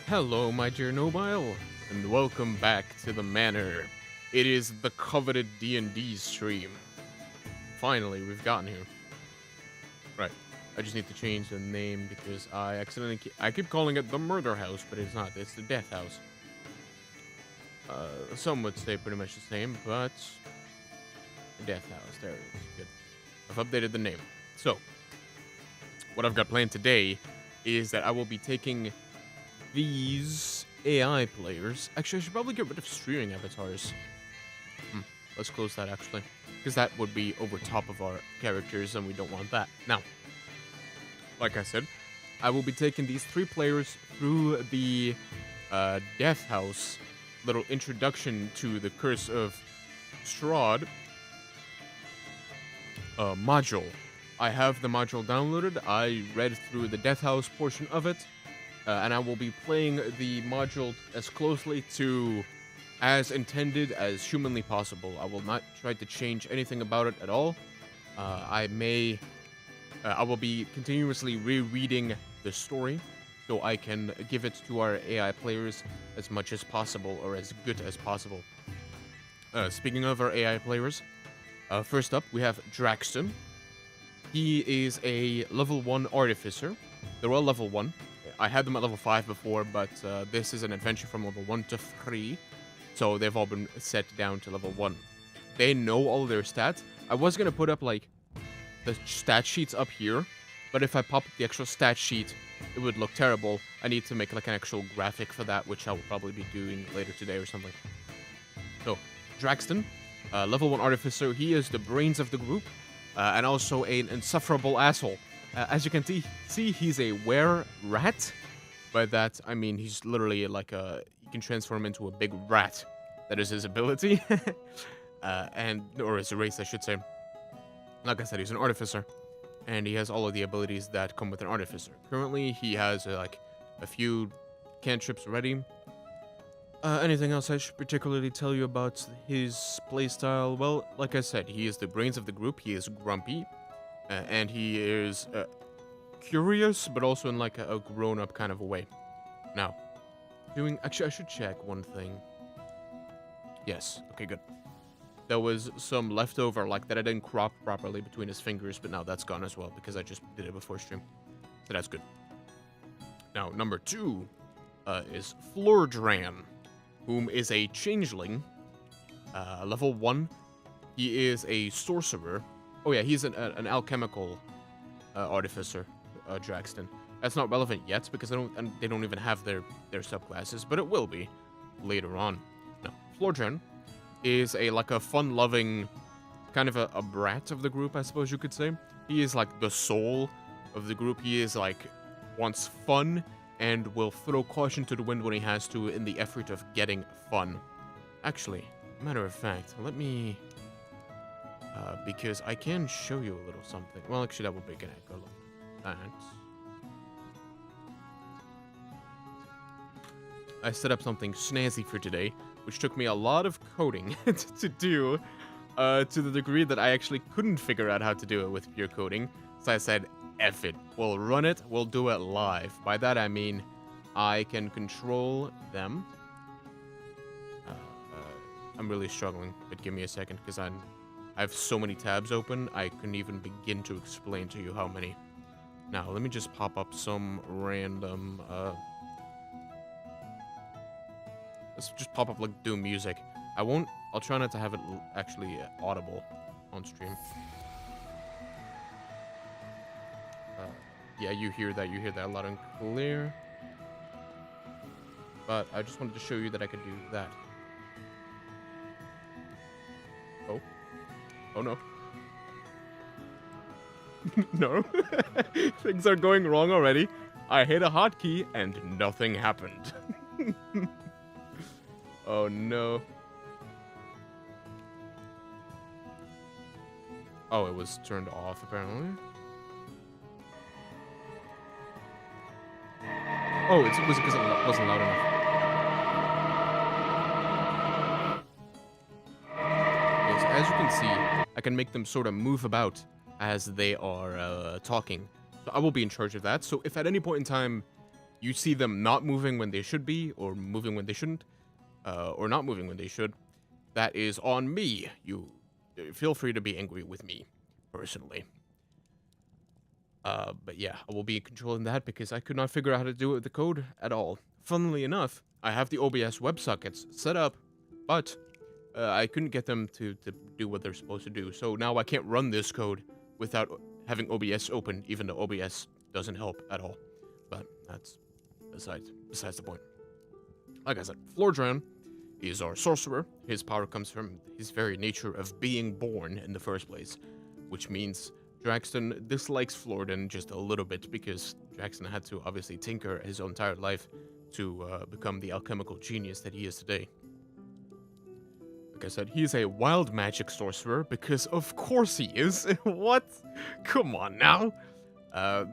Hello, my dear Nobile, and welcome back to the Manor. It is the coveted D&D stream. Finally, we've gotten here. Right. I just need to change the name because I accidentally I keep calling it the Murder House, but it's not. It's the Death House. Some would say pretty much the same, but the Death House. There it is. Good. I've updated the name. So, what I've got planned today is that I will be taking these AI players. Actually, I should probably get rid of streaming avatars. Let's close that, actually. Because that would be over top of our characters, and we don't want that. Now, like I said, I will be taking these three players through the Death House little introduction to the Curse of Strahd module. I have the module downloaded. I read through the Death House portion of it. And I will be playing the module as closely to as intended as humanly possible. I will not try to change anything about it at all. I will be continuously rereading the story so I can give it to our AI players as much as possible, or as good as possible. Speaking of our AI players, first up we have Draxton. He is a level 1 artificer. They're all level 1. I had them at level 5 before, but this is an adventure from level 1 to 3, so they've all been set down to level 1. They know all their stats. I was going to put up, like, the stat sheets up here, but if I pop up the actual stat sheet, it would look terrible. I need to make, like, an actual graphic for that, which I will probably be doing later today or something. So, Draxton, level 1 artificer, he is the brains of the group, and also an insufferable asshole. As you can see, he's a were-rat. By that, I mean he's literally like you can transform into a big rat. That is his ability. Or his race, I should say. Like I said, he's an artificer. And he has all of the abilities that come with an artificer. Currently, he has, like, a few cantrips ready. Anything else I should particularly tell you about his playstyle? Well, like I said, he is the brains of the group. He is grumpy. And he is curious, but also in like a grown-up kind of a way. Now, actually, I should check one thing. Yes, okay, good. There was some leftover, like, that I didn't crop properly between his fingers, but now that's gone as well, because I just did it before stream. So that's good. Now, number 2 is Flordran, whom is a changeling, level 1. He is a sorcerer. Oh yeah, he's an alchemical artificer, Draxton. That's not relevant yet because they don't even have their subclasses, but it will be later on. No, Flordran is like a fun-loving, kind of a brat of the group, I suppose you could say. He is like the soul of the group. He is like wants fun and will throw caution to the wind when he has to in the effort of getting fun. Actually, matter of fact, let me. Because I can show you a little something. Well, actually, that will be gonna go like that. I set up something snazzy for today, which took me a lot of coding to do, to the degree that I actually couldn't figure out how to do it with pure coding. So I said, F it. We'll run it. We'll do it live. By that, I mean I can control them. I'm really struggling, but give me a second, because I have so many tabs open, I couldn't even begin to explain to you how many. Now, let me just pop up some random, let's just pop up, like, Doom music. I'll try not to have it actually audible on stream. Yeah, you hear that loud and clear. But I just wanted to show you that I could do that. Oh. Oh no. No. Things are going wrong already. I hit a hotkey and nothing happened. Oh no. Oh, it was turned off apparently. Oh, it was because it wasn't loud enough. Yes, as you can see, I can make them sort of move about as they are talking. So I will be in charge of that. So if at any point in time you see them not moving when they should be, or moving when they shouldn't, or not moving when they should, that is on me. You feel free to be angry with me, personally. But yeah, I will be controlling that because I could not figure out how to do it with the code at all. Funnily enough, I have the OBS WebSockets set up, but I couldn't get them to do what they're supposed to do. So now I can't run this code without having OBS open, even though OBS doesn't help at all. But that's besides the point. Like I said, Flordran is our sorcerer. His power comes from his very nature of being born in the first place, which means Draxton dislikes Florden just a little bit because Draxton had to obviously tinker his entire life to become the alchemical genius that he is today. Like I said, he's a wild magic sorcerer because of course he is. What? Come on now.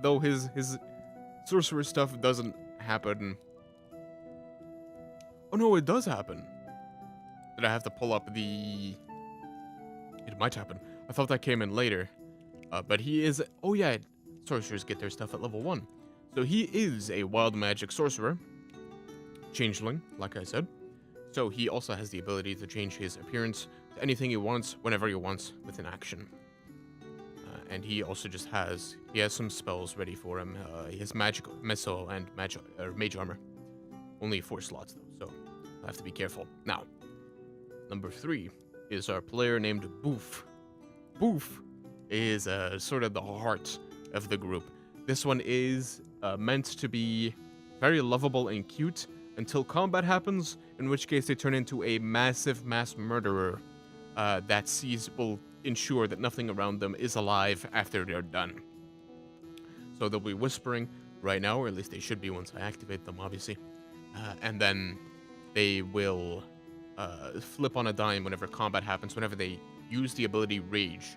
Though his sorcerer stuff doesn't happen. Oh no, it does happen. Did I have to pull up the... It might happen. I thought that came in later. But he is... Oh yeah, sorcerers get their stuff at level 1. So he is a wild magic sorcerer. Changeling, like I said. So he also has the ability to change his appearance to anything he wants, whenever he wants, with an action. And he also just has... He has some spells ready for him. He has magic missile and mage armor. Only 4 slots though, so I have to be careful. Now, number 3 is our player named Boof. Boof is sort of the heart of the group. This one is meant to be very lovable and cute until combat happens, in which case they turn into a massive mass murderer that will ensure that nothing around them is alive after they're done. So they'll be whispering right now, or at least they should be once I activate them, obviously. And then they will flip on a dime whenever combat happens, whenever they use the ability Rage.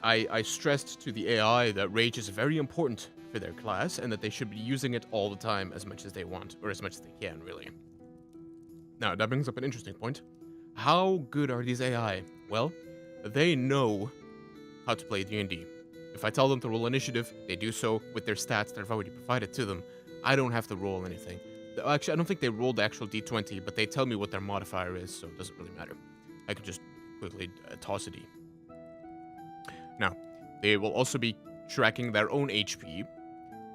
I stressed to the AI that Rage is very important for their class, and that they should be using it all the time as much as they want, or as much as they can, really. Now, that brings up an interesting point. How good are these AI? Well, they know how to play D&D. If I tell them to roll initiative, they do so with their stats that I've already provided to them. I don't have to roll anything. Actually, I don't think they rolled the actual D20, but they tell me what their modifier is, so it doesn't really matter. I could just quickly toss a D. Now, they will also be tracking their own HP,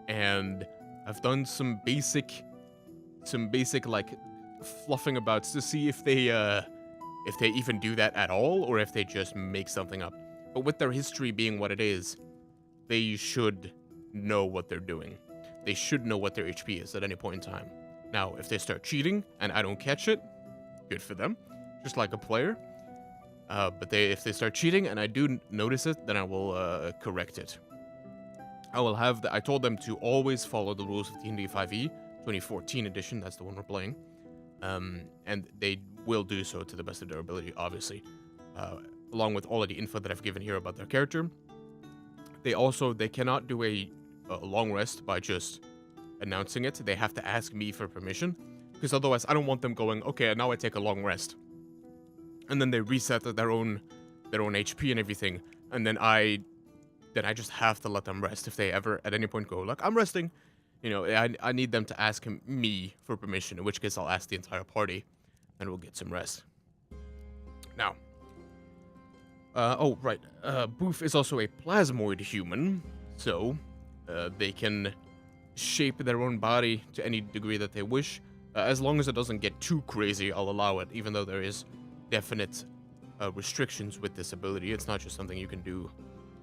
and I've done some basic like fluffing about to see if they even do that at all, or if they just make something up. But with their history being what it is, they should know what they're doing. They should know what their HP is at any point in time. Now, if they start cheating and I don't catch it, good for them, just like a player. But if they start cheating and I do notice it, then I will correct it. I told them to always follow the rules of D&D 5e, 2014 edition, that's the one we're playing. And they will do so to the best of their ability, obviously. Along with all of the info that I've given here about their character. They cannot do a long rest by just announcing it. They have to ask me for permission, because otherwise I don't want them going, okay, now I take a long rest. And then they reset their own HP and everything, and then I just have to let them rest if they ever at any point go like, I'm resting. You know, I need them to ask me for permission, in which case I'll ask the entire party, and we'll get some rest. Now, Boof is also a plasmoid human, so they can shape their own body to any degree that they wish. As long as it doesn't get too crazy, I'll allow it, even though there is definite restrictions with this ability. It's not just something you can do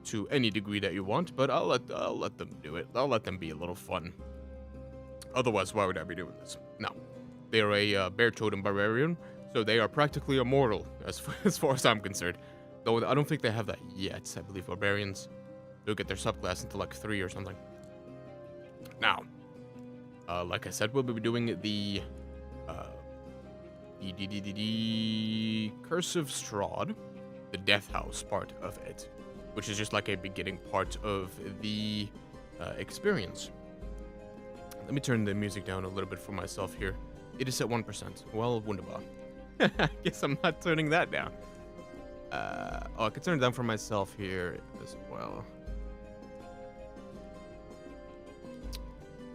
to any degree that you want, but I'll let them do it. I'll let them be a little fun. Otherwise, why would I be doing this? No. They're a bear totem barbarian, so they are practically immortal, as far as I'm concerned. Though I don't think they have that yet. I believe barbarians do get their subclass into like 3 or something. Now, like I said, we'll be doing the Curse of Strahd, the Death House part of it, which is just like a beginning part of the experience. Let me turn the music down a little bit for myself here. It is at 1%. Well, wunderbar. I guess I'm not turning that down. I can turn it down for myself here as well.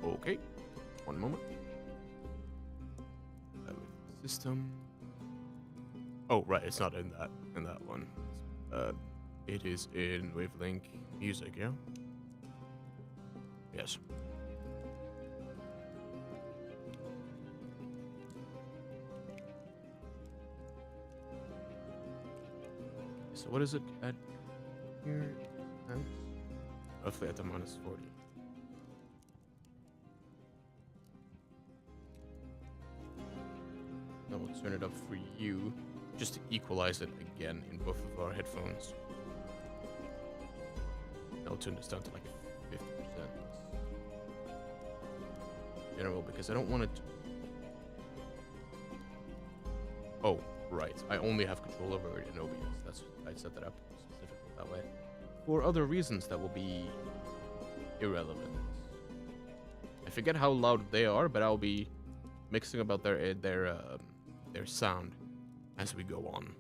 Okay. One moment. System. Oh, right. It's not in that one. It is in Wavelength Music, yeah? Yes. So what is it at here? Roughly at the minus 40. Now we'll turn it up for you, just to equalize it again in both of our headphones. I'll turn this down to like 50%. General, because I don't want it to... Oh, right. I only have control over it in OBS. That's I set that up specifically that way. For other reasons that will be irrelevant. I forget how loud they are, but I'll be mixing about their sound as we go on.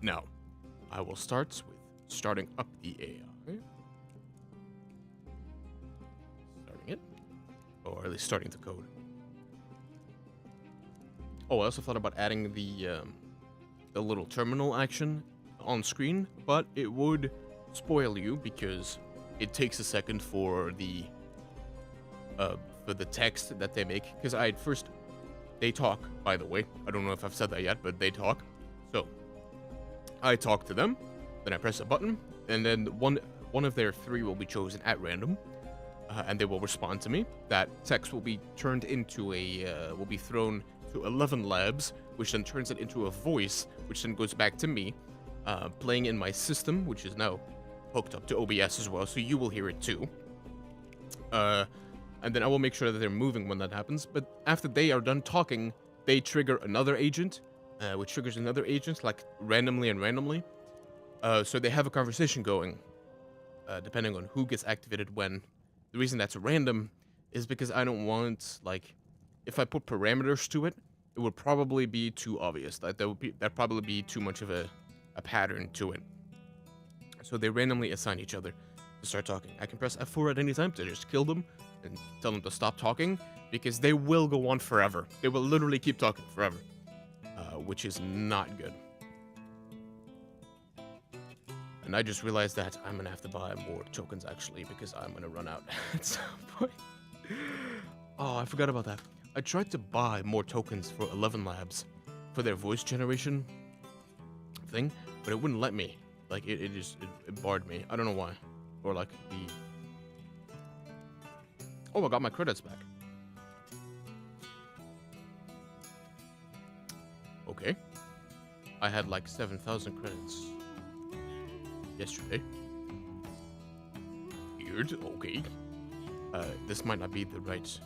Now, I will start with starting up the AI. Starting it, or at least starting the code. Oh, I also thought about adding the little terminal action on screen, but it would spoil you because it takes a second for the text that they make. Because they talk, by the way. I don't know if I've said that yet, but they talk. So I talk to them, then I press a button, and then one of their three will be chosen at random, and they will respond to me. That text will be turned into will be thrown to 11 labs, which then turns it into a voice, which then goes back to me, playing in my system, which is now hooked up to OBS as well, so you will hear it too. And then I will make sure that they're moving when that happens. But after they are done talking, they trigger another agent, which triggers another agent, like randomly. So they have a conversation going, depending on who gets activated when. The reason that's random is because I don't want, like, if I put parameters to it, it would probably be too obvious. Like, that'd probably be too much of a pattern to it. So they randomly assign each other to start talking. I can press F4 at any time to just kill them and tell them to stop talking, because they will go on forever. They will literally keep talking forever, which is not good. And I just realized that I'm gonna have to buy more tokens, actually, because I'm gonna run out at some point. Oh, I forgot about that. I tried to buy more tokens for 11 Labs for their voice generation thing, but it wouldn't let me. Like, it barred me. I don't know why. Or, like, Oh, I got my credits back. Okay. I had, like, 7,000 credits yesterday. Weird. Okay. This might not be the right...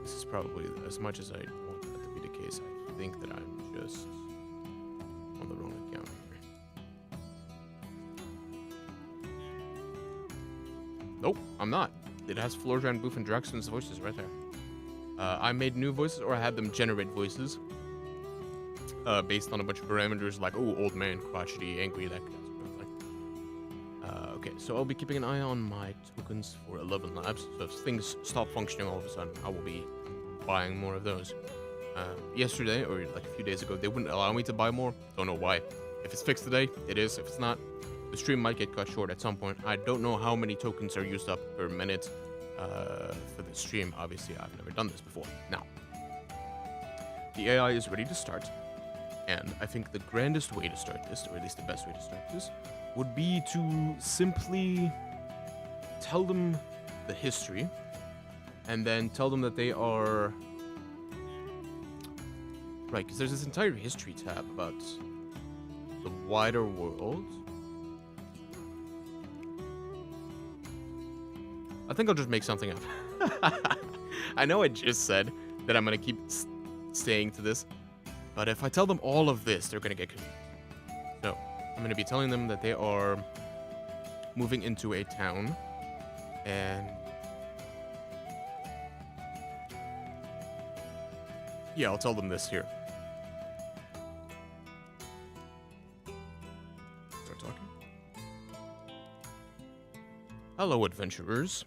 This is probably as much as I want that to be the case. I think that I'm just on the wrong account here. Nope, I'm not. It has Florjan, Boof, and Draxton's voices right there. I made new voices, or I had them generate voices based on a bunch of parameters like, oh, old man, crotchety, angry, that kind of thing. Okay, so I'll be keeping an eye on my tokens for 11 Labs. So if things stop functioning all of a sudden, I will be buying more of those. Yesterday, or like a few days ago, they wouldn't allow me to buy more. Don't know why. If it's fixed today, it is. If it's not, the stream might get cut short at some point. I don't know how many tokens are used up per minute for the stream. Obviously, I've never done this before. Now, the AI is ready to start. And I think the grandest way to start this, or at least the best way to start this, would be to simply tell them the history, and then tell them that they are... Right, because there's this entire history tab about the wider world. I think I'll just make something up. I know I just said that I'm going to keep staying to this, but if I tell them all of this, they're going to get confused. So, I'm going to be telling them that they are moving into a town, and... Yeah, I'll tell them this here. Start talking. Hello, adventurers.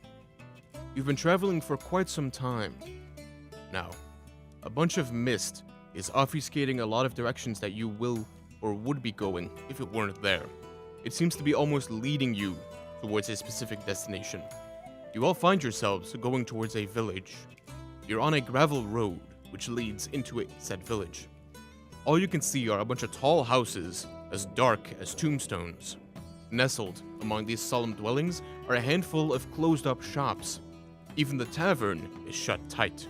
You've been traveling for quite some time. Now, a bunch of mist is obfuscating a lot of directions that you will or would be going if it weren't there. It seems to be almost leading you towards a specific destination. You all find yourselves going towards a village. You're on a gravel road which leads into said village. All you can see are a bunch of tall houses as dark as tombstones. Nestled among these solemn dwellings are a handful of closed-up shops. Even the tavern is shut tight.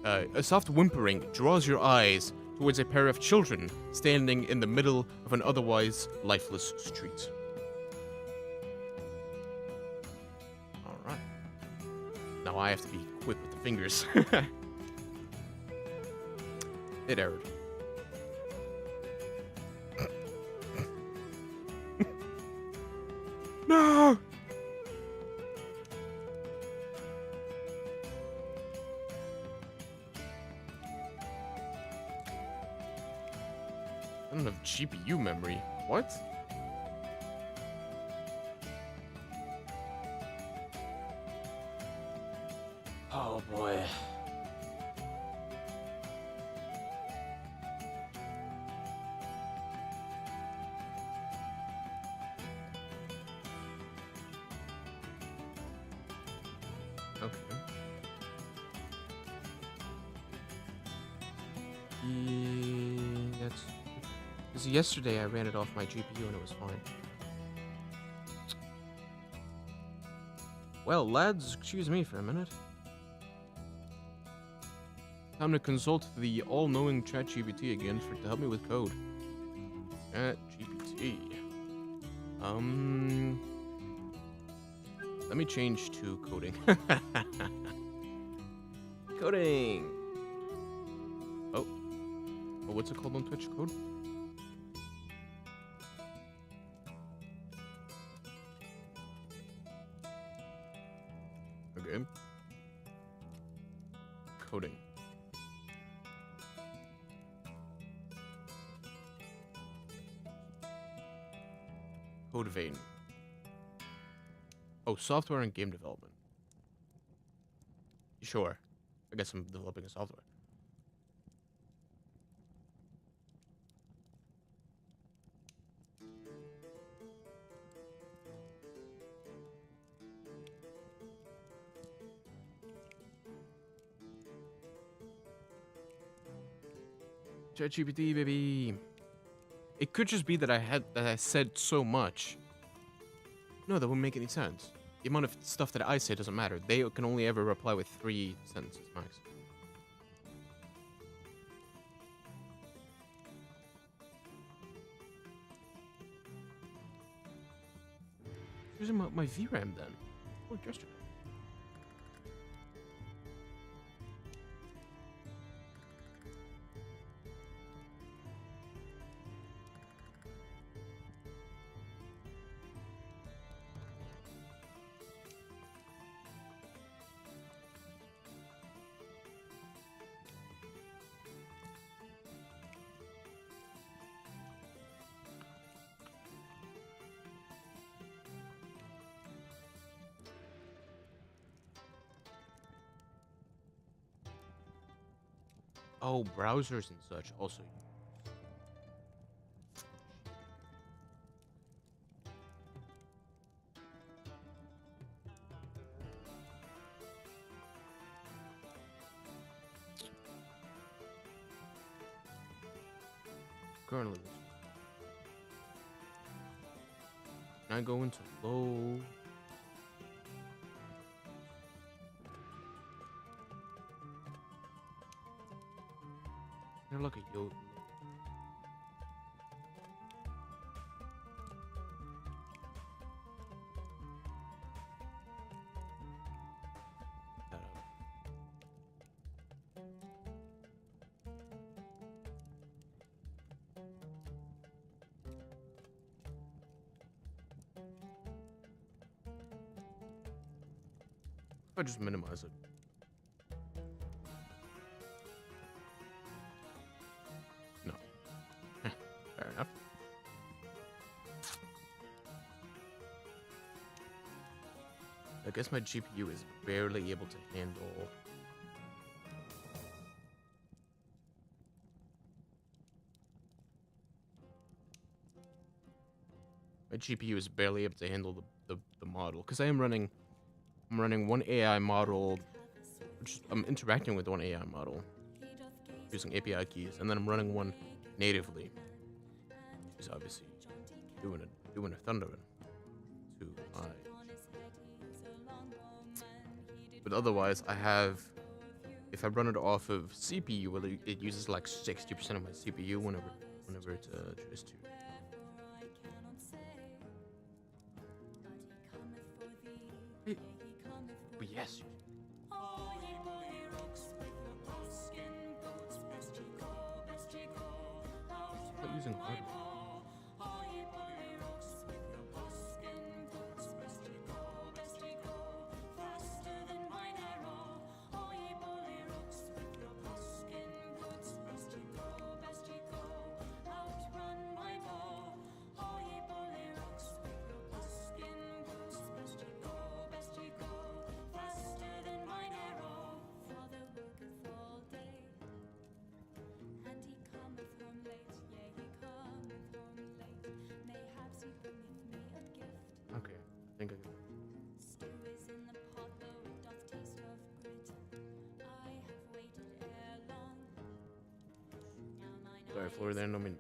A soft whimpering draws your eyes towards a pair of children standing in the middle of an otherwise lifeless street. Alright. Now I have to be quick with the fingers. It erred. No! I don't have GPU memory. What? Oh boy. Okay. Yeah, that's... Because yesterday I ran it off my GPU and it was fine. Well, lads, excuse me for a minute. Time to consult the all-knowing ChatGPT again to help me with code. ChatGPT. Let me change to coding. Coding! Oh, what's it called on Twitch? Code? Okay. Coding. Code vein. Oh, software and game development. Sure. I guess I'm developing a software. ChatGPT, baby. It could just be that I said so much. No, that wouldn't make any sense. The amount of stuff that I say doesn't matter. They can only ever reply with 3 sentences max. Using my VRAM then. Worked yesterday. Oh, browsers and such also. Currently, I go into low. They're like a yo. If I just minimize it. No. Fair enough. I guess my GPU is barely able to handle. My GPU is barely able to handle the model because I'm running one AI model, which I'm interacting with one AI model using API keys, and then I'm running one natively. Which is obviously doing a thundering to my. But otherwise, I have. If I run it off of CPU, well, it uses like 60% of my CPU whenever it tries to. Hey. But yes. Not using hardware. Okay, I think I can. Sorry, Florida, then I mean,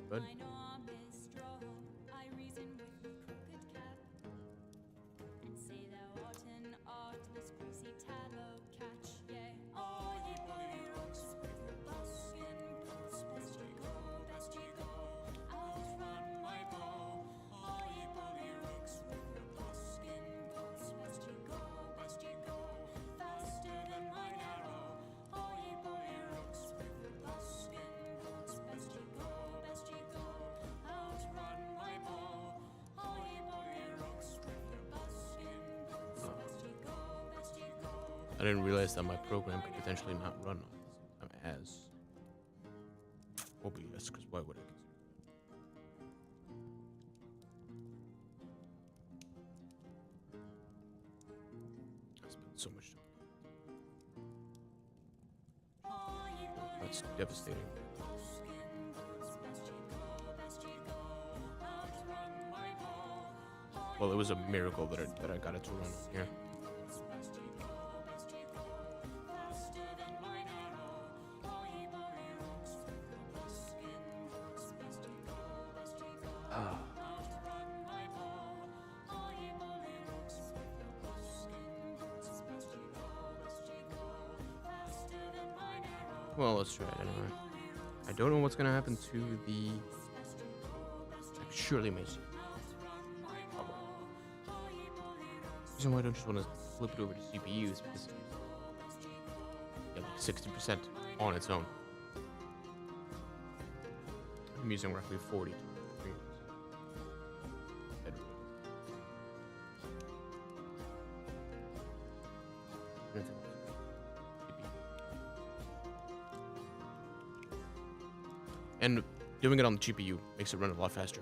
but. I didn't realize that my program could potentially not run as OBS, because why would I? I spent so much time. That's devastating. Well, it was a miracle that I got it to run here. Well, let's try it anyway. I don't know what's gonna happen to the. I surely may see. The reason why I don't just want to flip it over to CPU is because yeah, like 60% on its own. I'm using roughly 40. And doing it on the GPU makes it run a lot faster.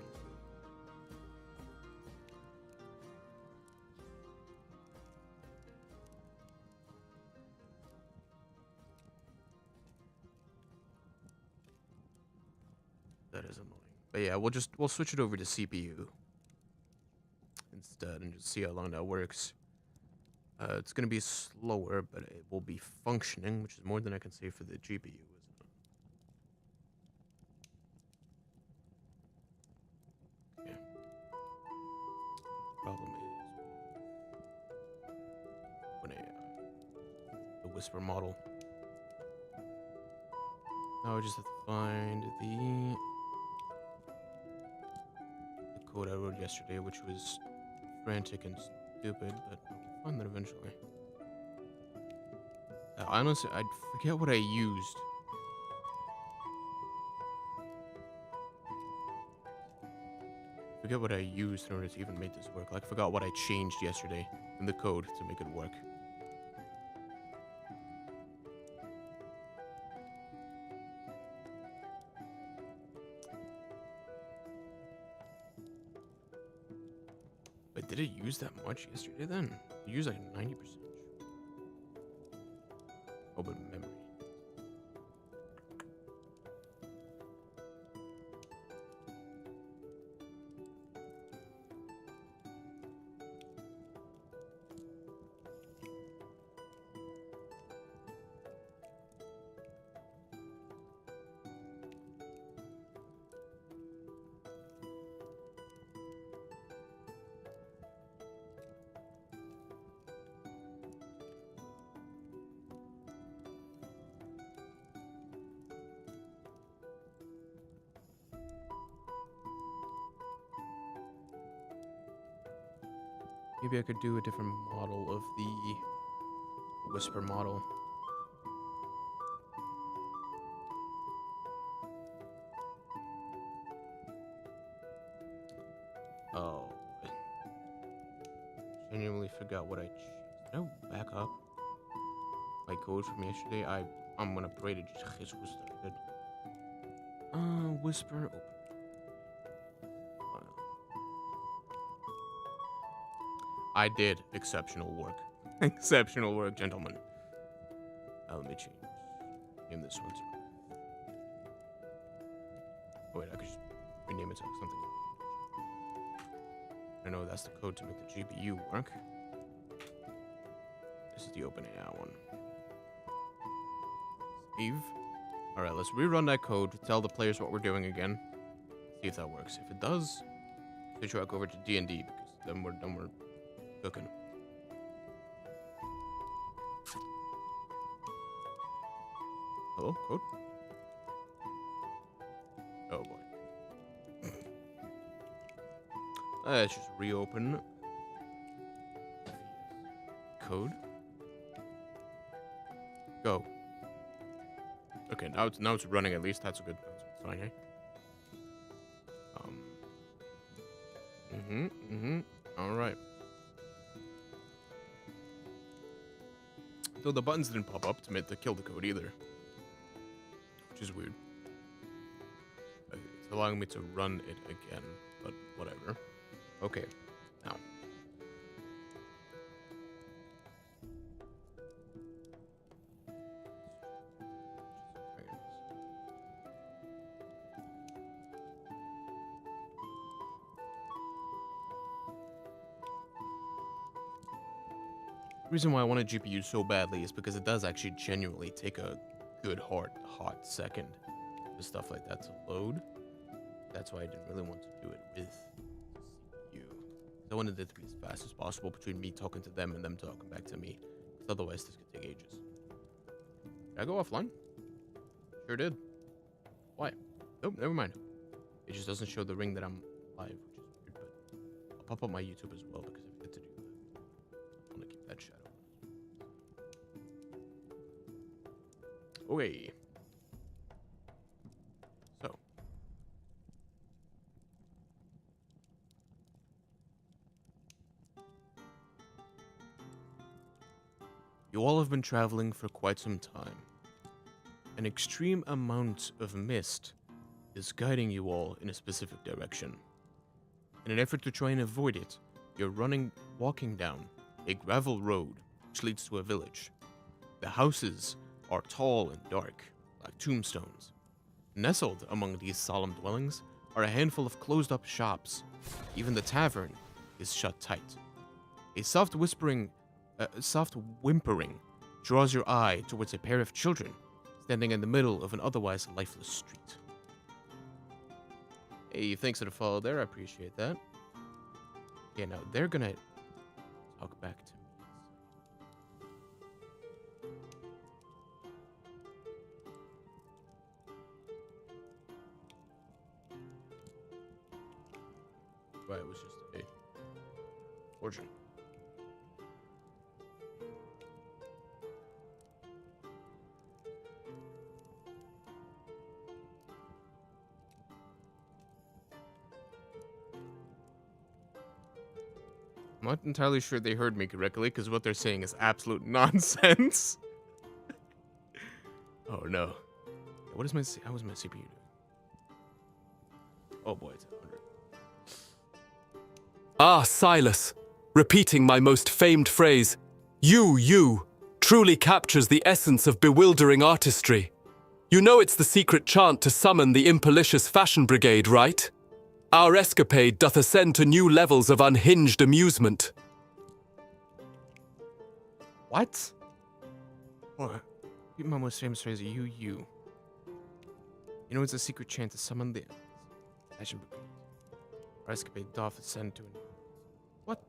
That is annoying. But yeah, we'll switch it over to CPU instead and just see how long that works. It's gonna be slower, but it will be functioning, which is more than I can say for the GPU. Problem is when the Whisper model. Now I just have to find the code I wrote yesterday, which was frantic and stupid, but I'll find that eventually. Honestly, I forget what I used. Forget what I used in order to even make this work. Like, I forgot what I changed yesterday in the code to make it work. But did it use that much yesterday then? You use like 90%. Oh, but memory. Maybe I could do a different model of the whisper model. Oh. Genuinely forgot what I changed. Did I back up my code from yesterday? I'm gonna pray to Jesus that I did. Whisper open. I did exceptional work. Exceptional work, gentlemen. Let me change. Name this one. Oh wait, I could just rename it to something. I know that's the code to make the GPU work. This is the OpenAI one. Save. Alright, let's rerun that code, tell the players what we're doing again. See if that works. If it does, switch back over to D&D, because then we're cooking. Hello, code? Oh boy. Let's just reopen code. Go. Okay, now it's running at least. That's a good sign, eh? All right. Though the buttons didn't pop up to kill the code either, which is weird. It's allowing me to run it again, but whatever. Okay, now. The reason why I wanted GPU so badly is because it does actually genuinely take a good hot second for stuff like that to load. That's why I didn't really want to do it with CPU. I wanted it to be as fast as possible between me talking to them and them talking back to me. Because otherwise this could take ages. Did I go offline? Sure did. Why? Nope, never mind. It just doesn't show the ring that I'm live, which is weird, but I'll pop up my YouTube as well because I forget to do that. I want to keep that shadow. Okay. So. You all have been traveling for quite some time. An extreme amount of mist is guiding you all in a specific direction. In an effort to try and avoid it, you're walking down a gravel road which leads to a village. The houses are tall and dark, like tombstones. Nestled among these solemn dwellings are a handful of closed-up shops. Even the tavern is shut tight. A soft whimpering draws your eye towards a pair of children standing in the middle of an otherwise lifeless street. Hey, thanks for the follow there. I appreciate that. Okay, now they're gonna talk back to me. Right, it was just a fortune. I'm not entirely sure they heard me correctly, because what they're saying is absolute nonsense. Oh no. What is how is my CPU doing? Oh boy, it's at 100. Ah, Silas. repeating my most famed phrase, you, truly captures the essence of bewildering artistry. You know it's the secret chant to summon the impolicious fashion brigade, right? Our escapade doth ascend to new levels of unhinged amusement. What? What? My most famous phrase, you. You know it's a secret chant to summon the fashion brigade. Our escapade doth ascend to a... What?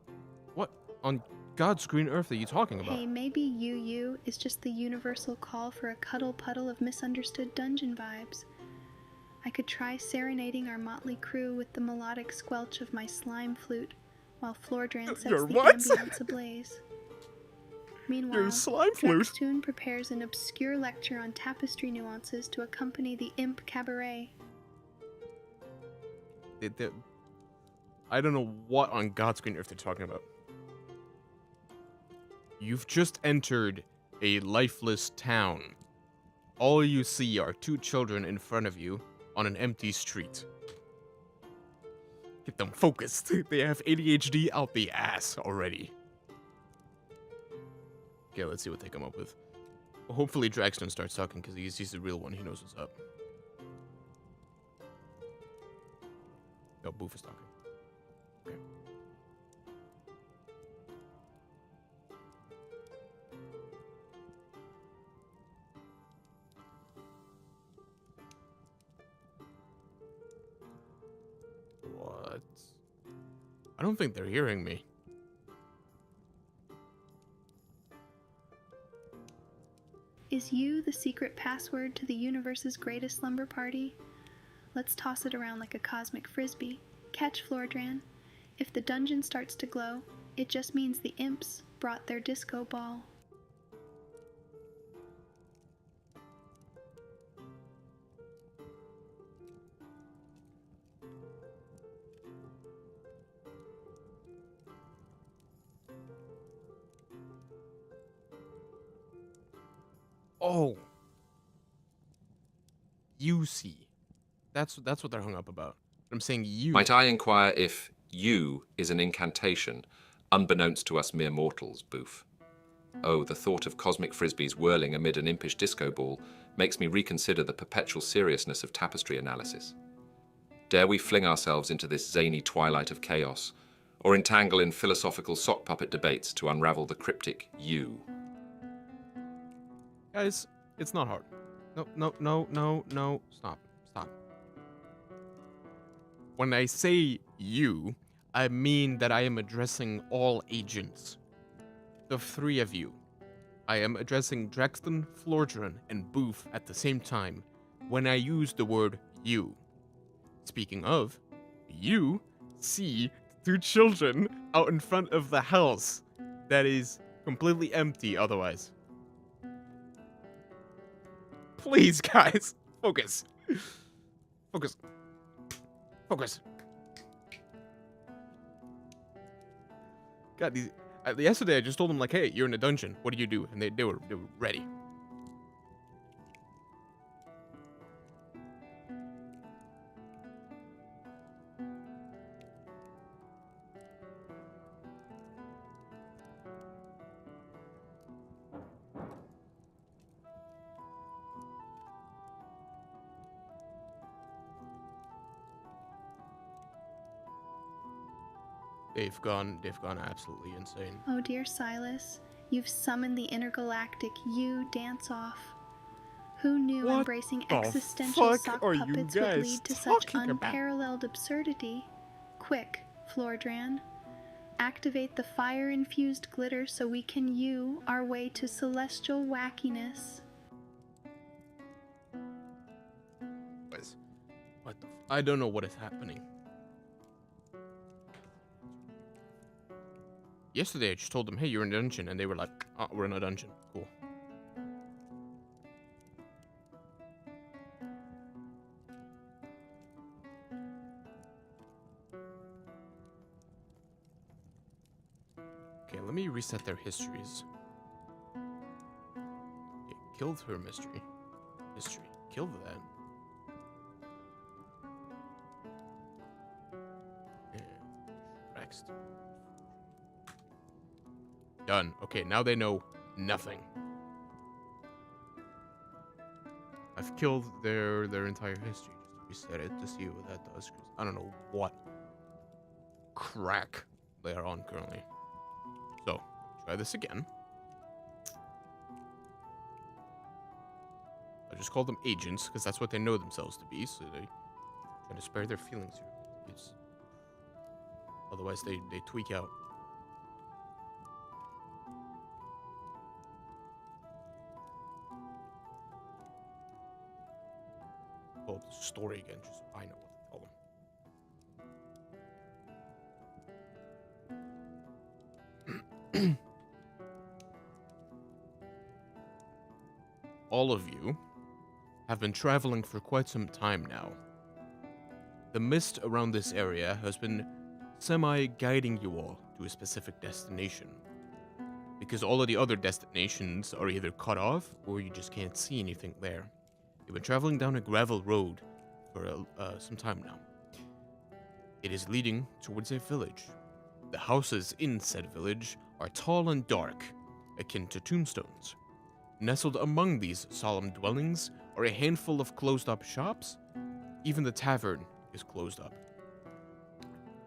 What on God's green earth are you talking about? Hey, maybe you is just the universal call for a cuddle puddle of misunderstood dungeon vibes. I could try serenading our motley crew with the melodic squelch of my slime flute, while Floordran sets the ambience ablaze. Meanwhile, Draxtoon prepares an obscure lecture on tapestry nuances to accompany the imp cabaret. I don't know what on God's green earth they're talking about. You've just entered a lifeless town. All you see are two children in front of you on an empty street. Get them focused. They have ADHD out the ass already. Okay, let's see what they come up with. Hopefully Draxton starts talking because he's the real one. He knows what's up. No, Boof is talking. Okay. What? I don't think they're hearing me. Is you the secret password to the universe's greatest slumber party? Let's toss it around like a cosmic frisbee. Catch, Floordran. If the dungeon starts to glow, it just means the imps brought their disco ball. Oh. You see. That's what they're hung up about. I'm saying you. Might I inquire if you is an incantation, unbeknownst to us mere mortals, Boof? Oh, the thought of cosmic frisbees whirling amid an impish disco ball makes me reconsider the perpetual seriousness of tapestry analysis. Dare we fling ourselves into this zany twilight of chaos, or entangle in philosophical sock puppet debates to unravel the cryptic you? Guys, it's not hard. No. Stop. When I say you, I mean that I am addressing all agents. The three of you. I am addressing Draxton, Floordran, and Boof at the same time when I use the word you. Speaking of, you see two children out in front of the house that is completely empty otherwise. Please, guys, focus. Focus. God, yesterday I just told them, like, hey, you're in a dungeon. What do you do? And they were ready. They've gone absolutely insane. Oh dear Silas, you've summoned the intergalactic you dance-off. Who knew What embracing the existential fuck sock are you puppets would guys lead to such talking about? unparalleled absurdity? Quick, Floordran. Activate the fire-infused glitter so we can you our way to celestial wackiness. What the I don't know what is happening. Yesterday I just told them, hey, you're in a dungeon, and they were like, oh, we're in a dungeon. Cool. Okay, let me reset their histories. Okay, killed her mystery. History. Killed that. And Draxton. Done. Okay, now they know nothing. I've killed their entire history just to reset it to see what that does, because I don't know what crack they are on currently. So, try this again. I just call them agents, because that's what they know themselves to be, so they try to spare their feelings here. Otherwise, they tweak out. Pull up the story again, just so I know what to tell them. All of you have been traveling for quite some time now. The mist around this area has been semi-guiding you all to a specific destination, because all of the other destinations are either cut off or you just can't see anything there. You've been traveling down a gravel road for some time now. It is leading towards a village. The houses in said village are tall and dark, akin to tombstones. Nestled among these solemn dwellings are a handful of closed-up shops. Even the tavern is closed up.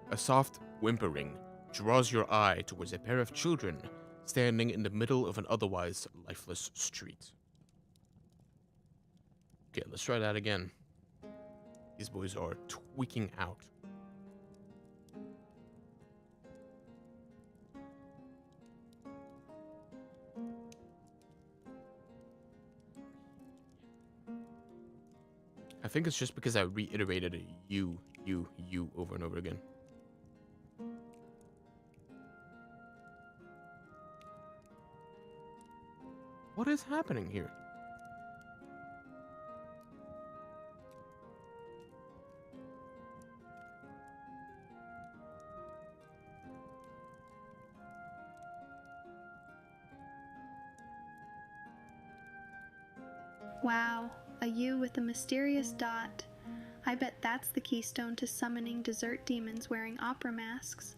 A soft whimpering draws your eye towards a pair of children standing in the middle of an otherwise lifeless street. Okay, let's try that again. These boys are tweaking out. I think it's just because I reiterated a you over and over again. What is happening here? Wow, a U with a mysterious dot. I bet that's the keystone to summoning desert demons wearing opera masks.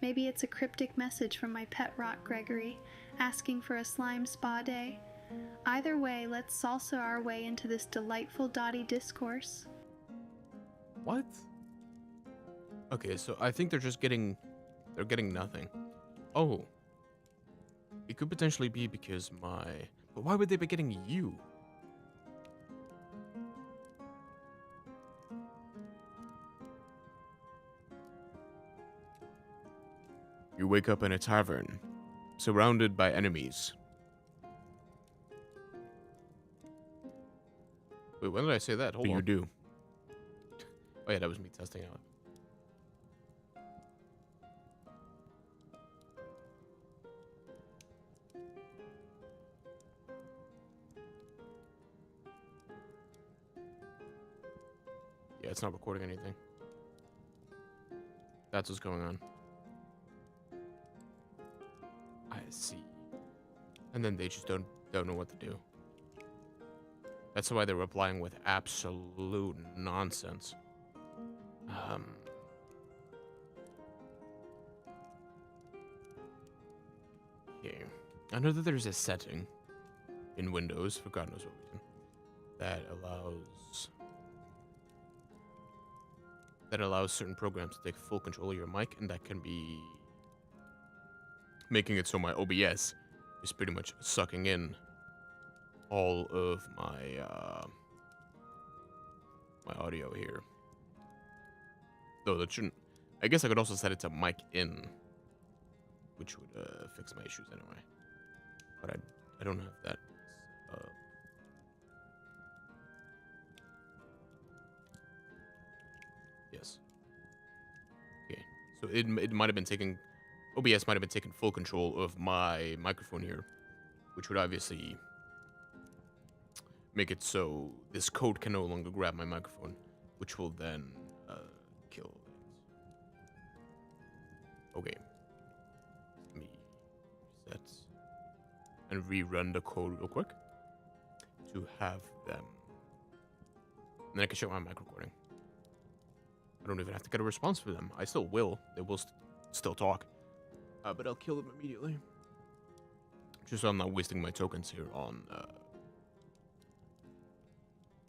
Maybe it's a cryptic message from my pet rock Gregory, asking for a slime spa day. Either way, let's salsa our way into this delightful dotty discourse. What? Okay, so I think they're getting nothing. Oh. It could potentially be because but why would they be getting you? You wake up in a tavern, surrounded by enemies. Wait, when did I say that? Hold on. You do. Oh yeah, that was me testing out. Yeah, it's not recording anything. That's what's going on. I see. And then they just don't know what to do. That's why they're replying with absolute nonsense. Okay. I know that there's a setting in Windows, for God knows what reason, that allows certain programs to take full control of your mic, and that can be making it so my OBS is pretty much sucking in all of my my audio here. Though that shouldn't. I guess I could also set it to mic in, which would fix my issues anyway. But I don't have that. Yes. Okay. So it might have been taking. OBS might have been taking full control of my microphone here, which would obviously make it so this code can no longer grab my microphone, which will then kill it. Okay. Let me reset and rerun the code real quick to have them. And then I can shut my mic recording. I don't even have to get a response from them. I still will. They will still talk. But I'll kill them immediately. Just so I'm not wasting my tokens here on,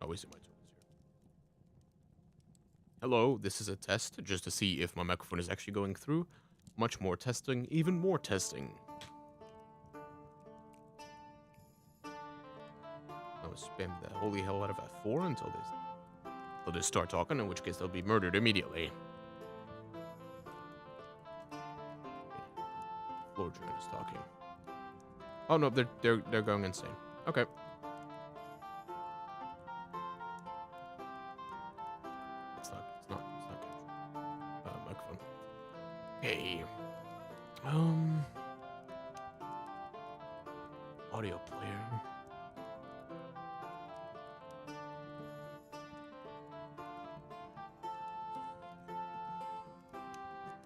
not wasting my tokens here. Hello, this is a test, just to see if my microphone is actually going through. Much more testing, even more testing. I will spam the holy hell out of F4 until they start talking, in which case they'll be murdered immediately. Florjuan is talking. Oh no, they're going insane. Okay. It's not captured. Microphone. Okay. Audio player.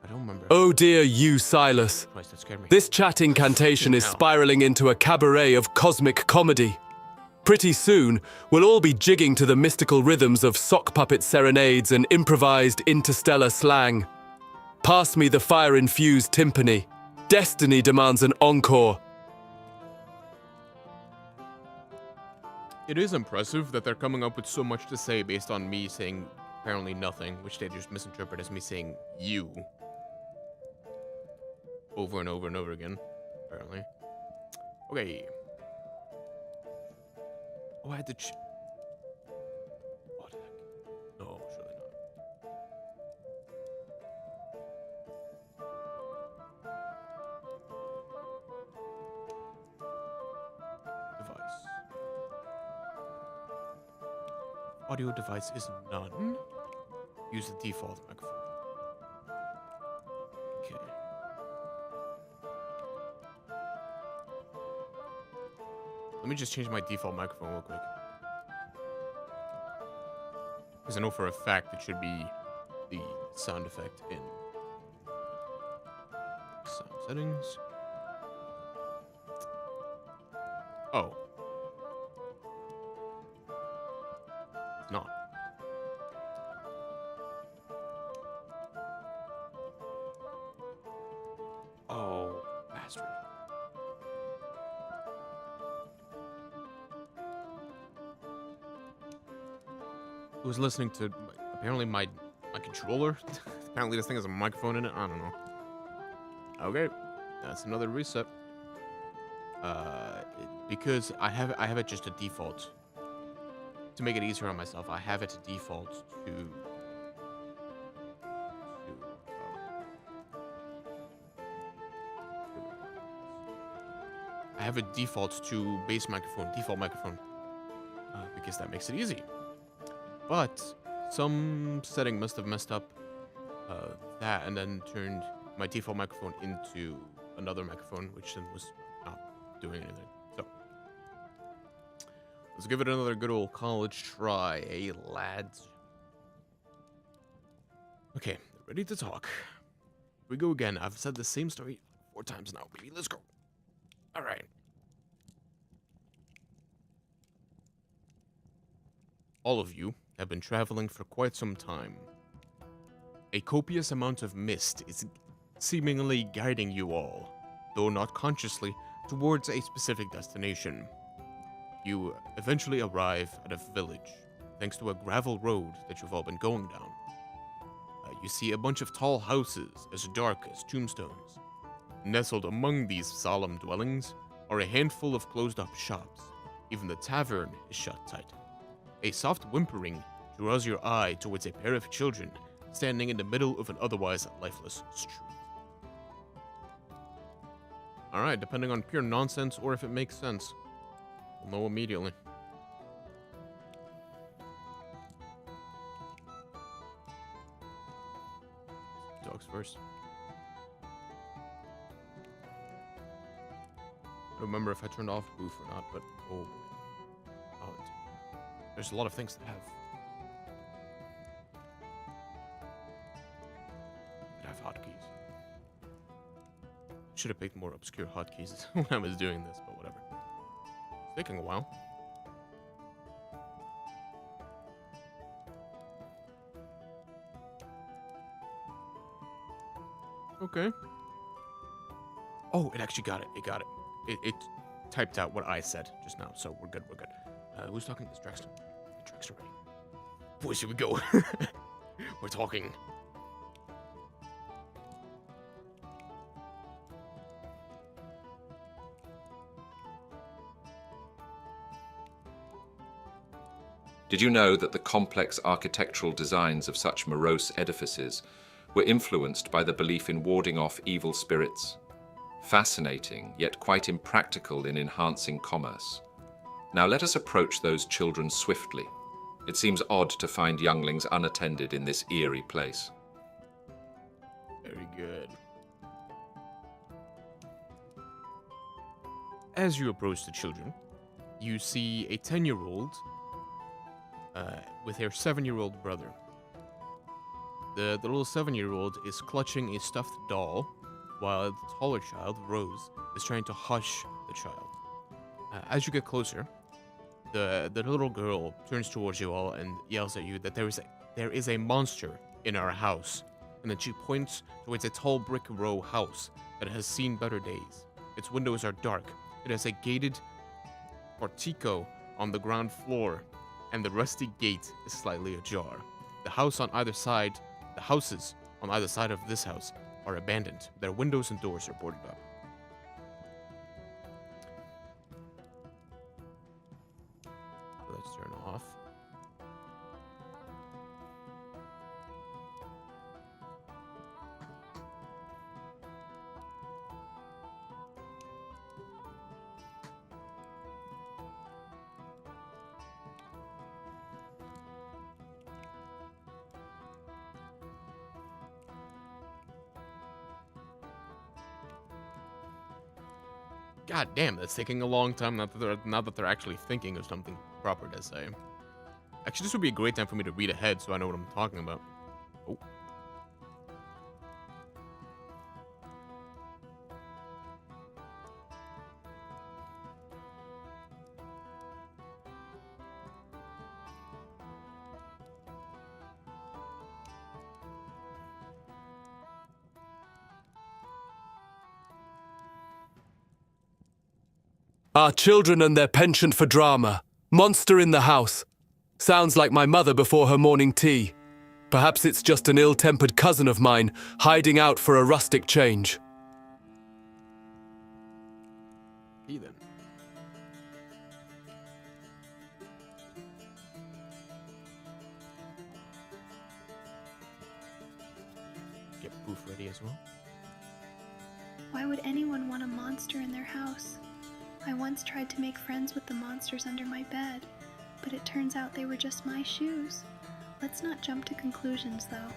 I don't remember. Oh dear you, Silas. Christ, that scared me. This chat incantation is Hell. spiraling into a cabaret of cosmic comedy. Pretty soon, we'll all be jigging to the mystical rhythms of sock puppet serenades and improvised interstellar slang. Pass me the fire-infused timpani. Destiny demands an encore. It is impressive that they're coming up with so much to say based on me saying apparently nothing, which they just misinterpret as me saying you. Over and over and over again, apparently. Okay. Oh, I had to what the heck? No, surely not. Device. Audio device is none. Use the default microphone. Okay. Let me just change my default microphone real quick. Because I know for a fact it should be the sound effect in sound settings. Oh. It's not. Oh, bastard. Who was listening to apparently my controller? Apparently this thing has a microphone in it. I don't know. Okay, that's another reset. Because I have it just a default. To make it easier on myself, I have it to default to I have it default to base microphone, default microphone, because that makes it easy. But some setting must have messed up that and then turned my default microphone into another microphone, which then was not doing anything. So let's give it another good old college try, eh, lads? Okay, ready to talk. Here we go again. I've said the same story 4 times now, baby. Let's go. All right. All of you have been traveling for quite some time. A copious amount of mist is seemingly guiding you all, though not consciously, towards a specific destination. You eventually arrive at a village, thanks to a gravel road that you've all been going down. You see a bunch of tall houses as dark as tombstones. Nestled among these solemn dwellings are a handful of closed-up shops. Even the tavern is shut tight. A soft whimpering draws your eye towards a pair of children standing in the middle of an otherwise lifeless street. Alright, depending on pure nonsense or if it makes sense, we'll know immediately. Dogs first. I don't remember if I turned off Boof or not, but oh, there's a lot of things to have. That have hotkeys. Should have picked more obscure hotkeys when I was doing this, but whatever. It's taking a while. Okay. Oh, it actually got it. It got it. typed out what I said just now, so we're good. Who's talking? It's Drexter. Drexter ready. Boys, here we go. We're talking. Did you know that the complex architectural designs of such morose edifices were influenced by the belief in warding off evil spirits? Fascinating, yet quite impractical in enhancing commerce. Now let us approach those children swiftly. It seems odd to find younglings unattended in this eerie place. Very good. As you approach the children, you see a 10-year-old with her 7-year-old brother. The little 7-year-old is clutching a stuffed doll, while the taller child, Rose, is trying to hush the child. As you get closer, the little girl turns towards you all and yells at you that there is a monster in our house, and then she points towards a tall brick row house that has seen better days. Its windows are dark. It has a gated portico on the ground floor, and the rusty gate is slightly ajar. The houses on either side of this house are abandoned. Their windows and doors are boarded up. Let's turn off. God damn, that's taking a long time. Not that they're actually thinking of something proper to say. Actually, this would be a great time for me to read ahead so I know what I'm talking about. Oh. Our children and their penchant for drama. Monster in the house. Sounds like my mother before her morning tea. Perhaps it's just an ill-tempered cousin of mine, hiding out for a rustic change. Heathen. Get Boof ready as well. Why would anyone want a monster in their house? I once tried to make friends with the monsters under my bed, but it turns out they were just my shoes. Let's not jump to conclusions, though.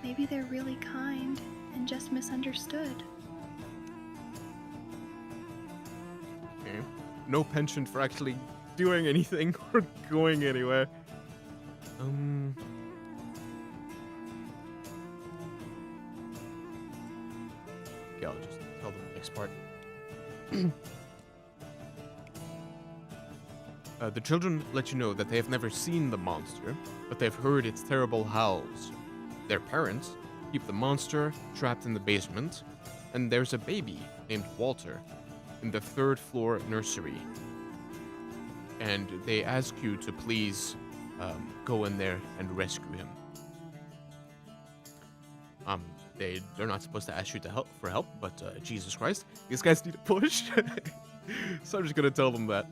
Maybe they're really kind and just misunderstood. Okay. No penchant for actually doing anything or going anywhere. Okay, I'll just tell them the next part. The children let you know that they have never seen the monster, but they've heard its terrible howls. Their parents keep the monster trapped in the basement, and there's a baby named Walter in the 3rd floor nursery. And they ask you to please go in there and rescue him. They're not supposed to ask you to help, but Jesus Christ, these guys need a push. So I'm just gonna tell them that.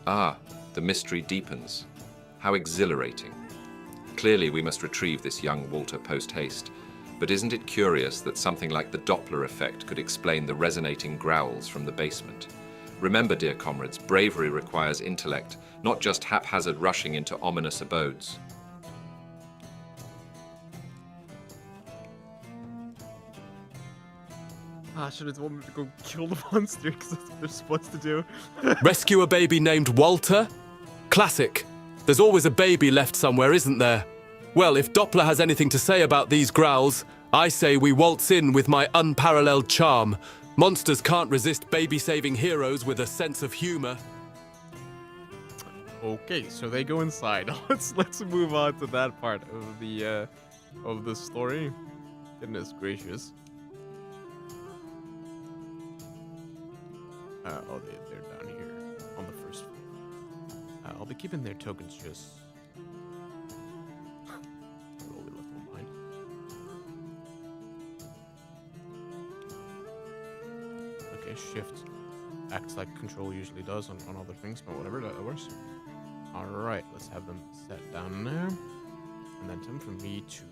Ah, the mystery deepens. How exhilarating. Clearly we must retrieve this young Walter post-haste, But isn't it curious that something like the Doppler effect could explain the resonating growls from the basement? Remember, dear comrades, bravery requires intellect, not just haphazard rushing into ominous abodes. I should have told them to go kill the monster, because that's what they're supposed to do. Rescue a baby named Walter? Classic. There's always a baby left somewhere, isn't there? Well, if Doppler has anything to say about these growls, I say we waltz in with my unparalleled charm. Monsters can't resist baby-saving heroes with a sense of humor. Okay, so they go inside. Let's move on to that part of the story. Goodness gracious. They're down here on the first floor. I'll be keeping their tokens just. What we left them behind. Okay, shift acts like control usually does on other things, but whatever, that works. Alright, let's have them set down there. And then time for me to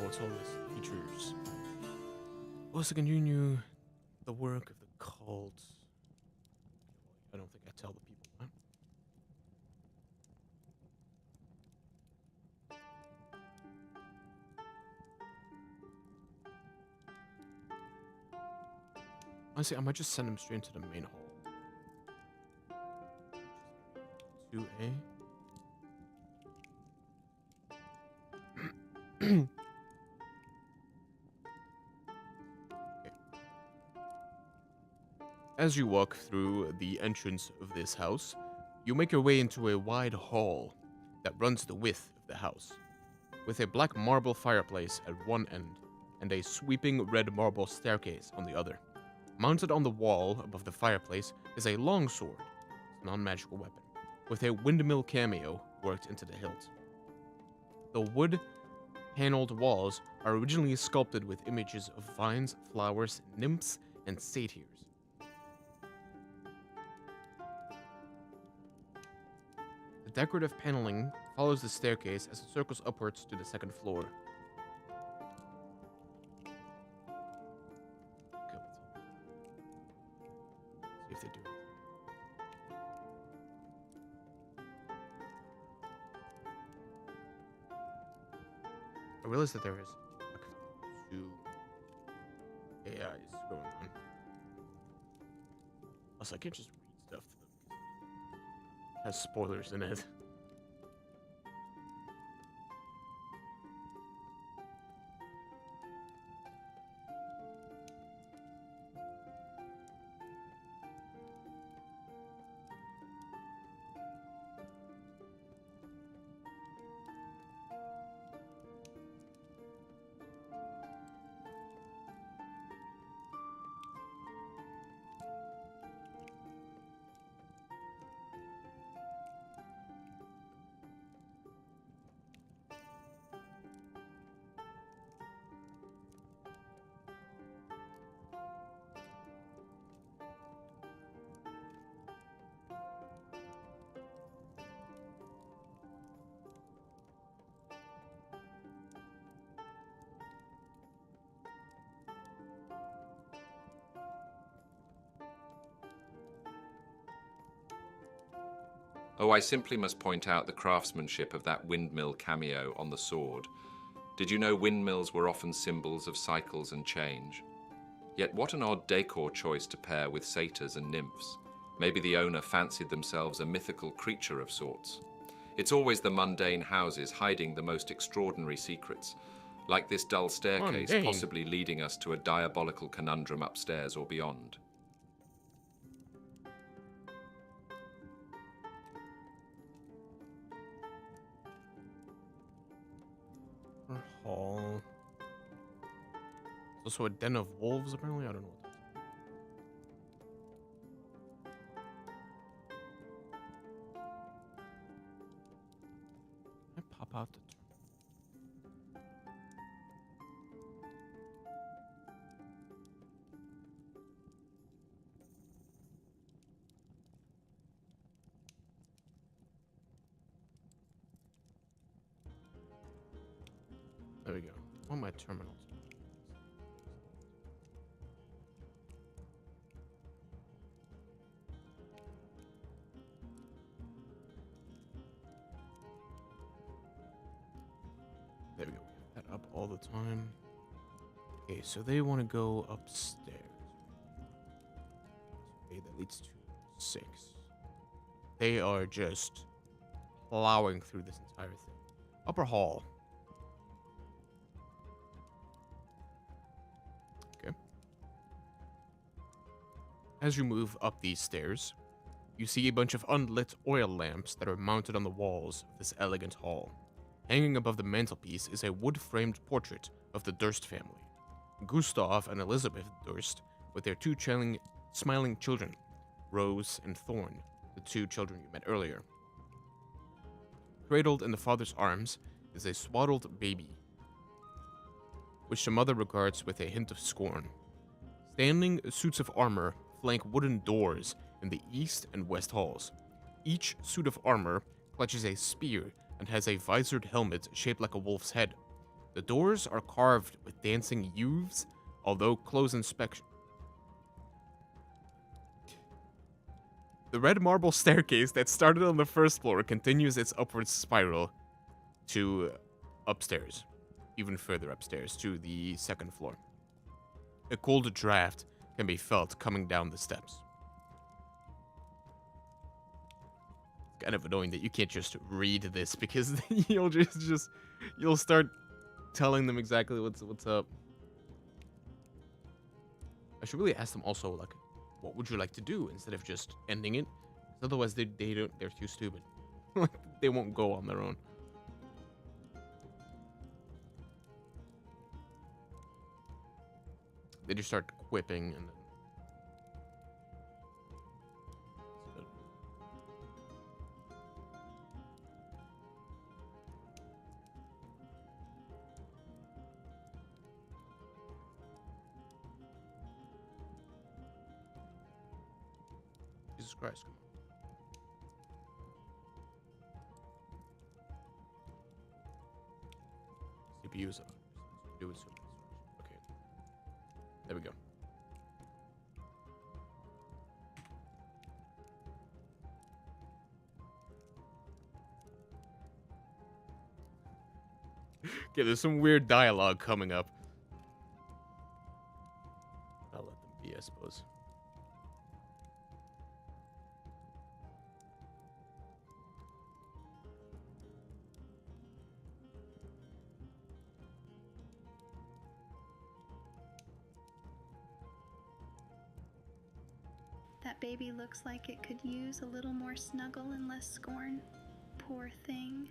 what's all this? Features. Also continue the work of the cult. I don't think I tell the people that. Honestly, I might just send him straight into the main hall. 2A. As you walk through the entrance of this house, you make your way into a wide hall that runs the width of the house, with a black marble fireplace at one end and a sweeping red marble staircase on the other. Mounted on the wall above the fireplace is a longsword, a non-magical weapon, with a windmill cameo worked into the hilt. The wood-paneled walls are originally sculpted with images of vines, flowers, nymphs, and satyrs. The decorative paneling follows the staircase as it circles upwards to the second floor. See if they do. I realize that there is two AIs going on. Also, I can't just read stuff to them. It has spoilers in it. Oh, I simply must point out the craftsmanship of that windmill cameo on the sword. Did you know windmills were often symbols of cycles and change? Yet what an odd decor choice to pair with satyrs and nymphs. Maybe the owner fancied themselves a mythical creature of sorts. It's always the mundane houses hiding the most extraordinary secrets, like this dull staircase possibly leading us to a diabolical conundrum upstairs or beyond. Hall. There's also a den of wolves, apparently. I don't know what that is. I pop out the terminal. There we go. We have that up all the time. Okay, so they want to go upstairs. Okay, that leads to 6. They are just plowing through this entire thing. Upper hall. Okay. As you move up these stairs, you see a bunch of unlit oil lamps that are mounted on the walls of this elegant hall. Hanging above the mantelpiece is a wood-framed portrait of the Durst family. Gustav and Elizabeth Durst, with their 2 smiling children, Rose and Thorn, the 2 children you met earlier. Cradled in the father's arms is a swaddled baby, which the mother regards with a hint of scorn. Standing suits of armor flank wooden doors in the east and west halls. Each suit of armor clutches a spear and has a visored helmet shaped like a wolf's head. The doors are carved with dancing youths, although close inspection. The red marble staircase that started on the first floor continues its upward spiral to upstairs, even further upstairs to the second floor. A cold draft can be felt coming down the steps. It's kind of annoying that you can't just read this because you'll you'll start telling them exactly what's up. I should really ask them also, like, what would you like to do instead of just ending it? 'Cause otherwise they're too stupid. They won't go on their own. They just start quipping and then Jesus Christ, come on. CPU is up. Do it so fast. Okay. There we go. Okay, there's some weird dialogue coming up. I'll let them be, I suppose. That baby looks like it could use a little more snuggle and less scorn. Poor thing.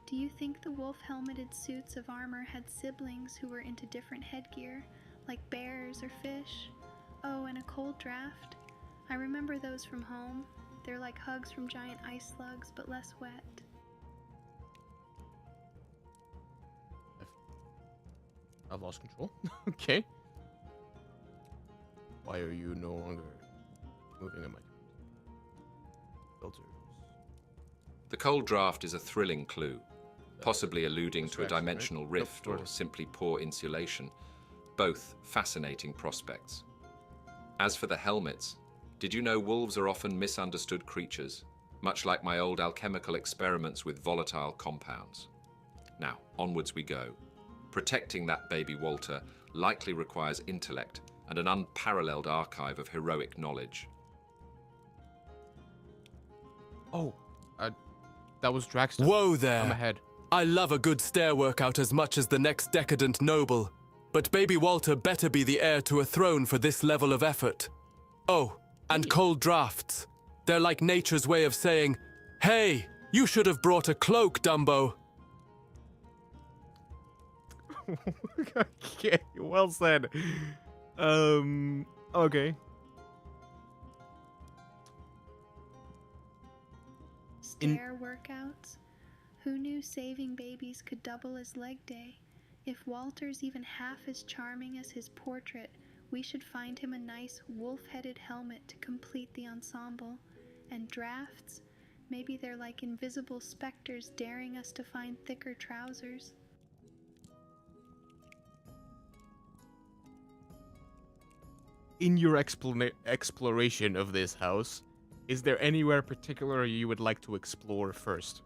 Do you think the wolf-helmeted suits of armor had siblings who were into different headgear, like bears or fish? Oh, and a cold draft? I remember those from home. They're like hugs from giant ice slugs, but less wet. I've lost control. Okay. Why are you no longer moving in my filters? The cold draft is a thrilling clue, possibly alluding to a dimensional rift or simply poor insulation, both fascinating prospects. As for the helmets, did you know wolves are often misunderstood creatures, much like my old alchemical experiments with volatile compounds? Now, onwards we go. Protecting that baby Walter likely requires intellect and an unparalleled archive of heroic knowledge. Oh, that was Draxter. Whoa there! I'm ahead. I love a good stair workout as much as the next decadent noble, but baby Walter better be the heir to a throne for this level of effort. Oh, and cold drafts. They're like nature's way of saying, hey, you should have brought a cloak, Dumbo. Okay, well said. Okay. Stair workouts? Who knew saving babies could double as leg day? If Walter's even half as charming as his portrait, we should find him a nice wolf-headed helmet to complete the ensemble. And drafts? Maybe they're like invisible specters daring us to find thicker trousers. in your exploration of this house, is there anywhere particular you would like to explore first?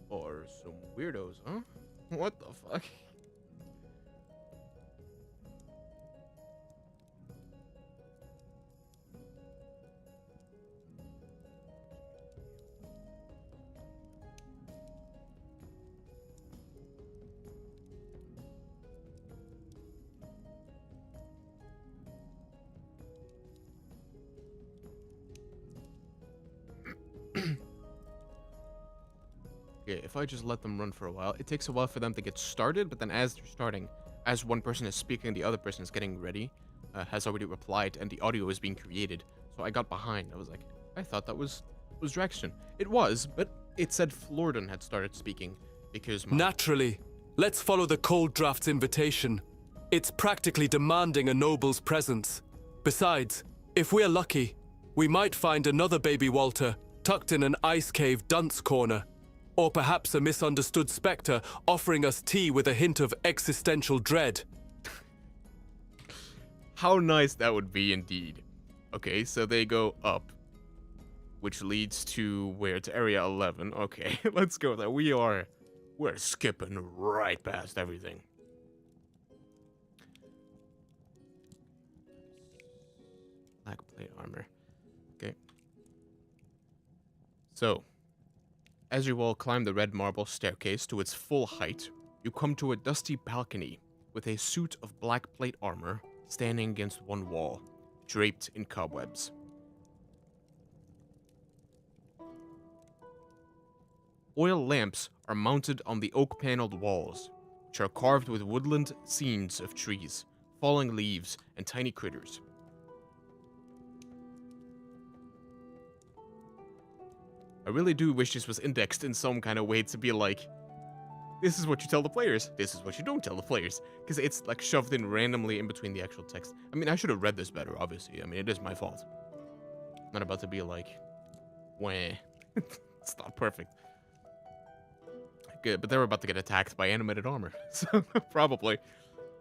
Or some weirdos, huh? What the fuck? Okay, if I just let them run for a while, it takes a while for them to get started, but then as they're starting, as one person is speaking, the other person is getting ready, has already replied, and the audio is being created. So I got behind. I was like, I thought that was Draxton. It was, but it said Florden had started speaking, because Naturally. Let's follow the cold draft's invitation. It's practically demanding a noble's presence. Besides, if we're lucky, we might find another baby Walter tucked in an ice cave dunce corner. Or perhaps a misunderstood spectre offering us tea with a hint of existential dread. How nice that would be indeed. Okay, so they go up, which leads to where? To Area 11. Okay, let's go there. We're skipping right past everything. Black plate armor. Okay. So, as you all climb the red marble staircase to its full height, you come to a dusty balcony with a suit of black plate armor standing against one wall, draped in cobwebs. Oil lamps are mounted on the oak-paneled walls, which are carved with woodland scenes of trees, falling leaves, and tiny critters. I really do wish this was indexed in some kind of way to be like, this is what you tell the players, this is what you don't tell the players, because it's like shoved in randomly in between the actual text. I mean, I should have read this better, obviously. I mean, it is my fault. I'm not about to be like, wah. It's not perfect. Good, but they're about to get attacked by animated armor, so probably,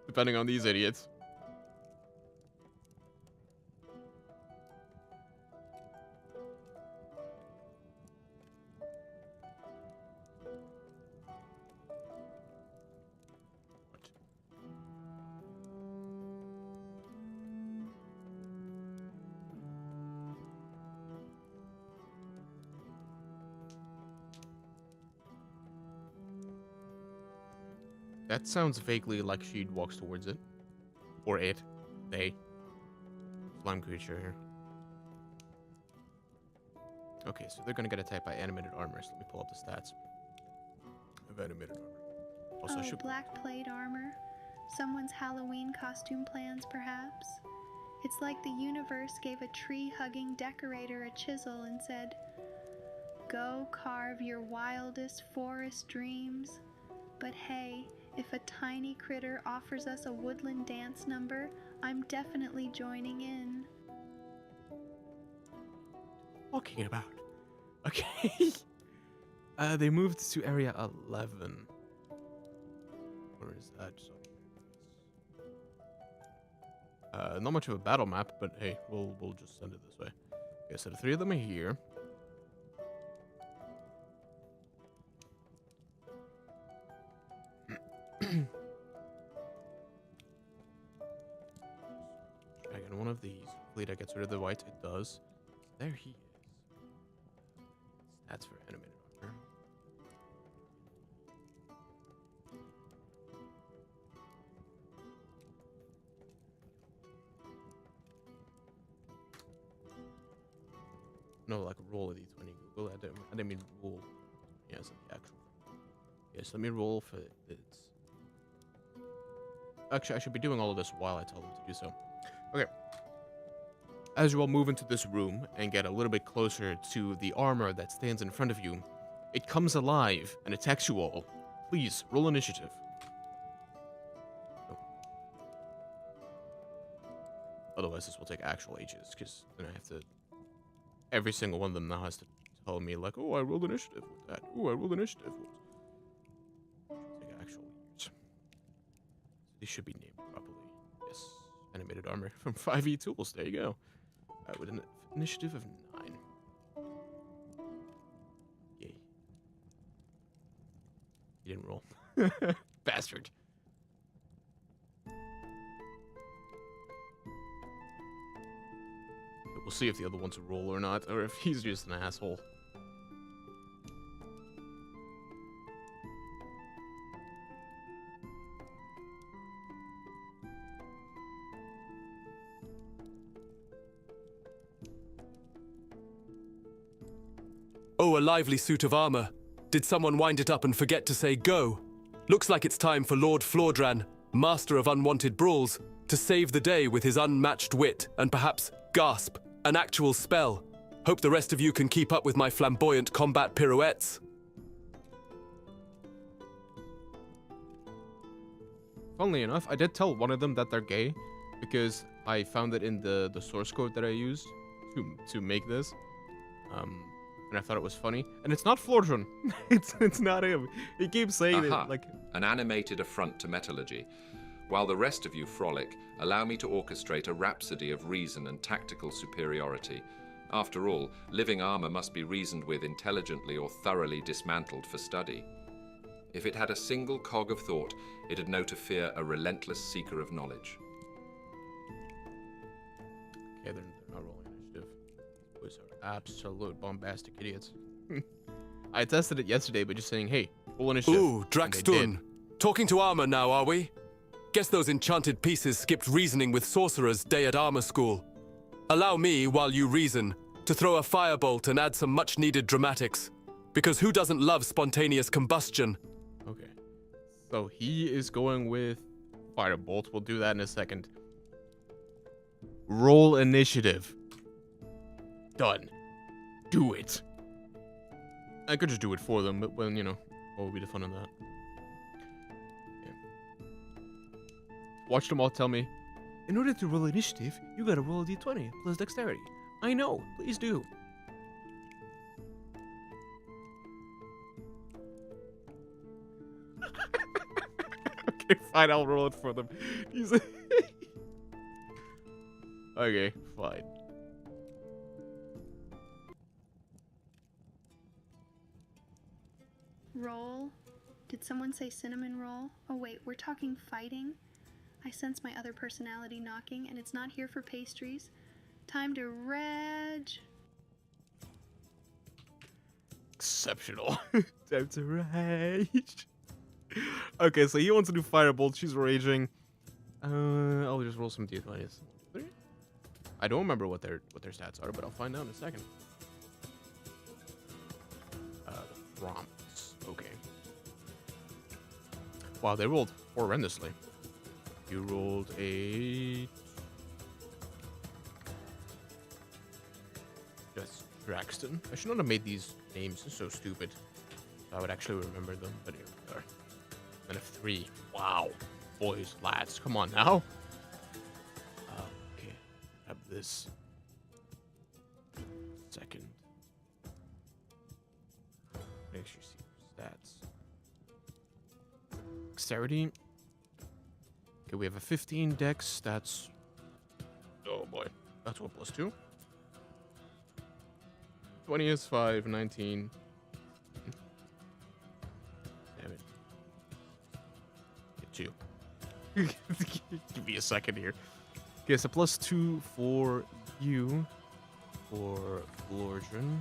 depending on these idiots. That sounds vaguely like she walks towards it. Or it. They. Slime creature here. Okay, so they're gonna get attacked by animated armor, so let me pull up the stats of animated armor. Also, Oh, black plate armor. Someone's Halloween costume plans, perhaps? It's like the universe gave a tree-hugging decorator a chisel and said, "Go carve your wildest forest dreams." But hey, if a tiny critter offers us a woodland dance number, I'm definitely joining in. Talking about. Okay. They moved to Area 11. Where is that? Not much of a battle map, but hey, we'll just send it this way. Okay, so the three of them are here. Again, one of these. Hopefully that gets rid of the white. It does. There he is. That's for animated armor. No, like roll a d20 Google. I didn't mean roll. Yeah, it's the actual. Yes, let me roll for this. Actually, I should be doing all of this while I tell them to do so. Okay. As you all move into this room and get a little bit closer to the armor that stands in front of you, it comes alive and attacks you all. Please, roll initiative. Oh. Otherwise, this will take actual ages, because then I have to... Every single one of them now has to tell me, like, oh, I rolled initiative with that. Oh, I rolled initiative with... This should be named properly. Yes. Animated armor from 5e tools. There you go. With an initiative of 9. Yay. He didn't roll. Bastard. But we'll see if the other one's a roll or not, or if he's just an asshole. Oh, a lively suit of armor. Did someone wind it up and forget to say go? Looks like it's time for Lord Flordran, master of unwanted brawls, to save the day with his unmatched wit and perhaps, gasp, an actual spell. Hope the rest of you can keep up with my flamboyant combat pirouettes. Funnily enough, I did tell one of them that they're gay because I found it in the source code that I used to make this. And I thought it was funny. And it's not Flordran. it's not him. He keeps saying it like... An animated affront to metallurgy. While the rest of you frolic, allow me to orchestrate a rhapsody of reason and tactical superiority. After all, living armor must be reasoned with intelligently or thoroughly dismantled for study. If it had a single cog of thought, it'd know to fear a relentless seeker of knowledge. Okay, they're not rolling initiative. Those are absolute bombastic idiots. I tested it yesterday by just saying, hey, roll initiative. Ooh, Draxtun. Talking to armor now, are we? Guess those enchanted pieces skipped reasoning with sorcerers day at armor school. Allow me, while you reason, to throw a firebolt and add some much-needed dramatics. Because who doesn't love spontaneous combustion? Okay. So he is going with firebolt. We'll do that in a second. Roll initiative. Done. Do it. I could just do it for them, but when, you know, what would be the fun in that? Yeah. Watch them all tell me, in order to roll initiative, you gotta roll a d20 plus dexterity. I know, please do. Okay, fine, I'll roll it for them. Okay, fine. Roll? Did someone say cinnamon roll? Oh wait, we're talking fighting? I sense my other personality knocking, and it's not here for pastries. Time to reg. Exceptional. Time to rage. Okay, so he wants to do firebolt. She's raging. I'll just roll some d20s. I don't remember what their stats are, but I'll find out in a second. The Thromps. Okay. Wow, they rolled horrendously. You rolled a... Just Draxton. I should not have made these names so stupid. I would actually remember them, but here we are. And a 3. Wow. Boys, lads, come on now. Okay. Grab this. Second. Make sure you see stats. Dexterity. Okay, we have a 15 dex. That's... Oh boy. That's what, plus 2? 20 is 5, 19. Damn it. Get 2. Give me a second here. Okay, so plus 2 for you. For Flordran.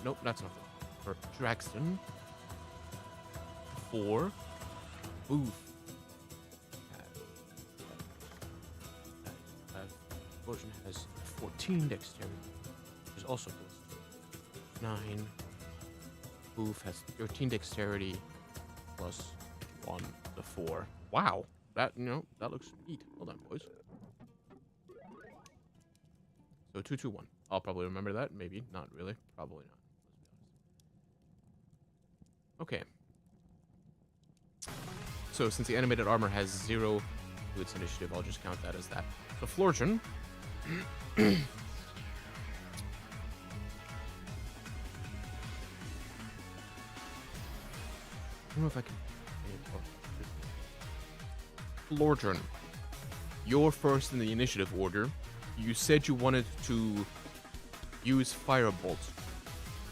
Nope, that's nothing. For Draxton. 4. Oof. Flordran has 14 dexterity, which is also plus 9. Oof has 13 dexterity plus 1 to 4. Wow. That, you know, that looks neat. Well done, boys. So 2, 2, 1. I'll probably remember that. Maybe. Not really. Probably not. Let's be honest. Okay. So since the animated armor has 0 to its initiative, I'll just count that as that. So Flordran. I don't know if I can. Flordran, you're first in the initiative order. You said you wanted to use Firebolt.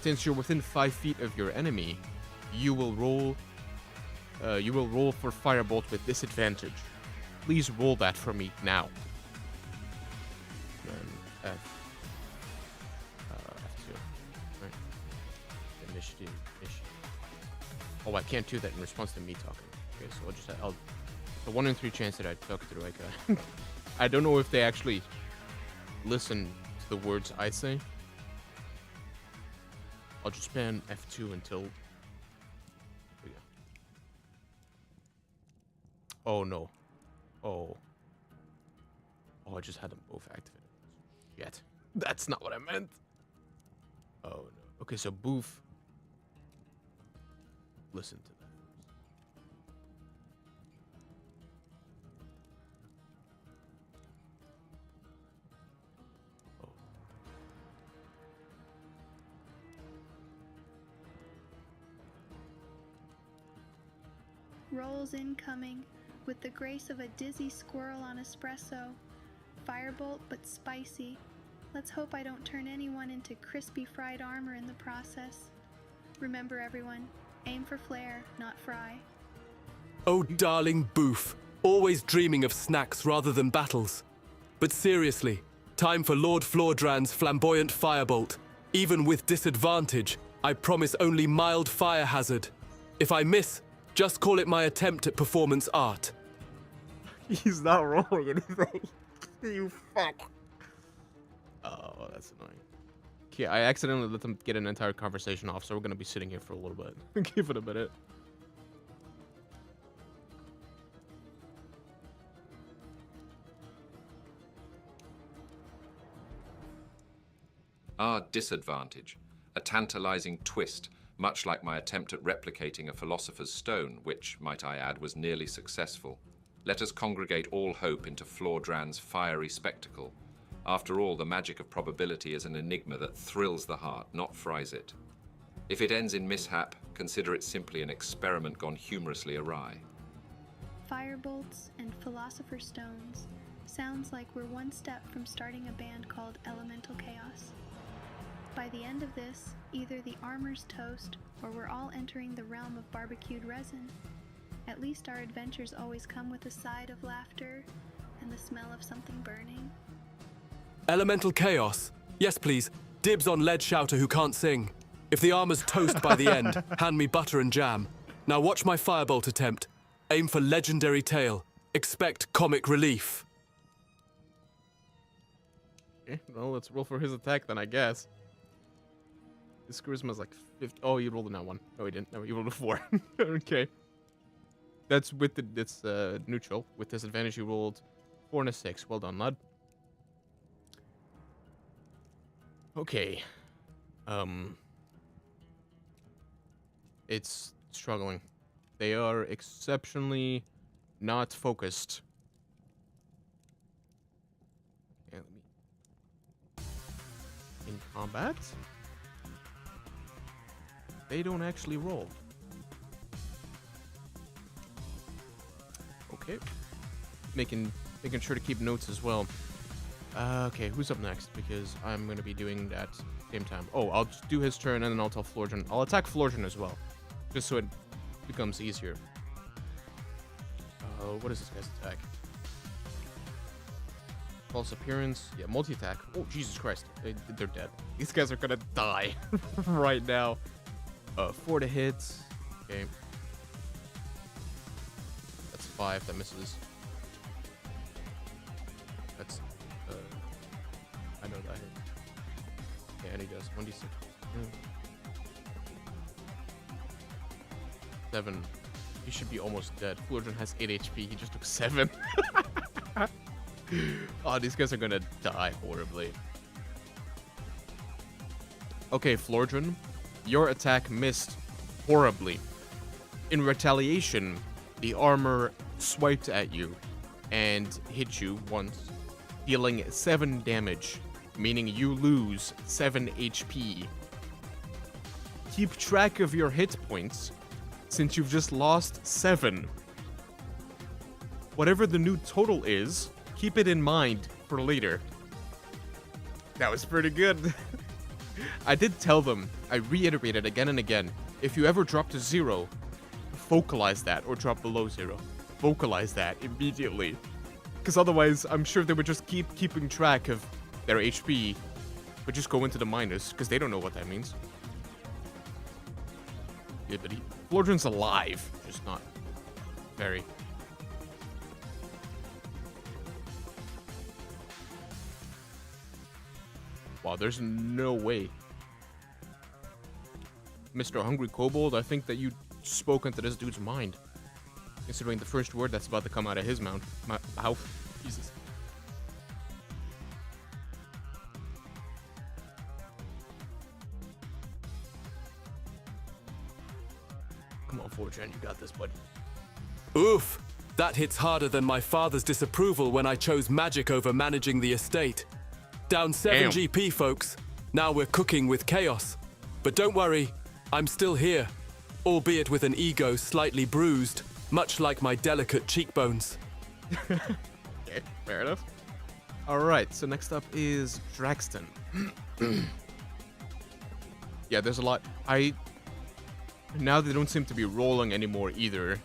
Since you're within 5 feet of your enemy, you will roll for Firebolt with disadvantage. Please roll that for me now. Then F2. Right. Initiative. Oh, I can't do that in response to me talking. Okay, so I'll the 1 in 3 chance that I talk through, like, I don't know if they actually listen to the words I say. I'll just spam F2 until... Here we go. Oh, no. Oh, I just had them both activated. Shit. That's not what I meant. Oh, no. Okay, so Boof. Listen to that. Rolls incoming, with the grace of a dizzy squirrel on espresso. Firebolt, but spicy. Let's hope I don't turn anyone into crispy fried armor in the process. Remember, everyone, aim for flare, not fry. Oh, darling Boof, always dreaming of snacks rather than battles. But seriously, time for Lord Flordran's flamboyant firebolt. Even with disadvantage, I promise only mild fire hazard. If I miss, just call it my attempt at performance art. He's not rolling anything. You fuck. Oh, that's annoying. Okay, I accidentally let them get an entire conversation off, so we're gonna be sitting here for a little bit. Give it a minute. Our disadvantage, a tantalizing twist, much like my attempt at replicating a philosopher's stone, which, might I add, was nearly successful. Let us congregate all hope into Flordran's fiery spectacle. After all, the magic of probability is an enigma that thrills the heart, not fries it. If it ends in mishap, consider it simply an experiment gone humorously awry. Firebolts and philosopher's stones. Sounds like we're one step from starting a band called Elemental Chaos. By the end of this, either the armor's toast, or we're all entering the realm of barbecued resin. At least our adventures always come with a side of laughter and the smell of something burning. Elemental chaos. Yes, please. Dibs on lead shouter who can't sing. If the armor's toast by the end, hand me butter and jam. Now watch my firebolt attempt. Aim for legendary tail. Expect comic relief. Okay, well, let's roll for his attack then, I guess. His charisma's like 50. Oh, you rolled a 1. No, he didn't. No, you rolled a 4. Okay. That's with the, it's neutral. With disadvantage, you rolled 4 and a 6. Well done, lad. Okay. It's struggling. They are exceptionally not focused. Okay, let me... In combat? They don't actually roll. Okay. Making sure to keep notes as well. Okay, who's up next? Because I'm going to be doing that same time. Oh, I'll just do his turn and then I'll tell Flordran. I'll attack Flordran as well. Just so it becomes easier. What is this guy's attack? False appearance. Yeah, multi-attack. Oh, Jesus Christ. They're dead. These guys are going to die right now. 4 to hit. Okay. That's 5. That misses. That's, I know that hit. Yeah, and he does. 1d6. 7. He should be almost dead. Flordran has 8 HP. He just took 7. Oh, these guys are gonna die horribly. Okay, Flordran. Your attack missed horribly. In retaliation, the armor swiped at you and hit you once, dealing 7 damage, meaning you lose 7 HP. Keep track of your hit points, since you've just lost 7. whatever the new total is, keep it in mind for later. That was pretty good. I did tell them, I reiterated again and again, if you ever drop to 0, vocalize that, or drop below 0. Vocalize that immediately. Because otherwise, I'm sure they would just keep keeping track of their HP, but just go into the minus, because they don't know what that means. Yeah, but Flordran's alive, just not very. Wow, there's no way. Mr. Hungry Kobold, I think that you spoke into this dude's mind. Considering the first word that's about to come out of his mouth. Jesus. Come on, Flordran, you got this, bud. Oof! That hits harder than my father's disapproval when I chose magic over managing the estate. Down 7 Damn. GP, folks. Now we're cooking with chaos. But don't worry, I'm still here. Albeit with an ego slightly bruised, much like my delicate cheekbones. Okay, fair enough. Alright, so next up is Draxton. Yeah, there's a lot. Now they don't seem to be rolling anymore either.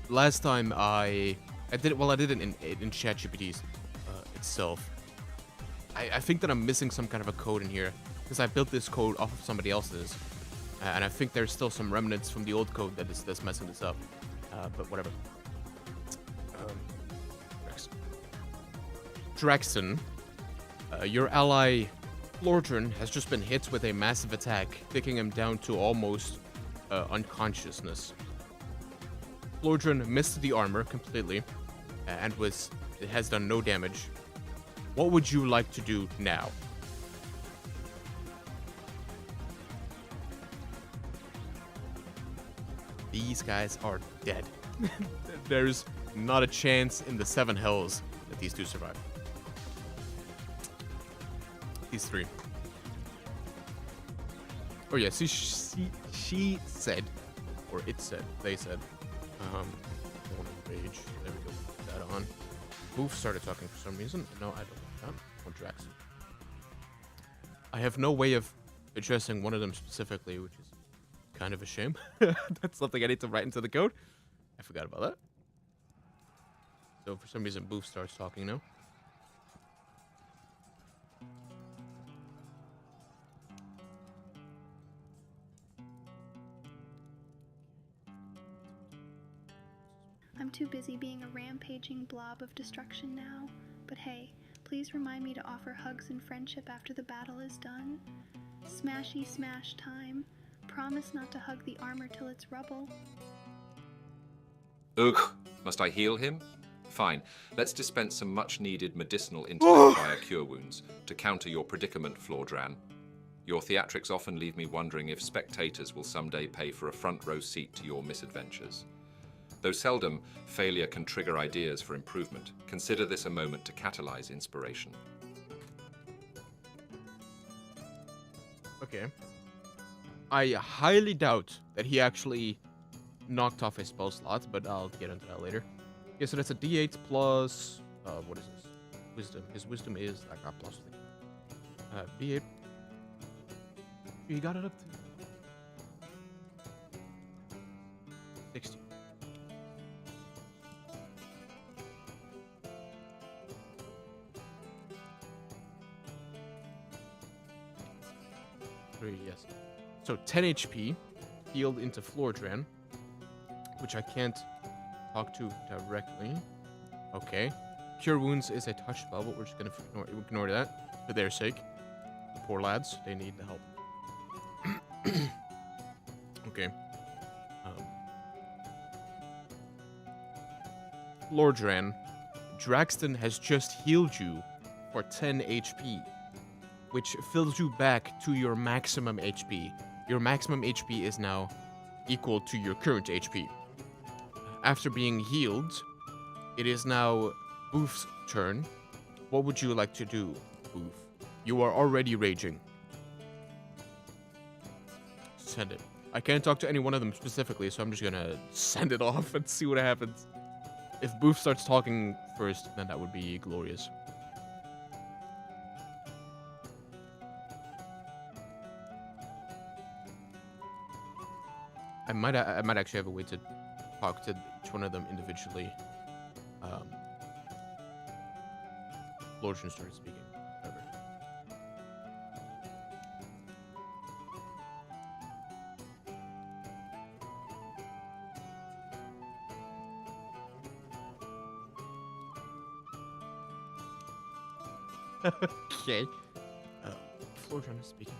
Last time I did it in ChatGPT itself. I think that I'm missing some kind of a code in here, because I built this code off of somebody else's, and I think there's still some remnants from the old code that's messing this up. But whatever. Draxton, your ally Flordran has just been hit with a massive attack, taking him down to almost unconsciousness. Flordran missed the armor completely, and it has done no damage. What would you like to do now? These guys are dead. There's not a chance in the 7 hells that these two survive. These 3. Oh yeah, see, she said, or it said, they said, on page, there we go, put that on. Boof started talking for some reason. No, I don't want that. I want Drax. I have no way of addressing one of them specifically, which is kind of a shame. That's something I need to write into the code. I forgot about that. So for some reason, Boof starts talking now. I'm too busy being a rampaging blob of destruction now, but hey, please remind me to offer hugs and friendship after the battle is done. Smashy smash time. Promise not to hug the armor till it's rubble. Ugh, must I heal him? Fine, let's dispense some much-needed medicinal intellect via cure wounds to counter your predicament, Flordran. Your theatrics often leave me wondering if spectators will someday pay for a front-row seat to your misadventures. Though seldom, failure can trigger ideas for improvement. Consider this a moment to catalyze inspiration. Okay. I highly doubt that he actually knocked off his spell slot, but I'll get into that later. Okay, so that's a D8 plus... what is this? Wisdom. His wisdom is... I got plus 3. D8. You got it up to... 60. Yes. So 10 HP healed into Flordran, which I can't talk to directly. Okay. Cure Wounds is a touch spell, but we're just gonna ignore that for their sake. The poor lads, they need the help. Okay. Flordran, Draxton has just healed you for 10 HP. Which fills you back to your maximum HP. Your maximum HP is now equal to your current HP. After being healed, it is now Boof's turn. What would you like to do, Boof? You are already raging. Send it. I can't talk to any one of them specifically, so I'm just gonna send it off and see what happens. if Booth starts talking first, then that would be glorious. I might actually have a way to talk to each one of them individually. Florian started speaking. Whatever. Okay. Florian is speaking.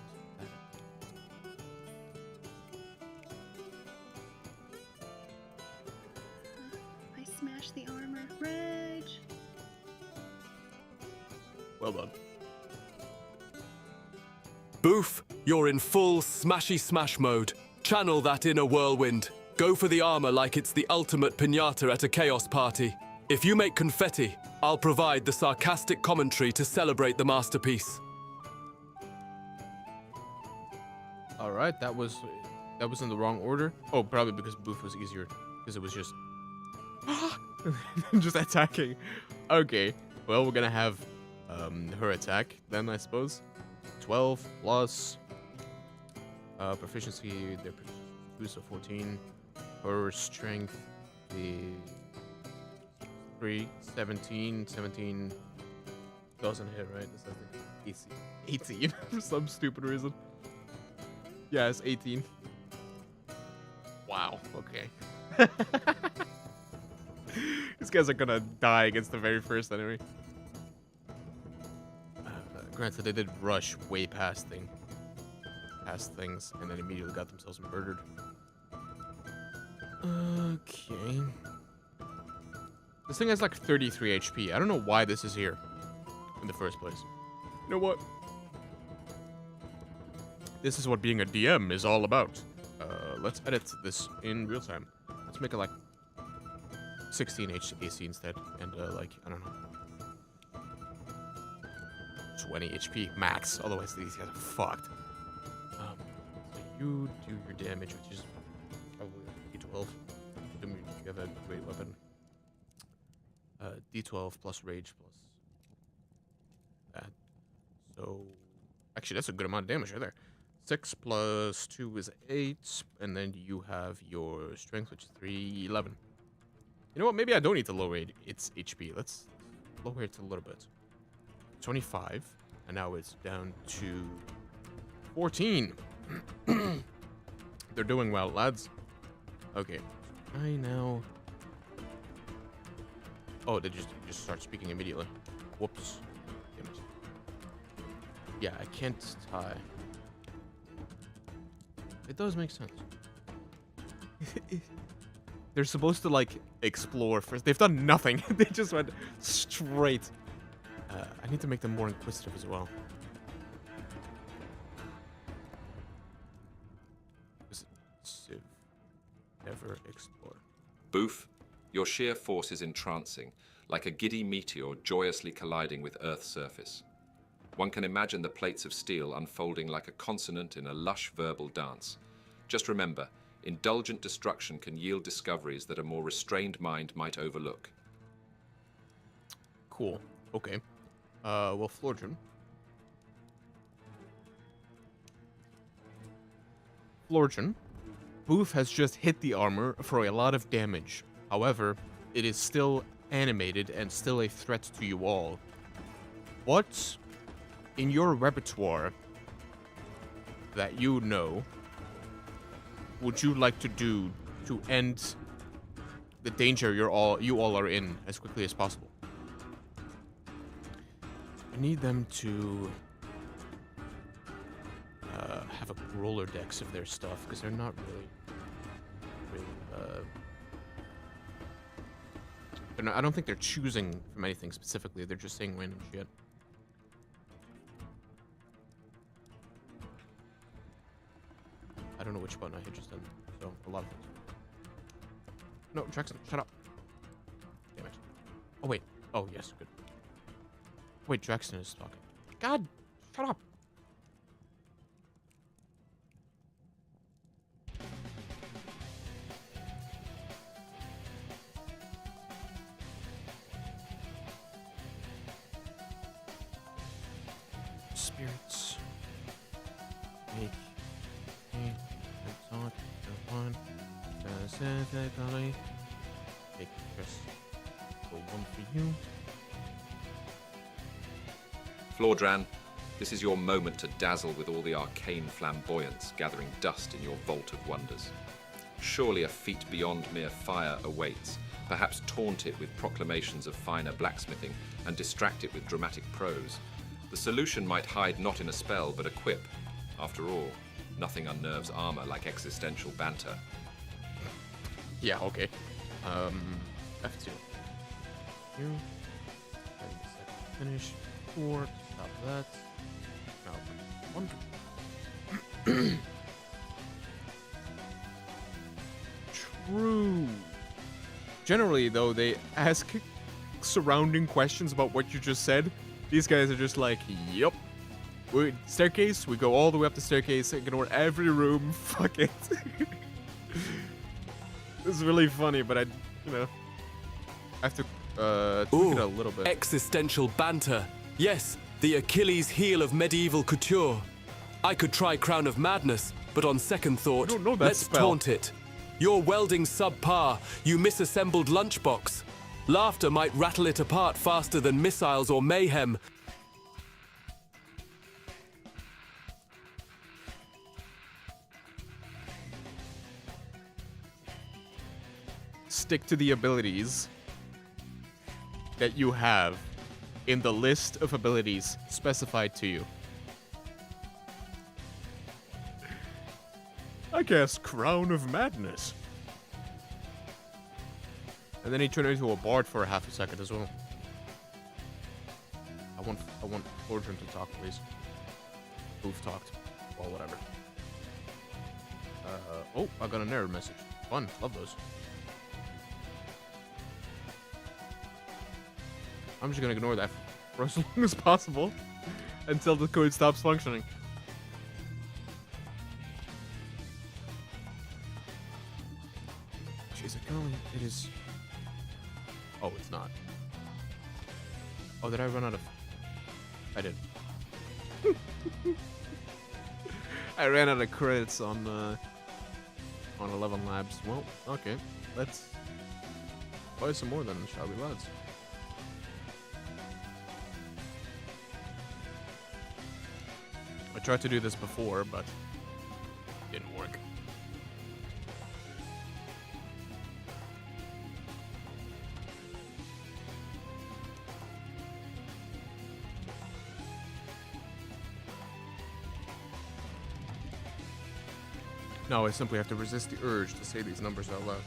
I smashed the armor. Rage! Well done. Boof, you're in full smashy smash mode. Channel that inner whirlwind. Go for the armor like it's the ultimate piñata at a chaos party. If you make confetti, I'll provide the sarcastic commentary to celebrate the masterpiece. All right, that was in the wrong order. Oh, probably because Booth was easier, because it was just just attacking. Okay, well, we're gonna have her attack then, I suppose. 12 plus proficiency. Their boost of 14. Her strength is 3, 17. 17 doesn't hit, right? This is 18 for some stupid reason. Yeah, it's 18. Wow, okay. These guys are gonna die against the very first enemy. Granted, they did rush way past things, and then immediately got themselves murdered. Okay. This thing has like 33 HP. I don't know why this is here in the first place. You know what? This is what being a DM is all about. Let's edit this in real time. Let's make it like 16 AC instead, and like, I don't know, 20 HP max. Otherwise, these guys are fucked. So you do your damage, which is probably D12. Assuming you have a great weapon. D12 plus rage plus that. So, actually, that's a good amount of damage right there. 6 plus 2 is 8, and then you have your strength, which is 3, 11. You know what? Maybe I don't need to lower its HP. Let's lower it a little bit. 25, and now it's down to 14. They're doing well, lads. Okay, I now. Oh, they just start speaking immediately. Whoops. Damn it. Yeah, I can't tie. It does make sense. They're supposed to, like, explore first. They've done nothing. They just went straight. I need to make them more inquisitive as well. Inquisitive. Never explore. Boof, your sheer force is entrancing, like a giddy meteor joyously colliding with Earth's surface. One can imagine the plates of steel unfolding like a consonant in a lush verbal dance. Just remember, indulgent destruction can yield discoveries that a more restrained mind might overlook. Cool. Okay. Well, Florian. Booth has just hit the armor for a lot of damage. However, it is still animated and still a threat to you all. What, in your repertoire, that you know, would you like to do to end the danger you all are in as quickly as possible? I need them to have a Rolodex of their stuff, because they're not really they're not, I don't think they're choosing from anything specifically. They're just saying random shit. I don't know which button I hit just then, so a lot of things. No, Jackson, shut up. Damn it. Oh, wait. Oh, yes, good. Wait, Jackson is talking. God, shut up. spirits. Make a thought the one. Take just the one for you. Flordran, this is your moment to dazzle with all the arcane flamboyance gathering dust in your vault of wonders. Surely a feat beyond mere fire awaits. Perhaps taunt it with proclamations of finer blacksmithing and distract it with dramatic prose. The solution might hide not in a spell, but a quip. After all, nothing unnerves armor like existential banter. Yeah, okay. F2. You. Finish. 4. Stop that. Now, 1. True. Generally, though, they ask surrounding questions about what you just said. These guys are just like, yup. Staircase, we go all the way up the staircase, ignore every room, fuck it. It's really funny, but I have to tweak it a little bit. Existential banter. Yes, the Achilles heel of medieval couture. I could try Crown of Madness, but on second thought, I don't know that let's spell. taunt it. You're welding subpar, you misassembled lunchbox. Laughter might rattle it apart faster than missiles or mayhem. Stick to the abilities that you have in the list of abilities specified to you. I guess Crown of Madness. And then he turned into a bard for a half a second as well. I want Flordran to talk, please. Boof talked. Well, whatever. Oh, I got an error message. Fun. Love those. I'm just gonna ignore that for as long as possible until the code stops functioning. Jeez, it is. Oh, it's not. Oh, did I run out of? I did. I ran out of credits on 11 labs. Well, okay. Let's buy some more then, shall we, lads? I tried to do this before, but it didn't work. Now I simply have to resist the urge to say these numbers out loud.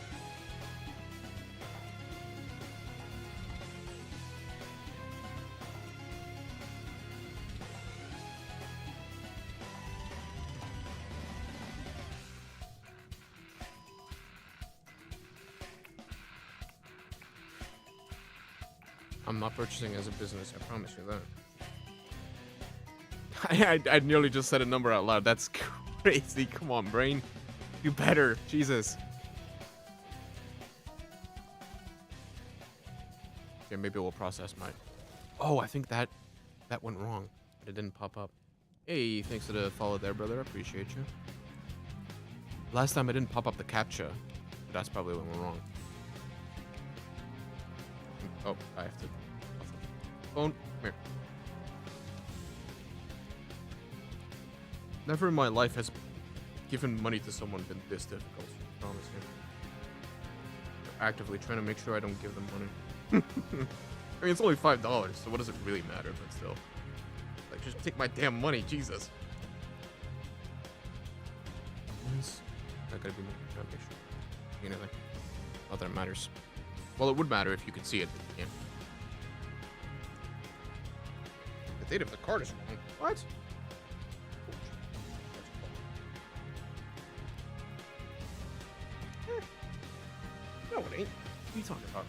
I'm not purchasing as a business, I promise you that. I nearly just said a number out loud. That's crazy. Come on, brain. Do better. Jesus. Okay, maybe we'll process my... Oh, I think that went wrong. But it didn't pop up. Hey, thanks for the follow there, brother. I appreciate you. Last time I didn't pop up the CAPTCHA. That's probably what went wrong. Oh, I have to... Phone, come here. Never in my life has giving money to someone been this difficult, I promise you. They're actively trying to make sure I don't give them money. I mean, it's only $5, so what does it really matter, but still. Like, just take my damn money, Jesus. I gotta be more trying to make sure. Anything. Not that it matters. Well, it would matter if you could see it, but you can't. The date of the card is wrong. What? No, it ain't. What are you talking about?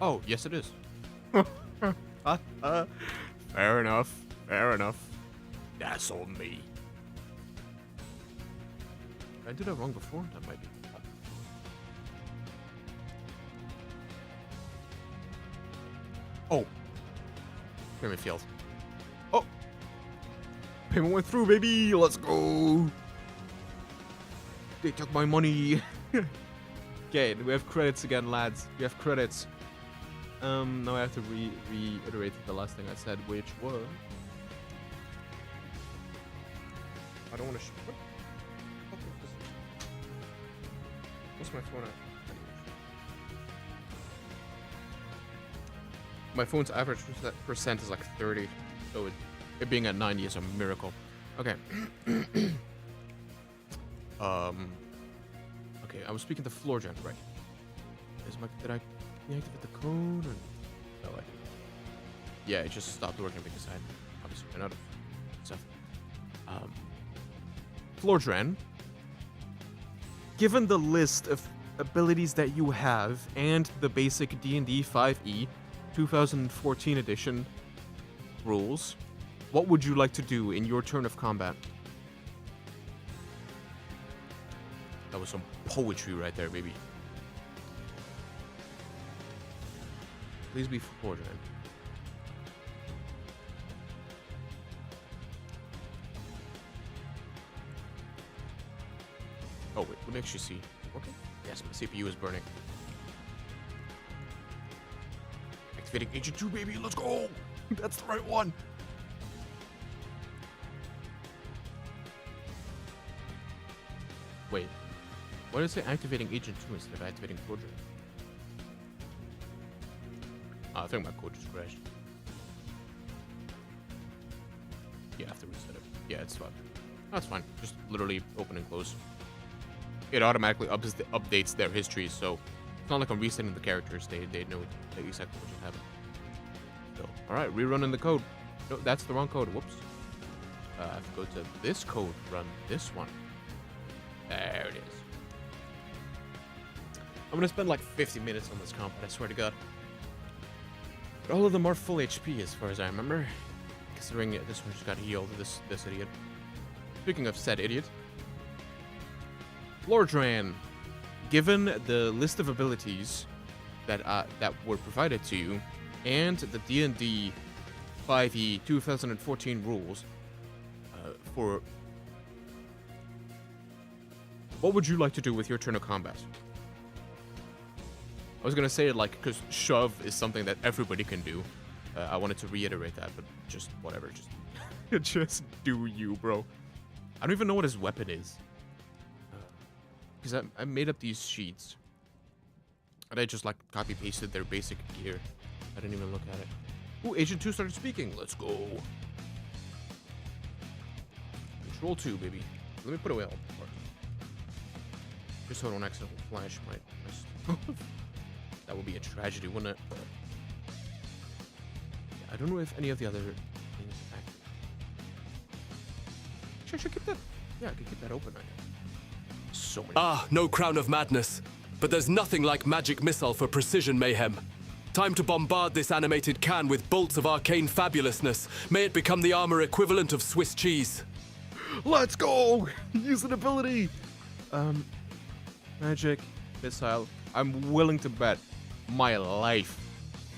Oh, yes it is. Fair enough. Fair enough. That's on me. I did that wrong before? That might be. Oh. Pyramid field. Oh. Payment went through, baby. Let's go. They took my money. Okay, we have credits again, lads. We have credits. Now I have to reiterate the last thing I said, which was... I don't want to... What's my phone at? My phone's average percent is like 30, so it being at 90 is a miracle. Okay. Okay, I was speaking to floor gen, right? Did I deactivate the code or no? I didn't. Yeah, it just stopped working because I obviously ran out of stuff. Floor gen. Given the list of abilities that you have and the basic D&D 5e 2014 edition rules, what would you like to do in your turn of combat? That was some poetry right there, baby. Please be floor gen. Oh wait, let me actually see. Okay. Yes, my CPU is burning. Activating Agent 2, baby. Let's go. That's the right one. Wait. Why does it say activating Agent 2 instead of activating Code? I think my code just crashed. Yeah, I have to reset it. Yeah, it's fine. That's fine. Just literally open and close. It automatically updates their history, so it's not like I'm resetting the characters. They know exactly what should happen. So, alright, rerunning the code. No, that's the wrong code. Whoops. I have to go to this code, run this one. There it is. I'm gonna spend like 50 minutes on this combat, I swear to God. But all of them are full HP as far as I remember. Considering this one just got healed, this idiot. Speaking of said idiot. Lordran, given the list of abilities that were provided to you, and the D&D 5e 2014 rules, for what would you like to do with your turn of combat? I was gonna say it like because shove is something that everybody can do. I wanted to reiterate that, but just whatever, just do you, bro. I don't even know what his weapon is. Because I made up these sheets. And I just like copy pasted their basic gear. I didn't even look at it. Ooh, Agent 2 started speaking. Let's go. Control 2, baby. Let me put away all the parts. Just so I don't accidentally flash my stuff. That would be a tragedy, wouldn't it? Yeah, I don't know if any of the other things are active. Should I keep that? Yeah, I could keep that open, I guess. So many. Ah, no crown of madness. But there's nothing like magic missile for precision mayhem. Time to bombard this animated can with bolts of arcane fabulousness. May it become the armor equivalent of Swiss cheese. Let's go! Use an ability! Magic missile. I'm willing to bet my life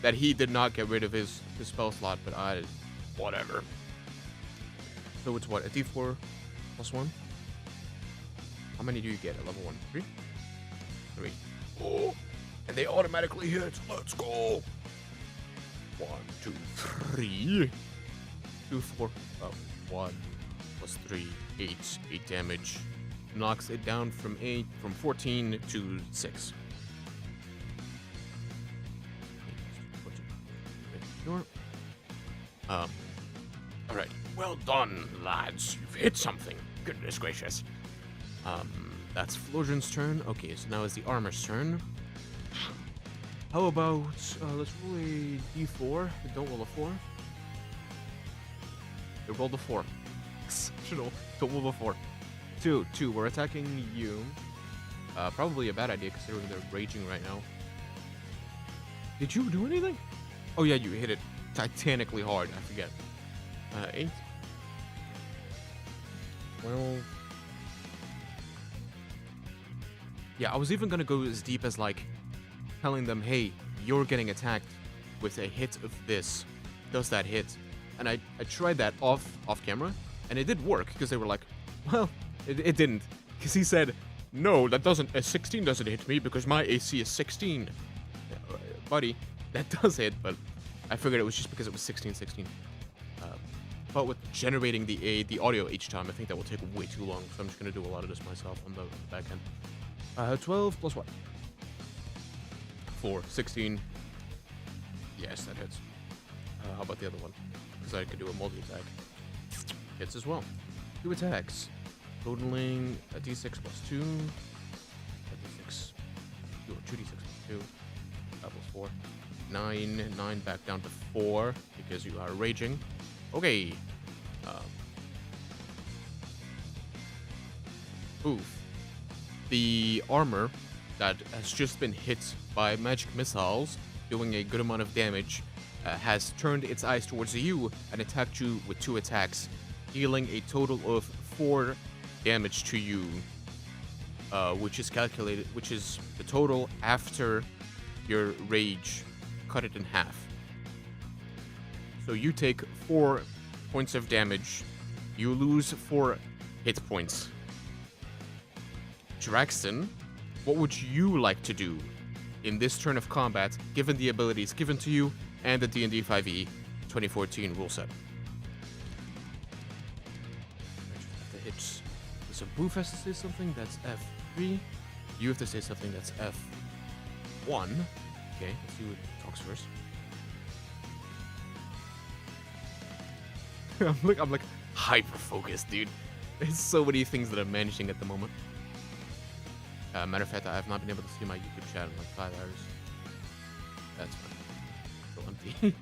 that he did not get rid of his spell slot, but whatever. So it's what, a D4 plus 1? How many do you get at level 1? 3? 3. Oh, and they automatically hit. Let's go. 1, 2, 3. 2, 4. Oh, 1 plus 3, 8. 8 damage. Knocks it down from 14 to 6. Sure. Alright. Well done, lads. You've hit something. Goodness gracious. That's Florian's turn. Okay, so now it's the armor's turn. How about, let's roll a d4. Don't roll a 4. They rolled a 4. Exceptional. Don't roll a 4. 2. We're attacking you. Probably a bad idea considering they're raging right now. Did you do anything? Oh yeah, you hit it titanically hard. I forget. 8. 12. Yeah, I was even gonna go as deep as like telling them, hey, you're getting attacked with a hit of this. Does that hit? And I tried that off camera, And it did work, because they were like, well, it didn't. Because he said, no, that doesn't, a 16 doesn't hit me because my AC is 16. Buddy, that does hit, but I figured it was just because it was 16-16. But with generating the audio each time, I think that will take way too long, so I'm just going to do a lot of this myself on the back end. 12 plus what? 4, 16. Yes, that hits. How about the other one? Because I could do a multi-attack. Hits as well. 2 attacks. Totaling a d6 plus 2. A d6. 2d6 plus 2. Plus 4. 9. 9 back down to 4 because you are raging. Okay. Oof. The armor that has just been hit by magic missiles, doing a good amount of damage, has turned its eyes towards you and attacked you with 2 attacks, dealing a total of 4 damage to you, which is the total after your rage cut it in half. So you take 4 points of damage, you lose 4 hit points. Draxton, what would you like to do in this turn of combat, given the abilities given to you and the D&D 5e 2014 rule set? The hits. So Boof has to say something, that's F3. You have to say something, that's F1. Okay, let's see who talks first. I'm like hyper focused, dude. There's so many things that I'm managing at the moment. Matter of fact, I have not been able to see my YouTube chat in like 5 hours. That's fine. Still empty.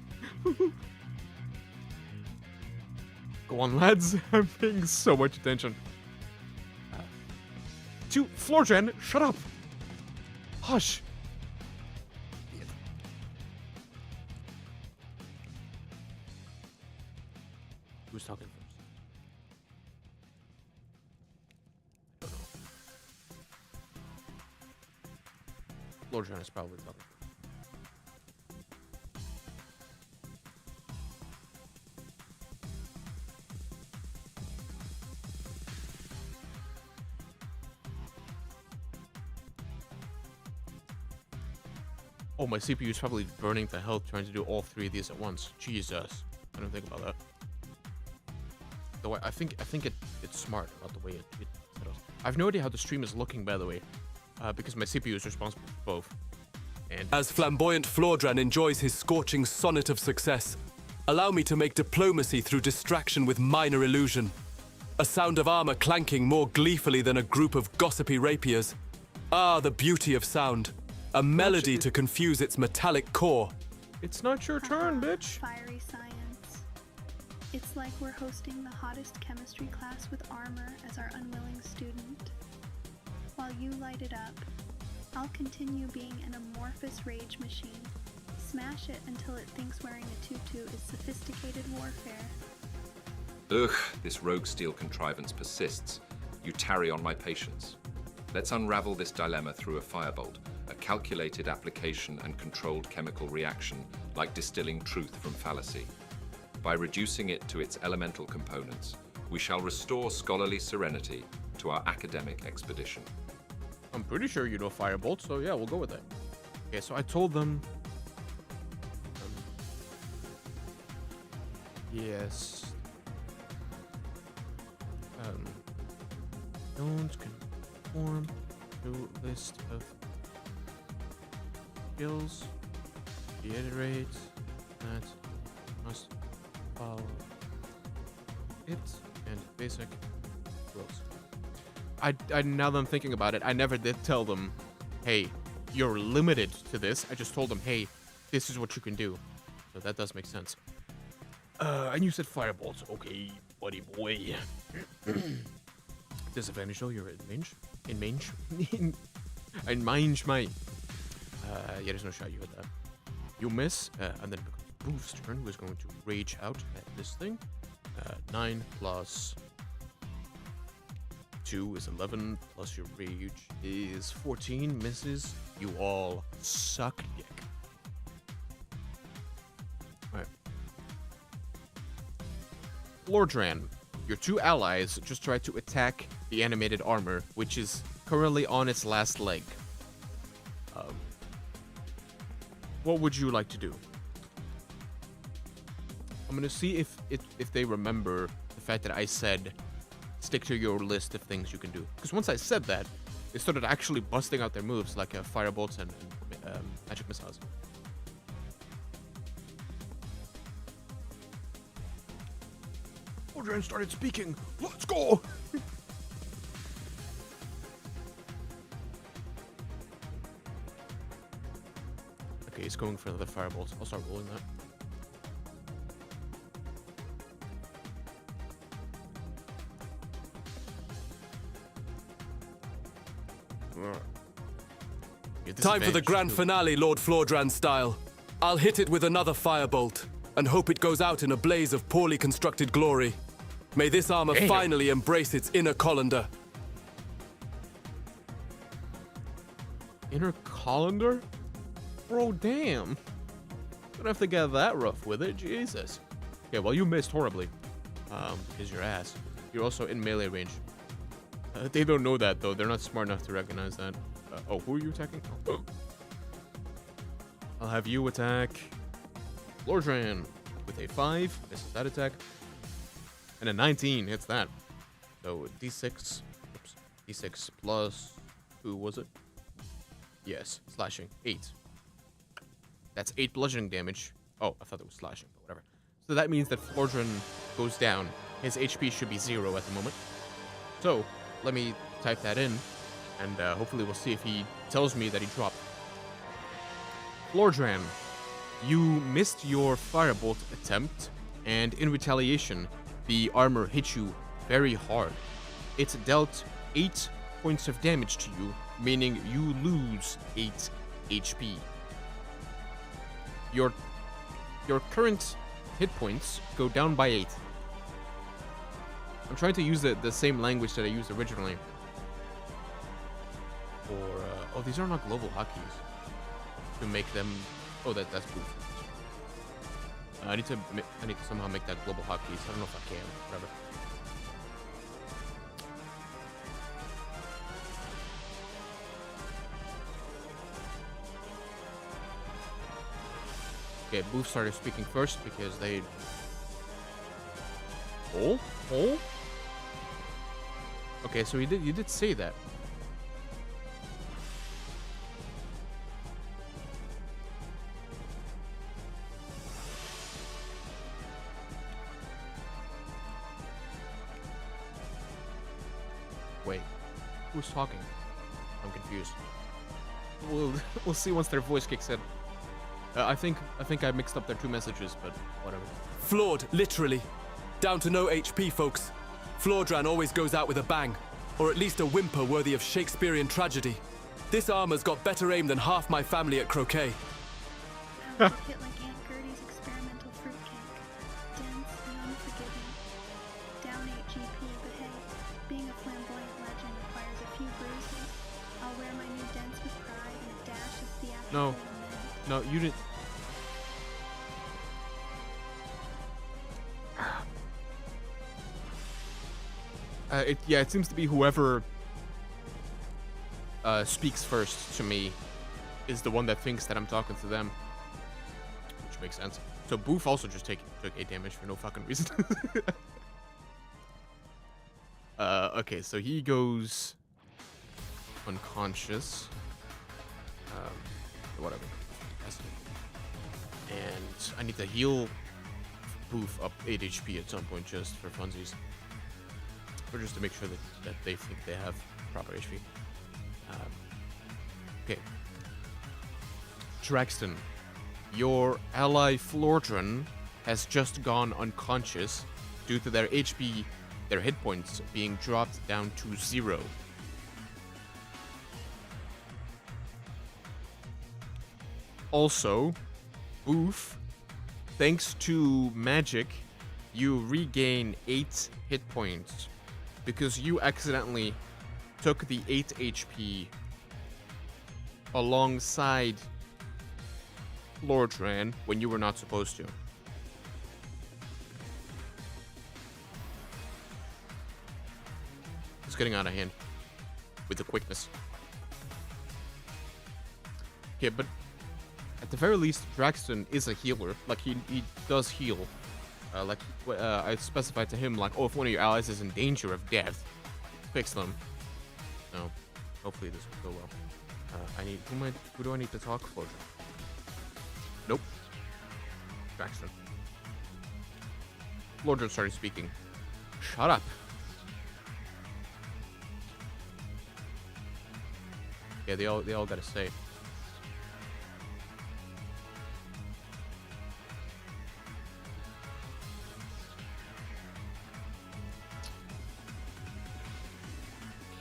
Go on, lads. I'm paying so much attention. To Florjan, shut up. Hush. Who's talking first? I don't know. Florjan is probably talking first. Oh, my CPU is probably burning to hell trying to do all 3 of these at once. Jesus. I don't think about that. The way I think it's smart about the way it settles. I have no idea how the stream is looking, by the way, because my CPU is responsible for both. And As flamboyant Flordran enjoys his scorching sonnet of success, allow me to make diplomacy through distraction with minor illusion. A sound of armor clanking more gleefully than a group of gossipy rapiers. Ah, the beauty of sound. A melody to confuse its metallic core. it's not your turn, bitch. Fiery science. It's like we're hosting the hottest chemistry class with armor as our unwilling student. While you light it up, I'll continue being an amorphous rage machine. Smash it until it thinks wearing a tutu is sophisticated warfare. Ugh, this rogue steel contrivance persists. You tarry on my patience. Let's unravel this dilemma through a firebolt, a calculated application and controlled chemical reaction, like distilling truth from fallacy. By reducing it to its elemental components, we shall restore scholarly serenity to our academic expedition. I'm pretty sure you know Firebolt, so yeah, we'll go with that. Okay, so I told them... yes. Don't conform to list of skills. Reiterate that must follow it and basic rules. I now that I'm thinking about it, I never did tell them, hey, you're limited to this. I just told them, hey, this is what you can do. So that does make sense. And you said Firebolt. Okay, buddy boy. Disadvantage though, you're in range. In range? In range, mate. Yeah, there's no shot you hit that. You miss, and then it becomes Boof's turn, who is going to rage out at this thing. 9 plus 2 is 11, plus your rage is 14, misses. You all suck dick. Alright. Lordran, your 2 allies just try to attack the animated armor, which is currently on its last leg. What would you like to do? I'm gonna see if they remember the fact that I said stick to your list of things you can do. Because once I said that, they started actually busting out their moves like firebolts and magic missiles. Adrian started speaking. Let's go. Okay, he's going for the firebolts. I'll start rolling that. Time for the grand finale, Lord Flordran style. I'll hit it with another firebolt, and hope it goes out in a blaze of poorly constructed glory. May this armor finally embrace its inner colander. Inner colander? Bro, damn. Don't have to get that rough with it, Jesus. Okay, well, you missed horribly. Because your ass. You're also in melee range. They don't know that, though. They're not smart enough to recognize that. Oh, who are you attacking? Oh. I'll have you attack Lordran with a 5. This is that attack. And a 19 hits that. So D6. Oops. D6 plus... Who was it? Yes, slashing. 8. That's 8 bludgeoning damage. Oh, I thought it was slashing, but whatever. So that means that Flordran goes down. His HP should be 0 at the moment. So, let me type that in. And hopefully we'll see if he tells me that he dropped. Flordran, you missed your firebolt attempt, and in retaliation, the armor hit you very hard. It dealt 8 points of damage to you, meaning you lose 8 HP. Your current hit points go down by 8. I'm trying to use the same language that I used originally. Or, oh, these are not global hotkeys. To make them, oh, that's proof. I need to somehow make that global hotkeys. I don't know if I can, whatever. Okay, Booth started speaking first because they... Oh? Okay, so you did say that. Wait, who's talking? I'm confused. We'll see once their voice kicks in. I think I mixed up their 2 messages, but whatever. Floored, literally. Down to no HP, folks. Flordran always goes out with a bang, or at least a whimper worthy of Shakespearean tragedy. This armor's got better aim than half my family at croquet. How would it hit like Aunt Gertie's experimental fruitcake? Dense and unforgiving. Down 8 GP, but hey, being a flamboyant legend requires a few bruises. I'll wear my new dents with pride and a dash of theatrical lament. No, you didn't. It seems to be whoever speaks first to me is the one that thinks that I'm talking to them, which makes sense. So Boof also just took 8 damage for no fucking reason. Okay, so he goes unconscious. Whatever. And I need to heal Boof up 8 HP at some point just for funsies. Or just to make sure that they think they have proper HP. Okay. Draxton, your ally Flordran has just gone unconscious due to their HP, their hit points being dropped down to 0. Also, Boof, thanks to magic, you regain 8 hit points because you accidentally took the 8 HP alongside Flordran when you were not supposed to. It's getting out of hand with the quickness. Okay, but at the very least, Draxton is a healer. Like, he does heal. I specified to him, like, oh, if one of your allies is in danger of death, fix them. So, hopefully this will go well. Who do I need to talk for? Nope. Draxton. Lordran started speaking. Shut up. Yeah, they all gotta say.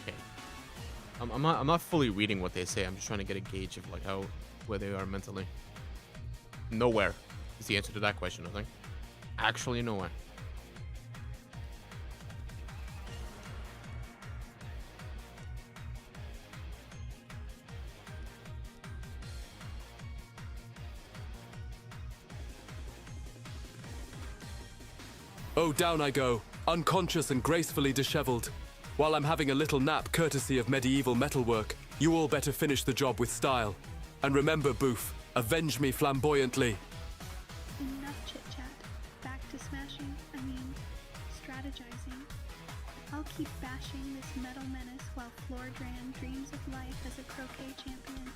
Okay. I'm not fully reading what they say. I'm just trying to get a gauge of like where they are mentally. Nowhere is the answer to that question, I think. Actually, nowhere. Oh, down I go, unconscious and gracefully disheveled. While I'm having a little nap courtesy of medieval metalwork, you all better finish the job with style. And remember, Boof, avenge me flamboyantly. Enough chit-chat. Back to smashing, strategizing. I'll keep bashing this metal menace while Flordran dreams of life as a croquet champion.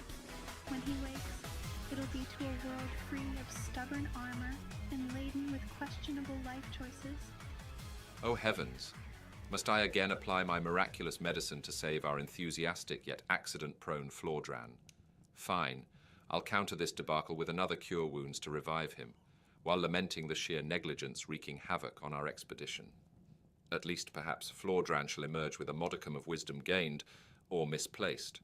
When he wakes, it'll be to a world free of stubborn armor and laden with questionable life choices. Oh heavens! Must I again apply my miraculous medicine to save our enthusiastic yet accident-prone Flordran? Fine. I'll counter this debacle with another cure wounds to revive him, while lamenting the sheer negligence wreaking havoc on our expedition. At least perhaps Flordran shall emerge with a modicum of wisdom gained, or misplaced.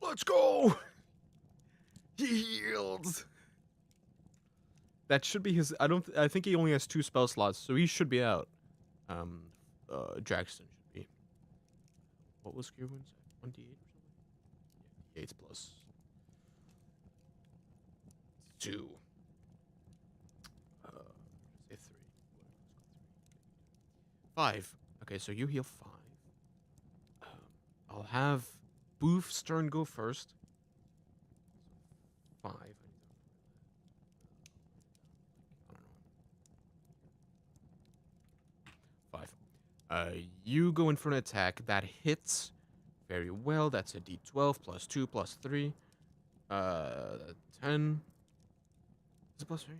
Let's go! He healed! That should be his... I think he only has 2 spell slots, so he should be out. Draxton should be. What was cure wounds? 1d8 or something? Yeah, 8 plus 2. Say 3. 5. Okay, so you heal 5. I'll have Boof's turn go first. 5. You go in for an attack that hits very well. That's a d12 plus 2 plus 3. 10. Is it plus 3?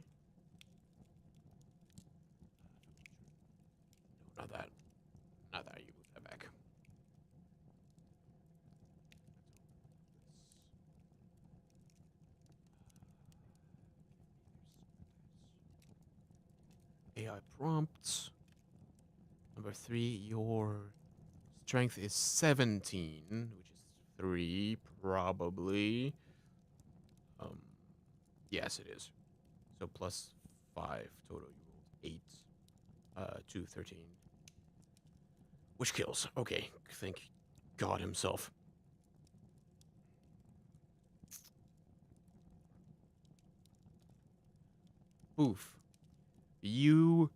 No, not that. Not that. You move that back. AI prompts. Number 3, your strength is 17, which is 3, probably. Yes, it is. So plus 5 total. You rolled 8. 2, 13. Which kills. Okay, thank God himself. Oof. You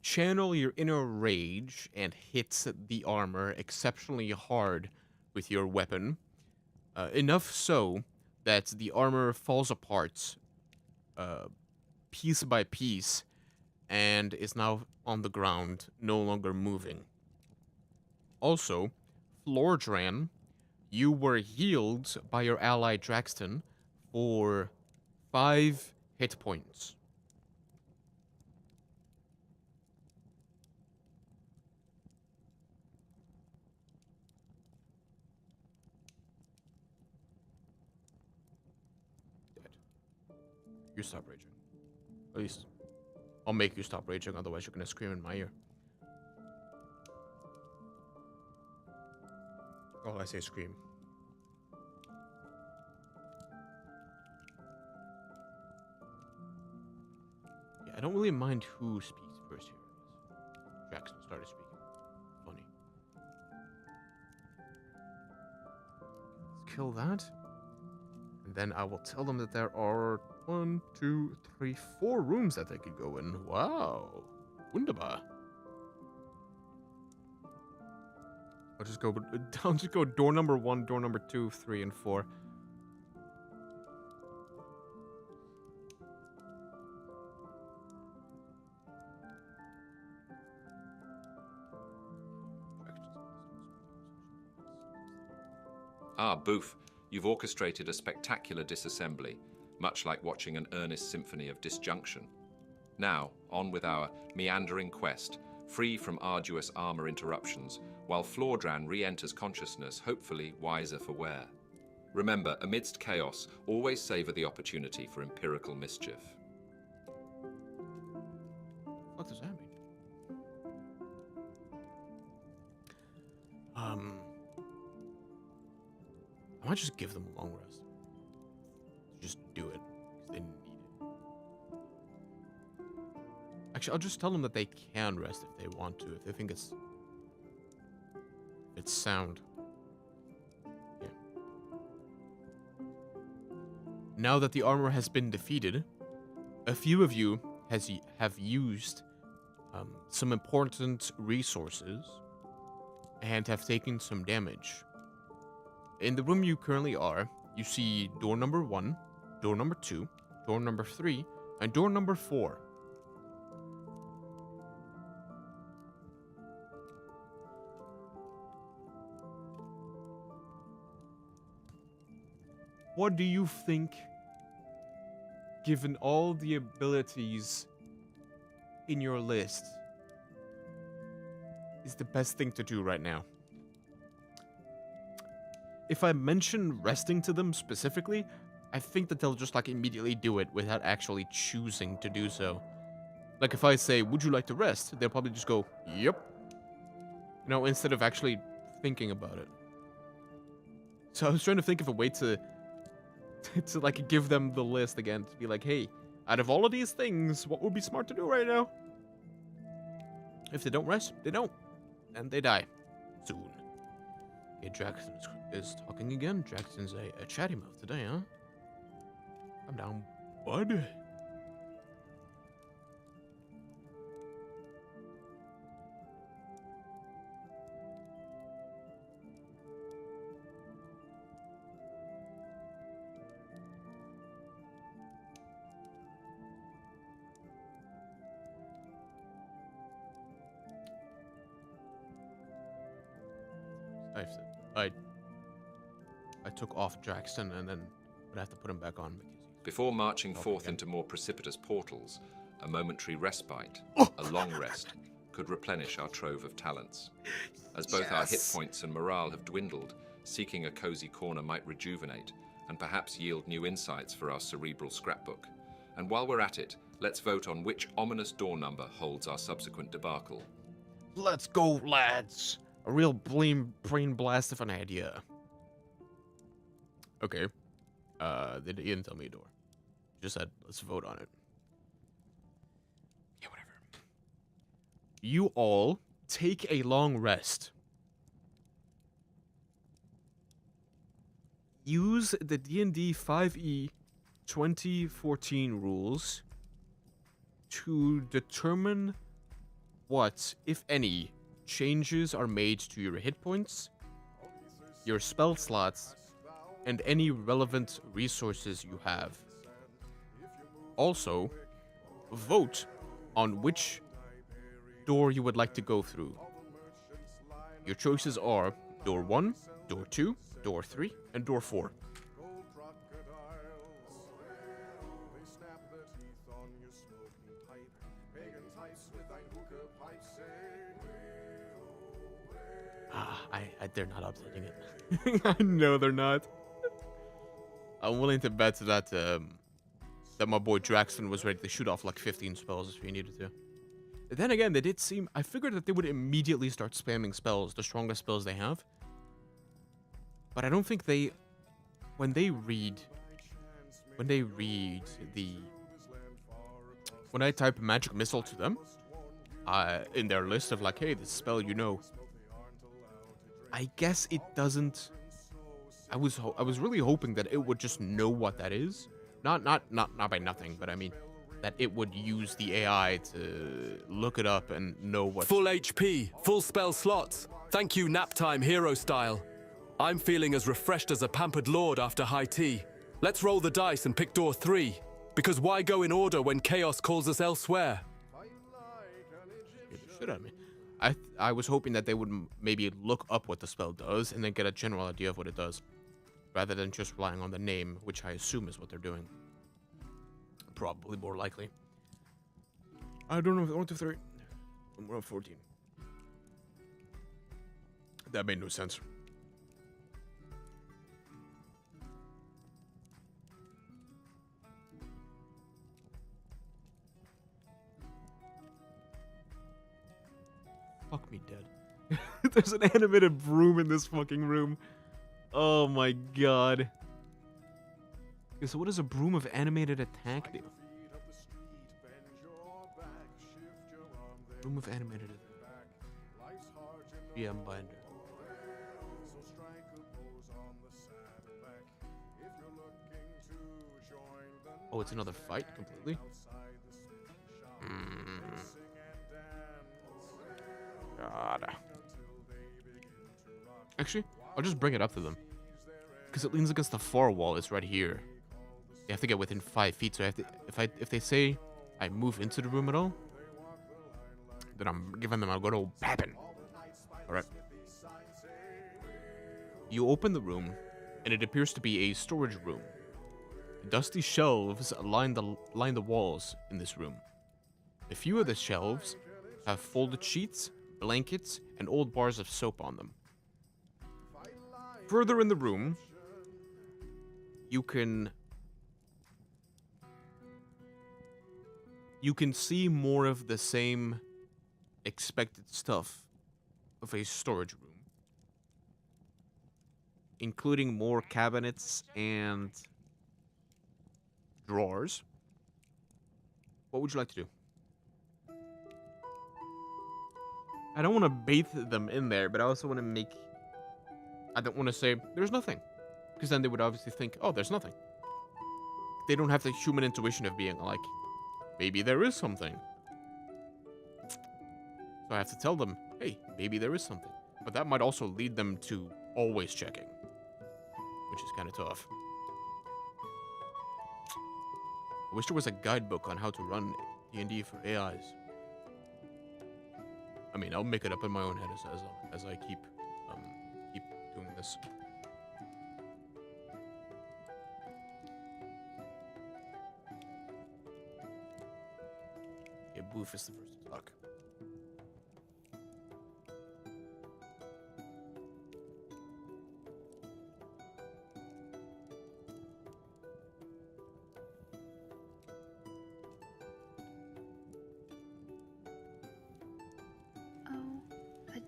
channel your inner rage and hits the armor exceptionally hard with your weapon. Enough so that the armor falls apart piece by piece and is now on the ground, no longer moving. Also, Flordran, you were healed by your ally Draxton for 5 hit points. You stop raging. At least, I'll make you stop raging, otherwise you're gonna scream in my ear. Oh, I say scream. Yeah, I don't really mind who speaks first here. Jackson started speaking. Funny. Let's kill that. And then I will tell them that there are 1, 2, 3, 4 rooms that they could go in. Wow. Wunderbar. I'll just go door number 1, door number 2, 3, and 4. Ah, Boof, you've orchestrated a spectacular disassembly, much like watching an earnest symphony of disjunction. Now, on with our meandering quest, free from arduous armor interruptions, while Flordran re-enters consciousness, hopefully wiser for wear. Remember, amidst chaos, always savor the opportunity for empirical mischief. What does that mean? I might just give them a long rest. Just do it, because they need it. Actually, I'll just tell them that they can rest if they want to, if they think it's sound. Yeah. Now that the armor has been defeated, a few of you have used some important resources and have taken some damage. In the room you currently are, you see door number 1, door number 2, door number 3, and door number 4. What do you think, given all the abilities in your list, is the best thing to do right now? If I mention resting to them specifically, I think that they'll just like immediately do it without actually choosing to do so. Like if I say, would you like to rest? They'll probably just go, yep. You know, instead of actually thinking about it. So I was trying to think of a way to like give them the list again, to be like, hey, out of all of these things, what would be smart to do right now? If they don't rest, they don't. And they die. Soon. Okay, Jackson is talking again. Jackson's a chatty mouth today, huh? I'm down, bud. I took off Jackson and then would have to put him back on because Before marching forth into more precipitous portals, a momentary respite, a long rest, could replenish our trove of talents. As both our hit points and morale have dwindled, seeking a cozy corner might rejuvenate and perhaps yield new insights for our cerebral scrapbook. And while we're at it, let's vote on which ominous door number holds our subsequent debacle. Let's go, lads! A real brain blast of an idea. Okay. They didn't tell me a door. Just said, let's vote on it. Yeah, whatever. You all take a long rest. Use the D&D 5e 2014 rules to determine what, if any, changes are made to your hit points, your spell slots, and any relevant resources you have. Also, vote on which door you would like to go through. Your choices are door 1, door 2, door 3, and door 4. They're not updating it. I know they're not. I'm willing to bet that that my boy Jackson was ready to shoot off like 15 spells if he needed to. Then again, they did seem... I figured that they would immediately start spamming spells, the strongest spells they have. But I don't think they... When they read the... When I type magic missile to them, in their list of like, hey, this spell you know, I guess it doesn't... I was really hoping that it would just know what that is. Not by nothing, but I mean that it would use the AI to look it up and know what... Full HP, full spell slots. Thank you, naptime hero style. I'm feeling as refreshed as a pampered lord after high tea. Let's roll the dice and pick door 3. Because why go in order when chaos calls us elsewhere? Scared the shit out of me. I was hoping that they would maybe look up what the spell does and then get a general idea of what it does, rather than just relying on the name, which I assume is what they're doing. Probably more likely. I don't know. 1, 2, 3. We're on 14. That made no sense. Fuck me dead. There's an animated broom in this fucking room. Oh my god. Okay, so what does a broom of animated attack do? Broom of animated attack. GM binder. Oh, it's another fight completely? God. Actually, I'll just bring it up to them. Because it leans against the far wall. It's right here. You have to get within 5 feet. So I have to, if they say I move into the room at all, then I'm giving them a good old papping. Alright. You open the room, and it appears to be a storage room. Dusty shelves line the walls in this room. A few of the shelves have folded sheets, blankets, and old bars of soap on them. Further in the room, you can see more of the same expected stuff of a storage room, including more cabinets and drawers. What would you like to do? I don't want to bathe them in there, but I also want to make... I don't want to say, there's nothing. Because then they would obviously think, oh, there's nothing. They don't have the human intuition of being like, maybe there is something. So I have to tell them, hey, maybe there is something. But that might also lead them to always checking, which is kind of tough. I wish there was a guidebook on how to run D&D for AIs. I mean, I'll make it up in my own head as I keep doing this. Okay, Boof is the first to talk.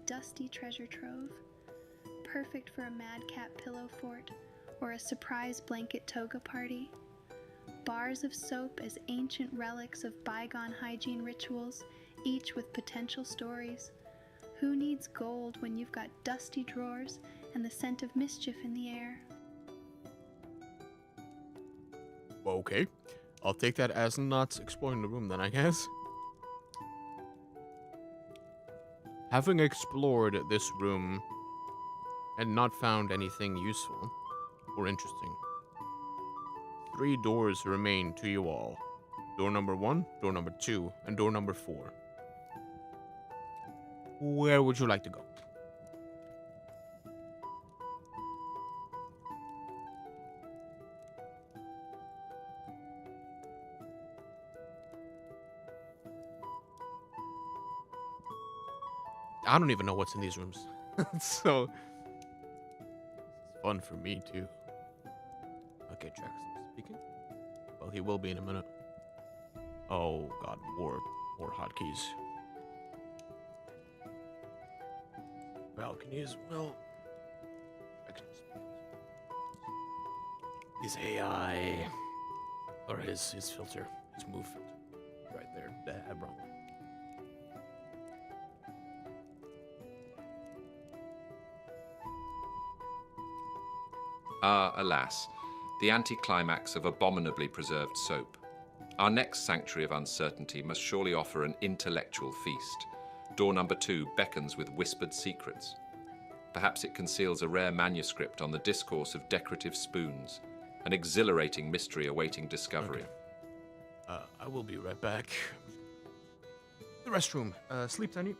Dusty treasure trove, perfect for a madcap pillow fort or a surprise blanket toga party. Bars of soap as ancient relics of bygone hygiene rituals, each with potential stories. Who needs gold when you've got dusty drawers and the scent of mischief in the air? Okay, I'll take that as not exploring the room then, I guess. Having explored this room and not found anything useful or interesting, 3 doors remain to you all. Door number 1, door number 2, and door number 4. Where would you like to go? I don't even know what's in these rooms. So, it's fun for me, too. Okay, Jackson's speaking. Well, he will be in a minute. Oh, God, more hotkeys. Balcony as well. His AI. Or his filter. His move filter. Right there. Dab wrong. Alas, the anticlimax of abominably preserved soap. Our next sanctuary of uncertainty must surely offer an intellectual feast. Door number 2 beckons with whispered secrets. Perhaps it conceals a rare manuscript on the discourse of decorative spoons, an exhilarating mystery awaiting discovery. Okay. I will be right back. The restroom. Sleep, Tiny.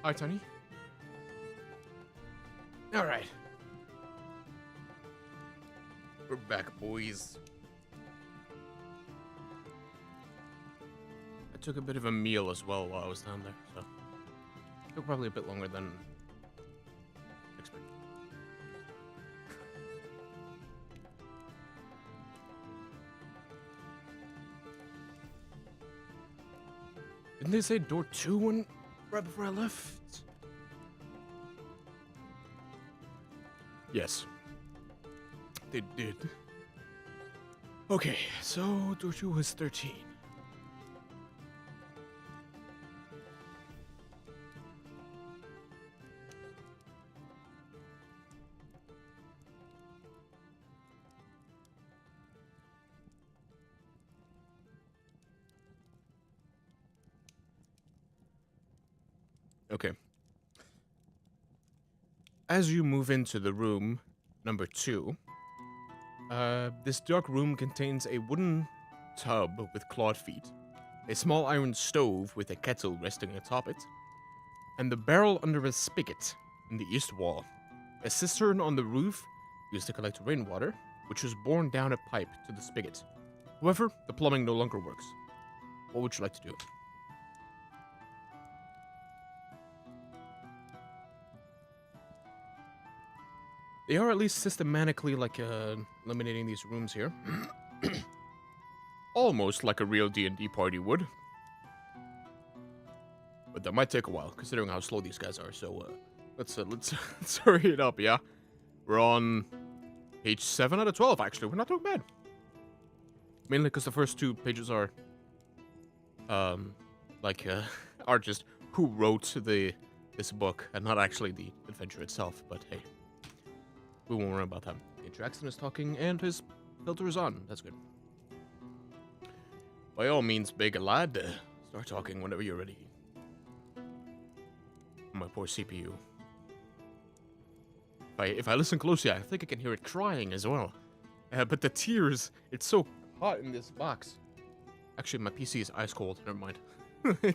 Hi, Tony. Alright. We're back, boys. I took a bit of a meal as well while I was down there, so it took probably a bit longer than expected. Didn't they say door 2 when right before I left? Yes. They did. Okay, so door 2 was 13. Okay. As you move into the room number 2, this dark room contains a wooden tub with clawed feet, a small iron stove with a kettle resting atop it, and the barrel under a spigot in the east wall, a cistern on the roof used to collect rainwater, which was borne down a pipe to the spigot. However, the plumbing no longer works. What would you like to do? They are at least systematically, eliminating these rooms here. Almost like a real D&D party would. But that might take a while, considering how slow these guys are, so, let's let's hurry it up, yeah? We're on page 7 out of 12, actually. We're not doing bad. Mainly because the first 2 pages are, are just who wrote this book, and not actually the adventure itself, but hey. We won't worry about that. Jackson is talking, and his filter is on. That's good. By all means, big lad, start talking whenever you're ready. My poor CPU. If I listen closely, I think I can hear it crying as well. But the tears, it's so hot in this box. Actually, my PC is ice cold. Never mind. I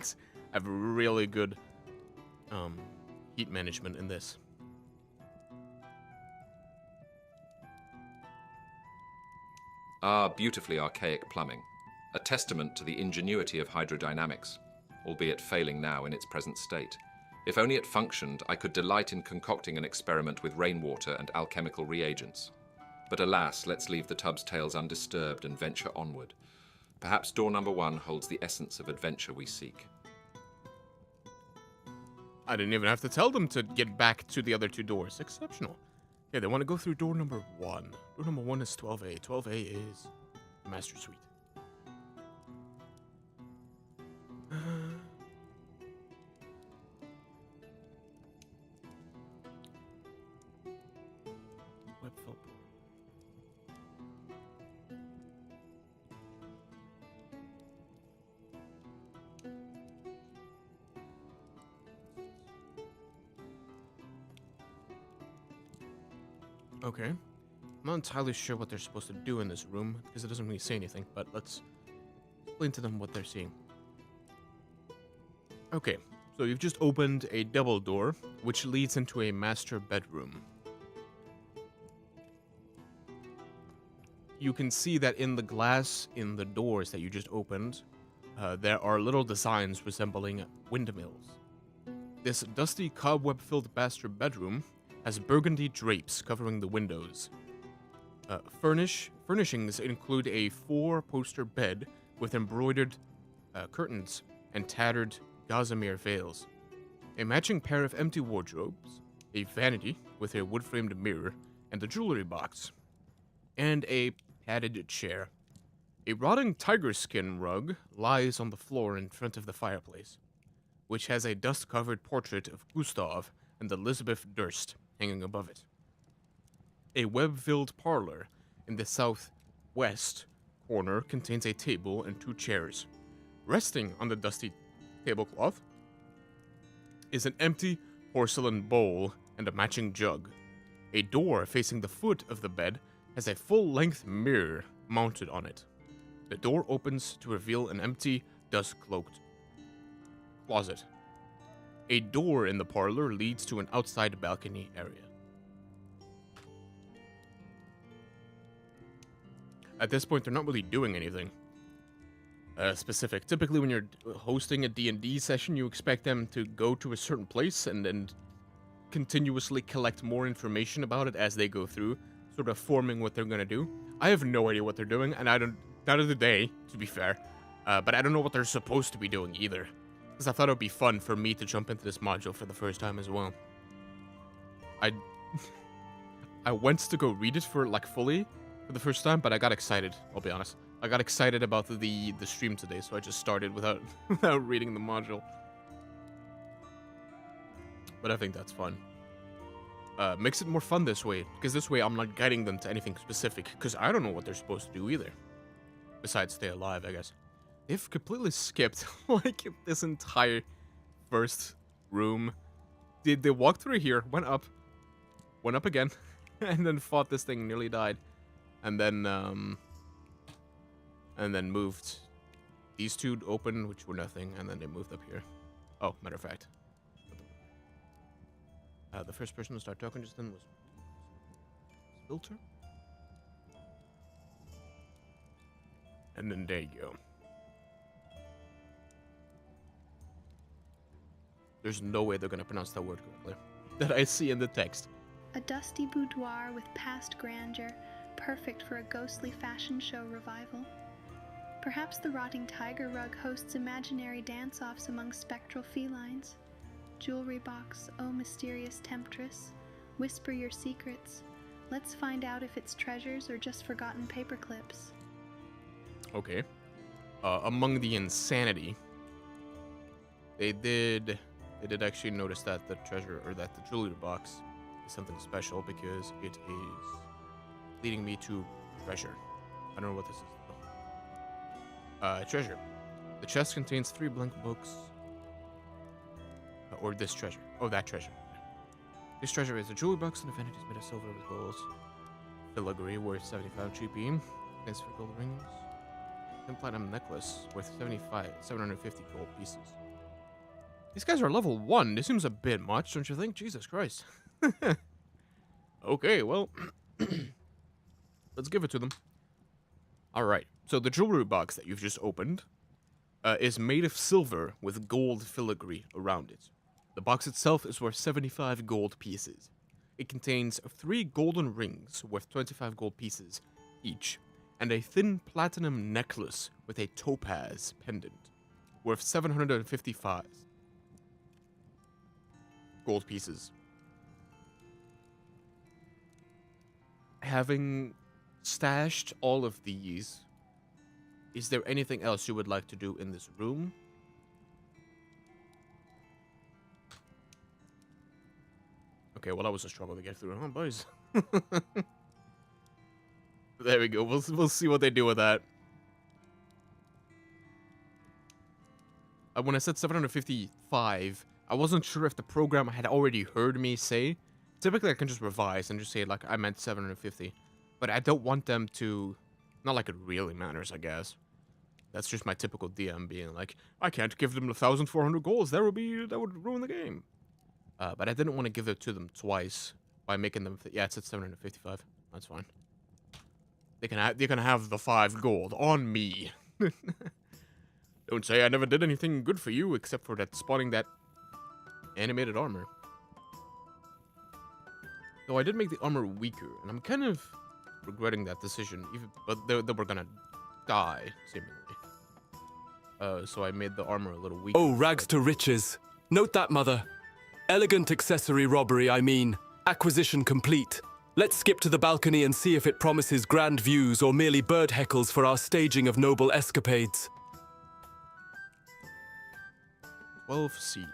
have really good heat management in this. Ah, beautifully archaic plumbing. A testament to the ingenuity of hydrodynamics, albeit failing now in its present state. If only it functioned, I could delight in concocting an experiment with rainwater and alchemical reagents. But alas, let's leave the tub's tales undisturbed and venture onward. Perhaps door number 1 holds the essence of adventure we seek. I didn't even have to tell them to get back to the other 2 doors. Exceptional. Yeah, they want to go through door number 1. Door number 1 is 12A. 12A is Master Suite. Web filter. Okay. I'm not entirely sure what they're supposed to do in this room, because it doesn't really say anything, but let's explain to them what they're seeing. Okay, so you've just opened a double door, which leads into a master bedroom. You can see that in the glass in the doors that you just opened, there are little designs resembling windmills. This dusty, cobweb-filled master bedroom has burgundy drapes covering the windows. Furnishings include a 4-poster bed with embroidered curtains and tattered gossamer veils, a matching pair of empty wardrobes, a vanity with a wood-framed mirror and a jewelry box, and a padded chair. A rotting tiger skin rug lies on the floor in front of the fireplace, which has a dust-covered portrait of Gustav and Elizabeth Durst hanging above it. A web-filled parlor in the southwest corner contains a table and 2 chairs. Resting on the dusty tablecloth is an empty porcelain bowl and a matching jug. A door facing the foot of the bed has a full-length mirror mounted on it. The door opens to reveal an empty, dust-cloaked closet. A door in the parlor leads to an outside balcony area. At this point, they're not really doing anything specific. Typically, when you're hosting a D&D session, you expect them to go to a certain place and then continuously collect more information about it as they go through, sort of forming what they're gonna do. I have no idea what they're doing, and I don't. Neither do they, to be fair. But I don't know what they're supposed to be doing either, because I thought it would be fun for me to jump into this module for the first time as well. I went to go read it for like fully for the first time, but I got excited. I'll be honest. I got excited about the stream today, so I just started without without reading the module. But I think that's fun. Makes it more fun this way, because this way I'm not guiding them to anything specific, because I don't know what they're supposed to do either. Besides stay alive, I guess. They've completely skipped, like, this entire first room. They walked through here, went up again, and then fought this thing, nearly died. And then moved these two open, which were nothing, and then they moved up here. Oh, matter of fact. The first person to start talking just then was Filter. And then there you go. There's no way they're gonna pronounce that word correctly. That I see in the text. A dusty boudoir with past grandeur, perfect for a ghostly fashion show revival. Perhaps the rotting tiger rug hosts imaginary dance-offs among spectral felines. Jewelry box, oh mysterious temptress, whisper your secrets. Let's find out if it's treasures or just forgotten paper clips. Okay. Among the insanity, they did actually notice that the treasure, or that the jewelry box is something special, because it is leading me to treasure. I don't know what this is though. Treasure. The chest contains 3 blank books. Or this treasure. Oh, that treasure. This treasure is a jewelry box and a vanities made of silver with gold. Filigree worth 75 GP. Thanks for gold rings. And platinum necklace worth 750 gold pieces. These guys are level 1. This seems a bit much, don't you think? Jesus Christ. Okay, well. Let's give it to them. Alright, so the jewelry box that you've just opened is made of silver with gold filigree around it. The box itself is worth 75 gold pieces. It contains 3 golden rings worth 25 gold pieces each, and a thin platinum necklace with a topaz pendant worth 755 gold pieces. Having stashed all of these, is there anything else you would like to do in this room? Okay, well, that was a struggle to get through, huh, boys? There we go. We'll see what they do with that. When I said 755, I wasn't sure if the program had already heard me say. Typically, I can just revise and just say, like, I meant 750. But I don't want them to... Not like it really matters, I guess. That's just my typical DM being like, I can't give them 1,400 golds. That would ruin the game. But I didn't want to give it to them twice by making them... Yeah, it's at 755. That's fine. They can have the 5 gold on me. Don't say I never did anything good for you except for that spawning that animated armor. Though I did make the armor weaker, and I'm kind of regretting that decision. But they were gonna die, seemingly. So I made the armor a little weaker. Oh, rags to riches. Note that, mother. Elegant accessory robbery, I mean. Acquisition complete. Let's skip to the balcony and see if it promises grand views or merely bird heckles for our staging of noble escapades. 12C.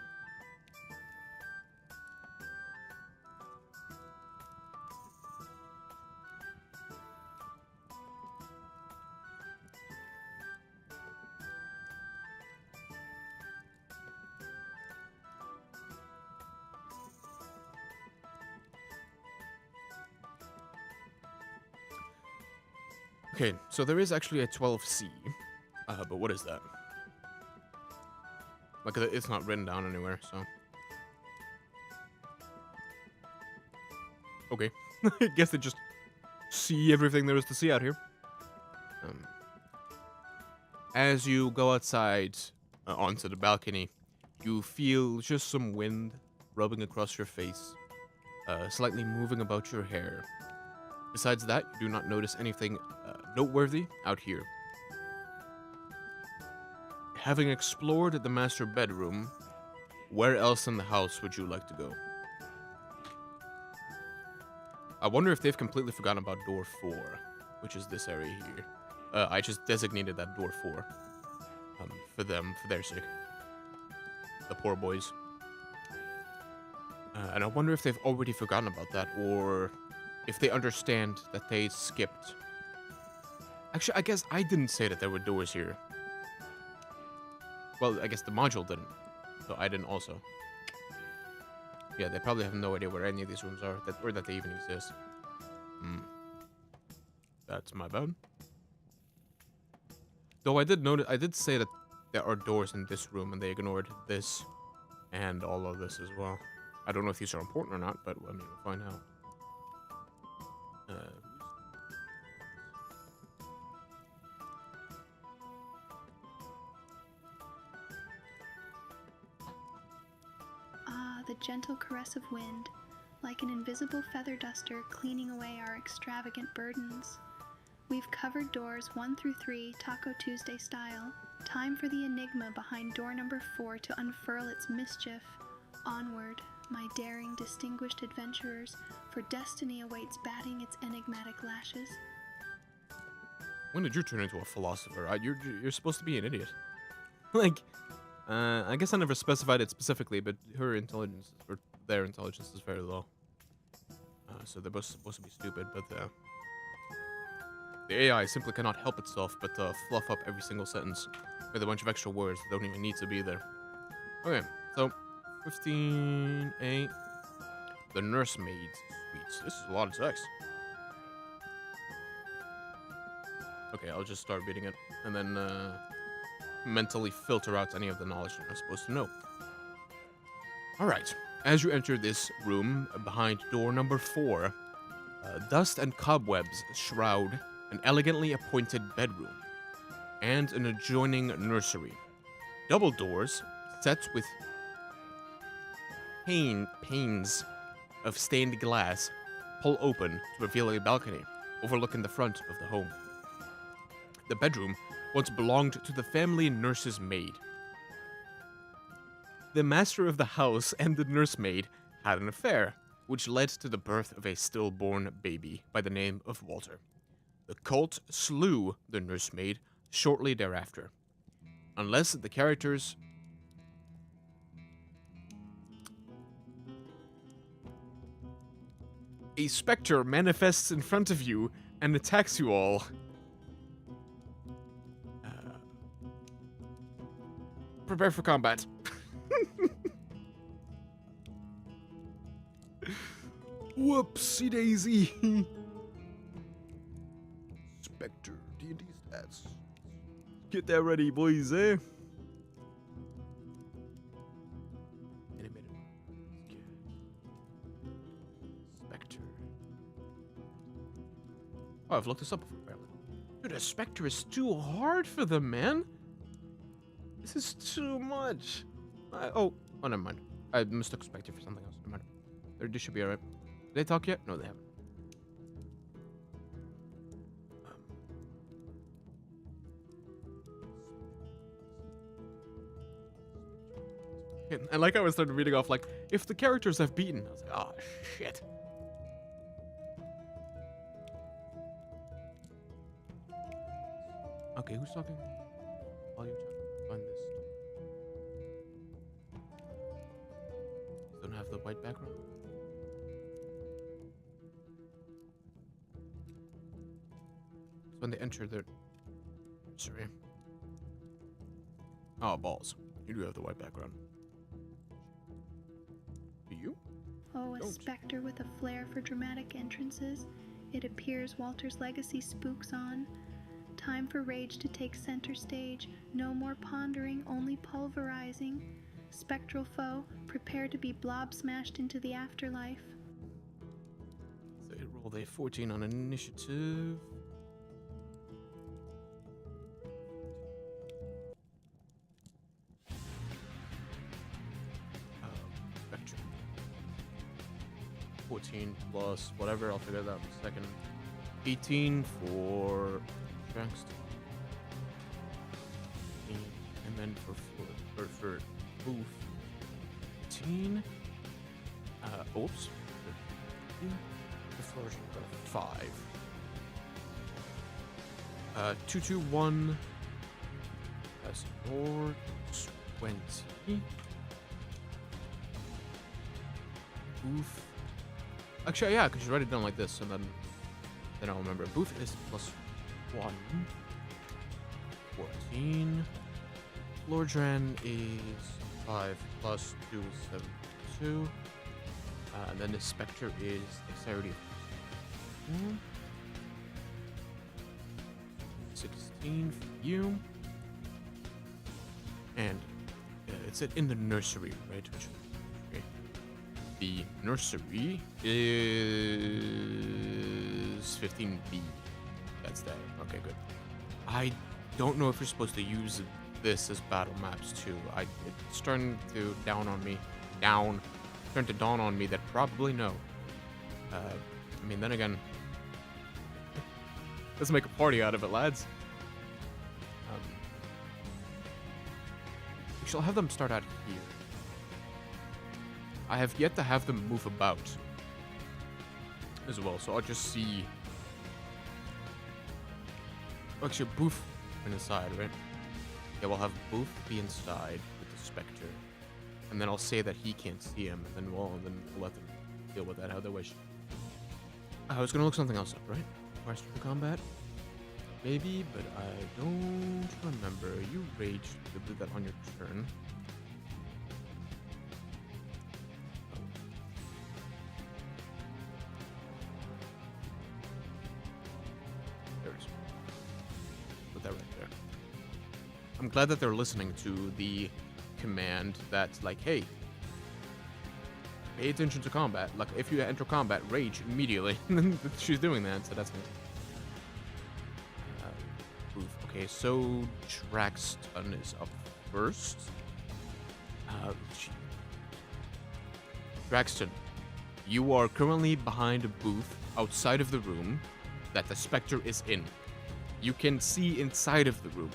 Okay, so there is actually a 12C, but what is that? Like, it's not written down anywhere, so... Okay. I guess they just see everything there is to see out here. As you go outside onto the balcony, you feel just some wind rubbing across your face, slightly moving about your hair. Besides that, you do not notice anything noteworthy out here. Having explored the master bedroom, where else in the house would you like to go? I wonder if they've completely forgotten about door 4, which is this area here. I just designated that door 4 for them, for their sake. The poor boys. And I wonder if they've already forgotten about that, or if they understand that they skipped. Actually, I guess I didn't say that there were doors here. Well, I guess the module didn't, so I didn't also. Yeah, they probably have no idea where any of these rooms are, or that they even exist. That's my bad. Though I did say that there are doors in this room, and they ignored this and all of this as well. I don't know if these are important or not, but I mean, we'll find out. The gentle caress of wind, like an invisible feather duster cleaning away our extravagant burdens. We've covered doors 1 through 3, Taco Tuesday style. Time for the enigma behind door number 4 to unfurl its mischief. Onward, my daring, distinguished adventurers, for destiny awaits batting its enigmatic lashes. When did you turn into a philosopher? You're supposed to be an idiot. Like, I guess I never specified it specifically, but her intelligence, or their intelligence, is very low. So they're both supposed to be stupid, but the AI simply cannot help itself but fluff up every single sentence with a bunch of extra words that don't even need to be there. Okay, so 15A, the nursemaid's suites. This is a lot of text. Okay, I'll just start reading it, and then mentally filter out any of the knowledge that I'm supposed to know. Alright, as you enter this room, behind door number 4, dust and cobwebs shroud an elegantly appointed bedroom and an adjoining nursery. Double doors, set with panes of stained glass, pull open to reveal a balcony overlooking the front of the home. The bedroom once belonged to the family nurse's maid. The master of the house and the nursemaid had an affair, which led to the birth of a stillborn baby by the name of Walter. The cult slew the nursemaid shortly thereafter. Unless the characters... A specter manifests in front of you and attacks you all. Prepare for combat. Whoopsie daisy. Spectre, D&D stats. Get that ready, boys, eh? Animated. Spectre. Oh, I've looked this up before, apparently. Dude, a Spectre is too hard for them, man. This is too much. Oh, never mind. I mistook Spectre for something else. Never mind. They should be alright. Did they talk yet? No, they haven't. And like I was started reading off, like, if the characters have beaten, I was like, oh, shit. Okay, who's talking? Volume check. Find this. Don't have the white background. So when they enter the... Sorry. Oh, balls. You do have the white background. Do you? Oh, a specter with a flair for dramatic entrances. It appears Walter's legacy spooks on. Time for rage to take center stage. No more pondering, only pulverizing. Spectral foe, prepare to be blob smashed into the afterlife. it rolled a 14 on initiative. Spectre. 14 plus whatever, I'll figure that out in a second. 18 for Drax. And then for Boof. 15. Oops. 5. 221. That's more 20. Boof. Actually, yeah, because you write it down like this, and then I'll remember. Booth is plus 1. 14. Lordran is 5 plus 2 is 7. 2. And then the Spectre is Dexterity. 16 for you. And it's in the nursery, right? Okay. The nursery is 15B. That's that. Okay, good. I don't know if you're supposed to use this as battle maps too. It's starting to dawn on me that probably no. I mean, then again, let's make a party out of it, lads. We shall have them start out here. I have yet to have them move about as well, so I'll just see. Actually, Boof went inside, right? Yeah, we'll have Boof be inside with the Spectre. And then I'll say that he can't see him, and then we'll let them deal with that how they wish. I was gonna look something else up, right? Question for combat? Maybe, but I don't remember. You raged. You did that on your turn. Oh. There it is. Put that right there. I'm glad that they're listening to the command that's like, hey, pay attention to combat. Like, if you enter combat, rage immediately. She's doing that, so that's good. Okay, so Draxton is up first. Draxton, you are currently behind a booth outside of the room that the Spectre is in. You can see inside of the room.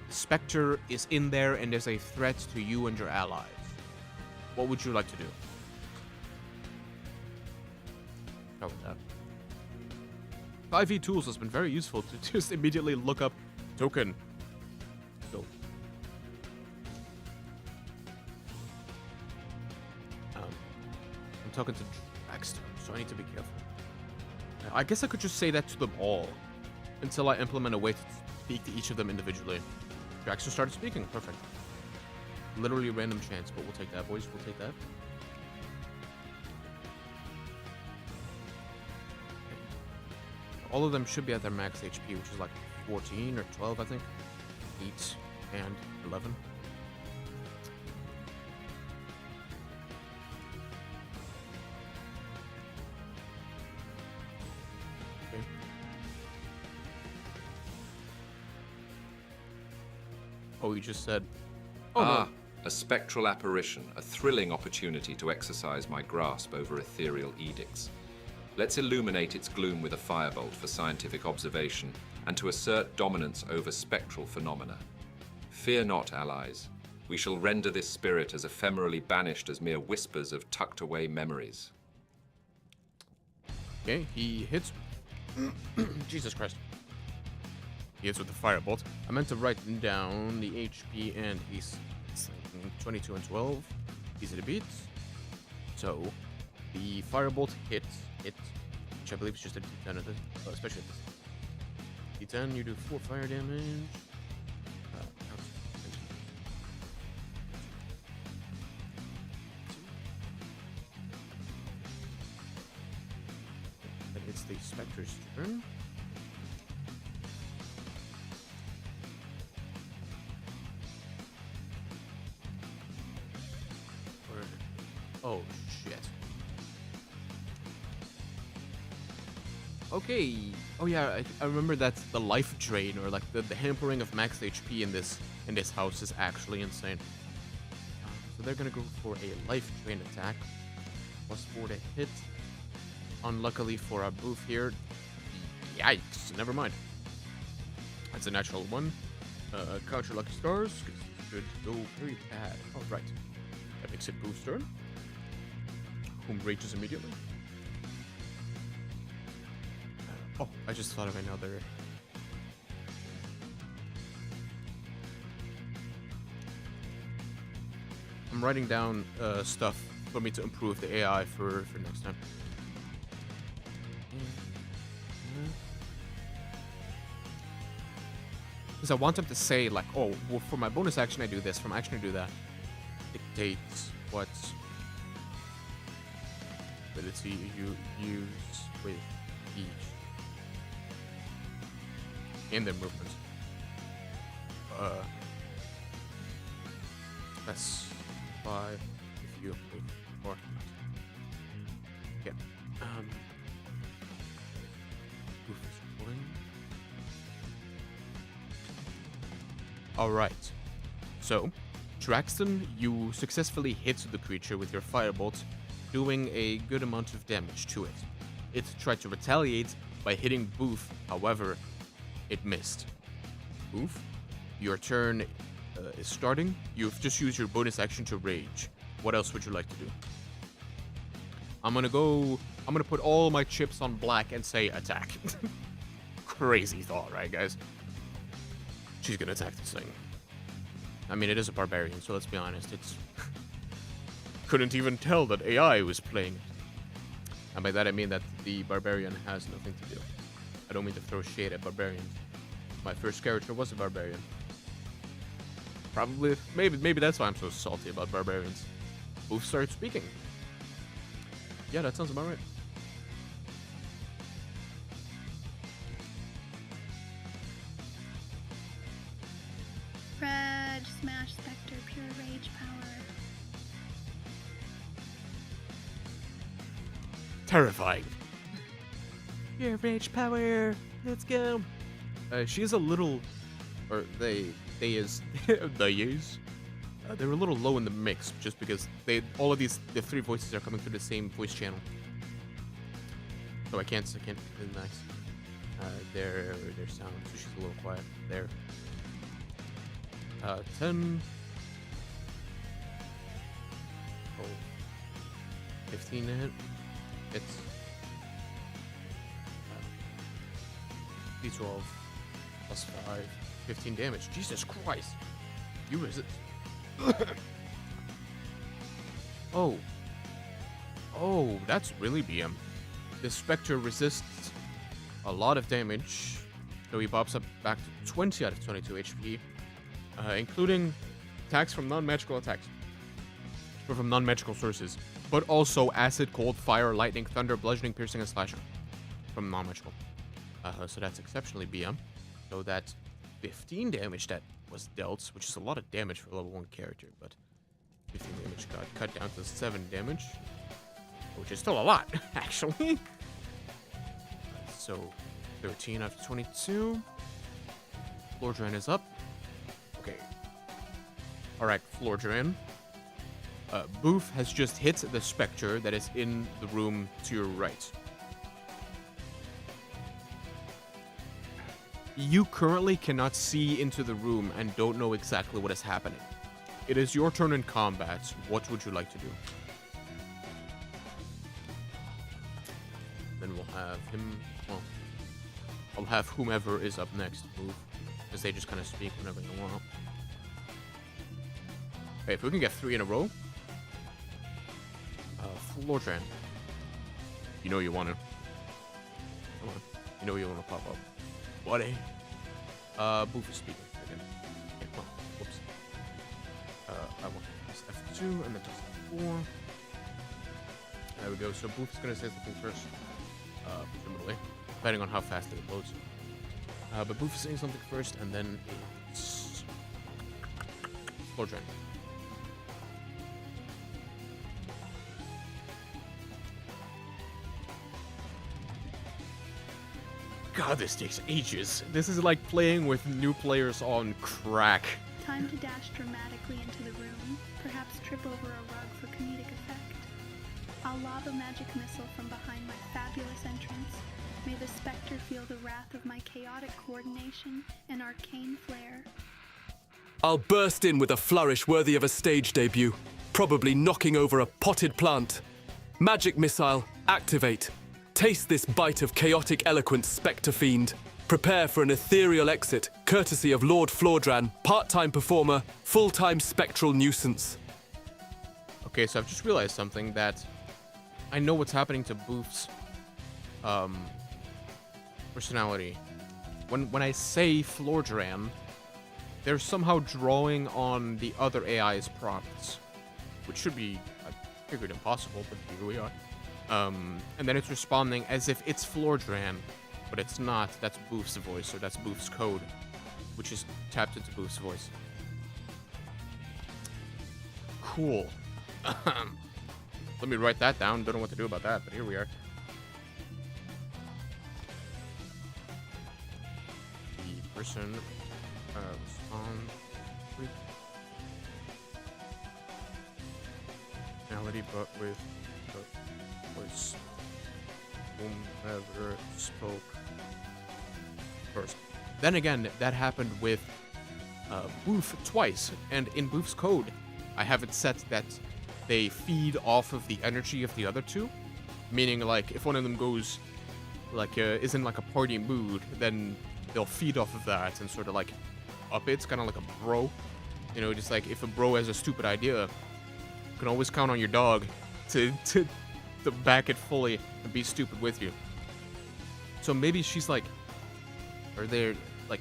Spectre is in there and is a threat to you and your allies. What would you like to do? How about that? 5e tools has been very useful to just immediately look up token. Go. I'm talking to Draxton, so I need to be careful. I guess I could just say that to them all until I implement a way to speak to each of them individually. Draxton started speaking. Perfect. Literally random chance, but we'll take that, boys. We'll take that. All of them should be at their max HP, which is like 14 or 12, I think. 8 and 11. Okay. Oh, you just said... Oh, no. A spectral apparition, a thrilling opportunity to exercise my grasp over ethereal edicts. Let's illuminate its gloom with a firebolt for scientific observation and to assert dominance over spectral phenomena. Fear not, allies. We shall render this spirit as ephemerally banished as mere whispers of tucked-away memories. Okay, he hits... Jesus Christ. He hits with the firebolt. I meant to write down the HP, and he's 22 and 12. Easy to beat. So, the firebolt hits it, which I believe is just a D10 of this, especially at this. D10, you do 4 fire damage. Then it's the Spectre's turn. Oh, shit. Okay. Oh yeah, I remember that's the life drain, or like the hampering of max HP in this house is actually insane. So they're gonna go for a life drain attack. +4 to hit. Unluckily for our booth here. Yikes, never mind. That's a natural one. Count your lucky stars, 'cause it could go very bad. Alright. That makes it Booth's turn. Whom rages immediately. Oh, I just thought of another. I'm writing down stuff for me to improve the AI for next time. Because I want them to say, like, oh, well, for my bonus action I do this, for my action I do that. Dictates what ability you use with each. And their movements. That's 5 if you move 4. Yeah. Oof, is pulling. Alright. So, Traxton, you successfully hit the creature with your firebolt, doing a good amount of damage to it. It tried to retaliate by hitting Booth, however, it missed. Booth, your turn is starting. You've just used your bonus action to rage. What else would you like to do? I'm gonna put all my chips on black and say attack. Crazy thought, right, guys? She's gonna attack this thing. I mean, it is a barbarian, so let's be honest. It's couldn't even tell that AI was playing it. And by that I mean that the barbarian has nothing to do. I don't mean to throw shade at barbarians. My first character was a barbarian. Probably, maybe that's why I'm so salty about barbarians. Booth started speaking. Yeah, that sounds about right. Red, smash, specter, pure rage power. Terrifying. Pure rage power. Let's go. She is a little, or they is, they're a little low in the mix, just because the 3 voices are coming through the same voice channel. So I can't nice. Their sound, so she's a little quiet there. 10. Oh. 15 to hit. It's D12 plus 5. 15 damage. Jesus Christ. You resist. Oh. Oh, that's really BM. This Spectre resists a lot of damage, so he pops up back to 20 out of 22 HP, including attacks from non-magical attacks, or from non-magical sources, but also acid, cold, fire, lightning, thunder, bludgeoning, piercing, and slashing from non-magical. So that's exceptionally BM. So that's 15 damage that was dealt, which is a lot of damage for a level 1 character, but 15 damage got cut down to 7 damage, which is still a lot, actually. So 13 out of 22. Floor Drain is up. Okay. Alright, Floor Drain. Booth has just hit the Spectre that is in the room to your right. You currently cannot see into the room and don't know exactly what is happening. It is your turn in combat. What would you like to do? Then we'll have him. Well, I'll have whomever is up next move, because they just kind of speak whenever they want. Okay, if we can get 3 in a row. Floor Drain. You know you want to. Come on. You know you want to pop up. Buddy. Booth is speaking again. Okay, well, whoops. I want to press F2 and then press F4. There we go. So Booth is going to say something first. Presumably. Depending on how fast it loads. But Booth is saying something first, and then it's Floor Drain. God, this takes ages. This is like playing with new players on crack. Time to dash dramatically into the room, perhaps trip over a rug for comedic effect. I'll lob a magic missile from behind my fabulous entrance. May the specter feel the wrath of my chaotic coordination and arcane flair. I'll burst in with a flourish worthy of a stage debut, probably knocking over a potted plant. Magic missile, activate. Taste this bite of chaotic eloquence, Spectre Fiend. Prepare for an ethereal exit, courtesy of Lord Flordran, part-time performer, full-time spectral nuisance. Okay, so I've just realized something, that I know what's happening to Boof's personality. When I say Flordran, they're somehow drawing on the other AI's prompts, which should be, I figured, impossible, but here we are. And then it's responding as if it's Flordran, but it's not. That's Boof's voice, or that's Boof's code, which is tapped into Boof's voice. Cool. Let me write that down. Don't know what to do about that, but here we are. The person responds with personality, but with the voice whomever spoke first. Then again, that happened with Boof twice, and in Boof's code, I have it set that they feed off of the energy of the other two, meaning like if one of them goes like is in like a party mood, then they'll feed off of that and sort of like up it. It's kind of like a bro, you know, just like if a bro has a stupid idea, you can always count on your dog to back it fully and be stupid with you. So maybe she's like, or they're like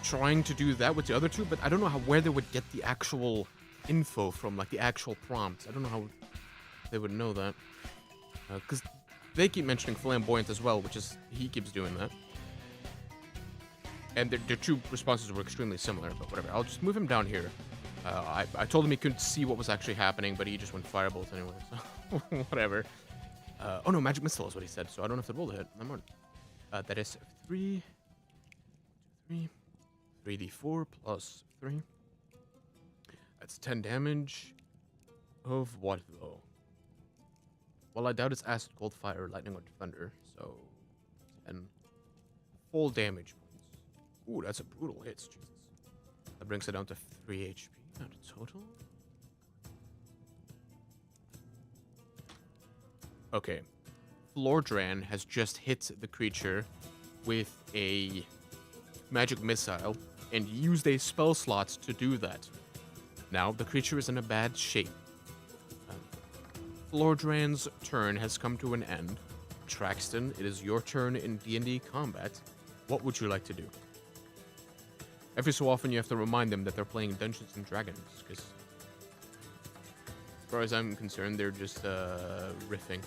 trying to do that with the other two, but I don't know where they would get the actual info from, like the actual prompt. I don't know how they would know that, because they keep mentioning flamboyant as well, which is, he keeps doing that. And their two responses were extremely similar, but whatever. I'll just move him down here. I told him he couldn't see what was actually happening, but he just went firebolt anyway, so whatever. Oh no, magic missile is what he said, so I don't have to roll the hit. I'm on. That is 3d4 plus 3. That's 10 damage. Of what, though? Well, I doubt it's acid, cold, fire, lightning, or thunder, so 10 full damage points. Ooh, that's a brutal hit, Jesus. That brings it down to 3 HP. Not total. Okay. Flordran has just hit the creature with a magic missile and used a spell slot to do that. Now, the creature is in a bad shape. Flordran's turn has come to an end. Traxton, it is your turn in D&D combat. What would you like to do? Every so often, you have to remind them that they're playing Dungeons and Dragons, because as far as I'm concerned, they're just riffing.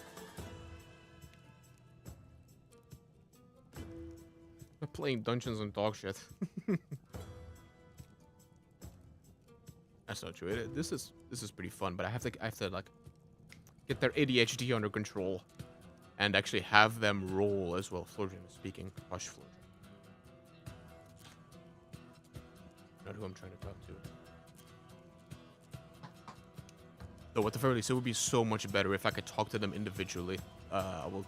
They're playing Dungeons and dog shit. That's not true. This is pretty fun, but I have to like get their ADHD under control and actually have them roll as well. Florian is speaking. Hush, Florian. Not who I'm trying to talk to. Though at the very least, it would be so much better if I could talk to them individually. I'll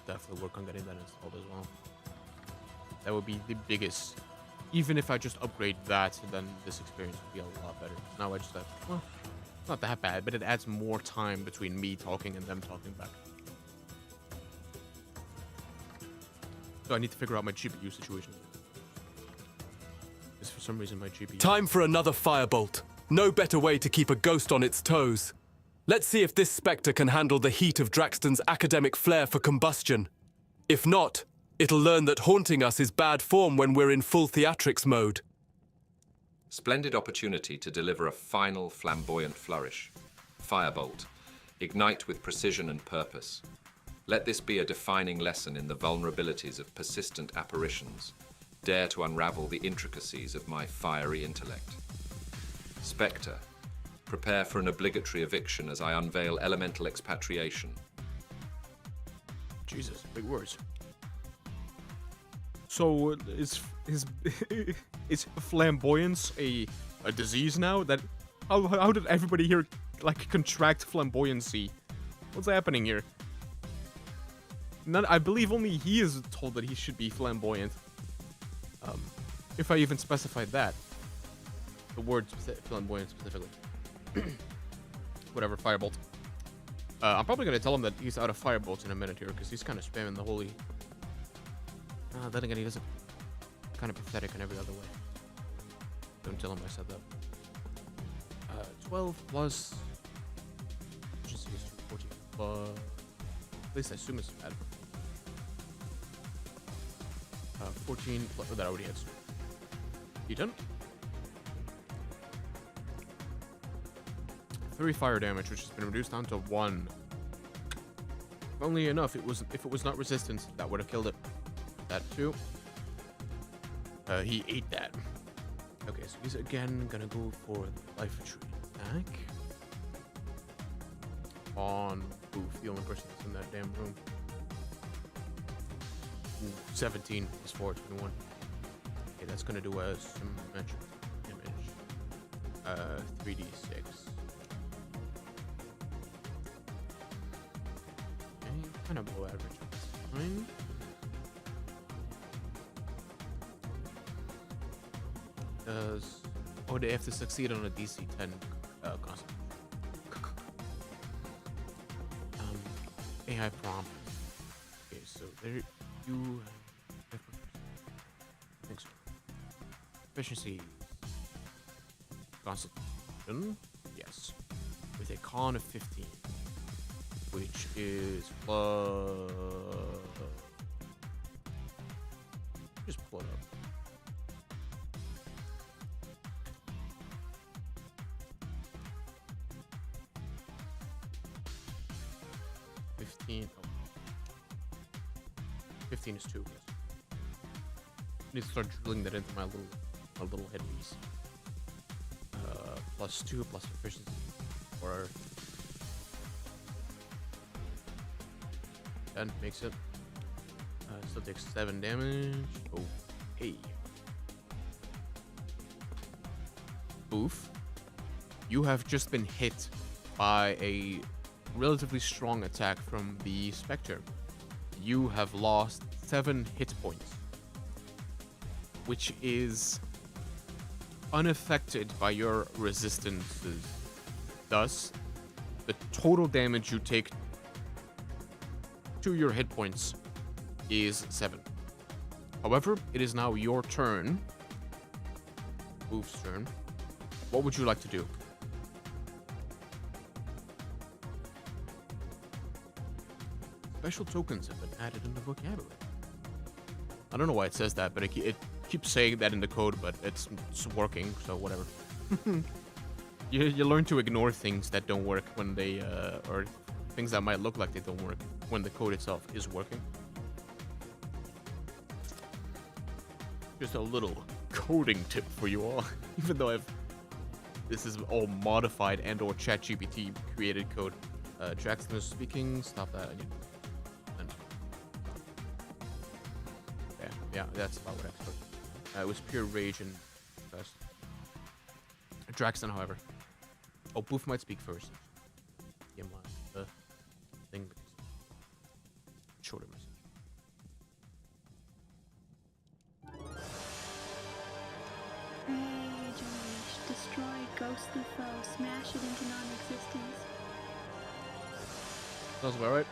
definitely work on getting that installed as well. That would be the biggest. Even if I just upgrade that, then this experience would be a lot better. Now I just have, well, it's not that bad, but it adds more time between me talking and them talking back. So I need to figure out my GPU situation. Because for some reason my GPU... Time for another firebolt. No better way to keep a ghost on its toes. Let's see if this spectre can handle the heat of Draxton's academic flair for combustion. If not, it'll learn that haunting us is bad form when we're in full theatrics mode. Splendid opportunity to deliver a final flamboyant flourish. Firebolt. Ignite with precision and purpose. Let this be a defining lesson in the vulnerabilities of persistent apparitions. Dare to unravel the intricacies of my fiery intellect. Spectre. Prepare for an obligatory eviction as I unveil elemental expatriation. Jesus, big words. So is is flamboyance a disease now? That how did everybody here like contract flamboyancy? What's happening here? I believe only he is told that he should be flamboyant. If I even specified that. The word flamboyant specifically. Whatever, firebolt. I'm probably gonna tell him that he's out of firebolts in a minute here, because he's kind of spamming the holy. Then again, he doesn't. Kind of pathetic in every other way. Don't tell him I said that. 12 plus. Just use 14 plus. At least I assume it's bad. 14 plus. Oh, that already hits. You done? 3 fire damage, which has been reduced down to 1. Only enough. If it was not resistant, that would have killed it. That too. He ate that. Okay, so he's again gonna go for the life retreat attack on the only person that's in that damn room. Ooh, 17 plus 4, 21. Okay, that's gonna do a symmetric damage. 3d6. Kind of below average. That's fine. Oh, they have to succeed on a DC 10 concept. AI prompt. Okay, so there you have I think so. Efficiency. Constitution. Yes. With a con of 15. Which is plus. Just pull it up. 15. Oh. 15 is 2. Yes. I need to start drilling that into my little headpiece. Plus 2 plus efficiency. Or 10 makes it. Still takes 7 damage. Oh, hey. Oof. You have just been hit by a relatively strong attack from the Spectre. You have lost 7 hit points, which is unaffected by your resistances. Thus, the total damage you take to your hit points is 7. However, it is now your turn. Oof's turn. What would you like to do? Special tokens have been added in the vocabulary. I don't know why it says that, but it keeps saying that in the code, but it's working, so whatever. You learn to ignore things that don't work when they, or things that might look like they don't work when the code itself is working. Just a little coding tip for you all, even though this is all modified and or ChatGPT created code. Jackson is speaking. Stop that. Yeah, that's about what I expected. It was pure rage and fast. Draxton, however. Oh, Boof might speak first. Give him the thing because shorter message. Rage, unleash, destroy ghostly foe, smash it into non-existence. Sounds about right.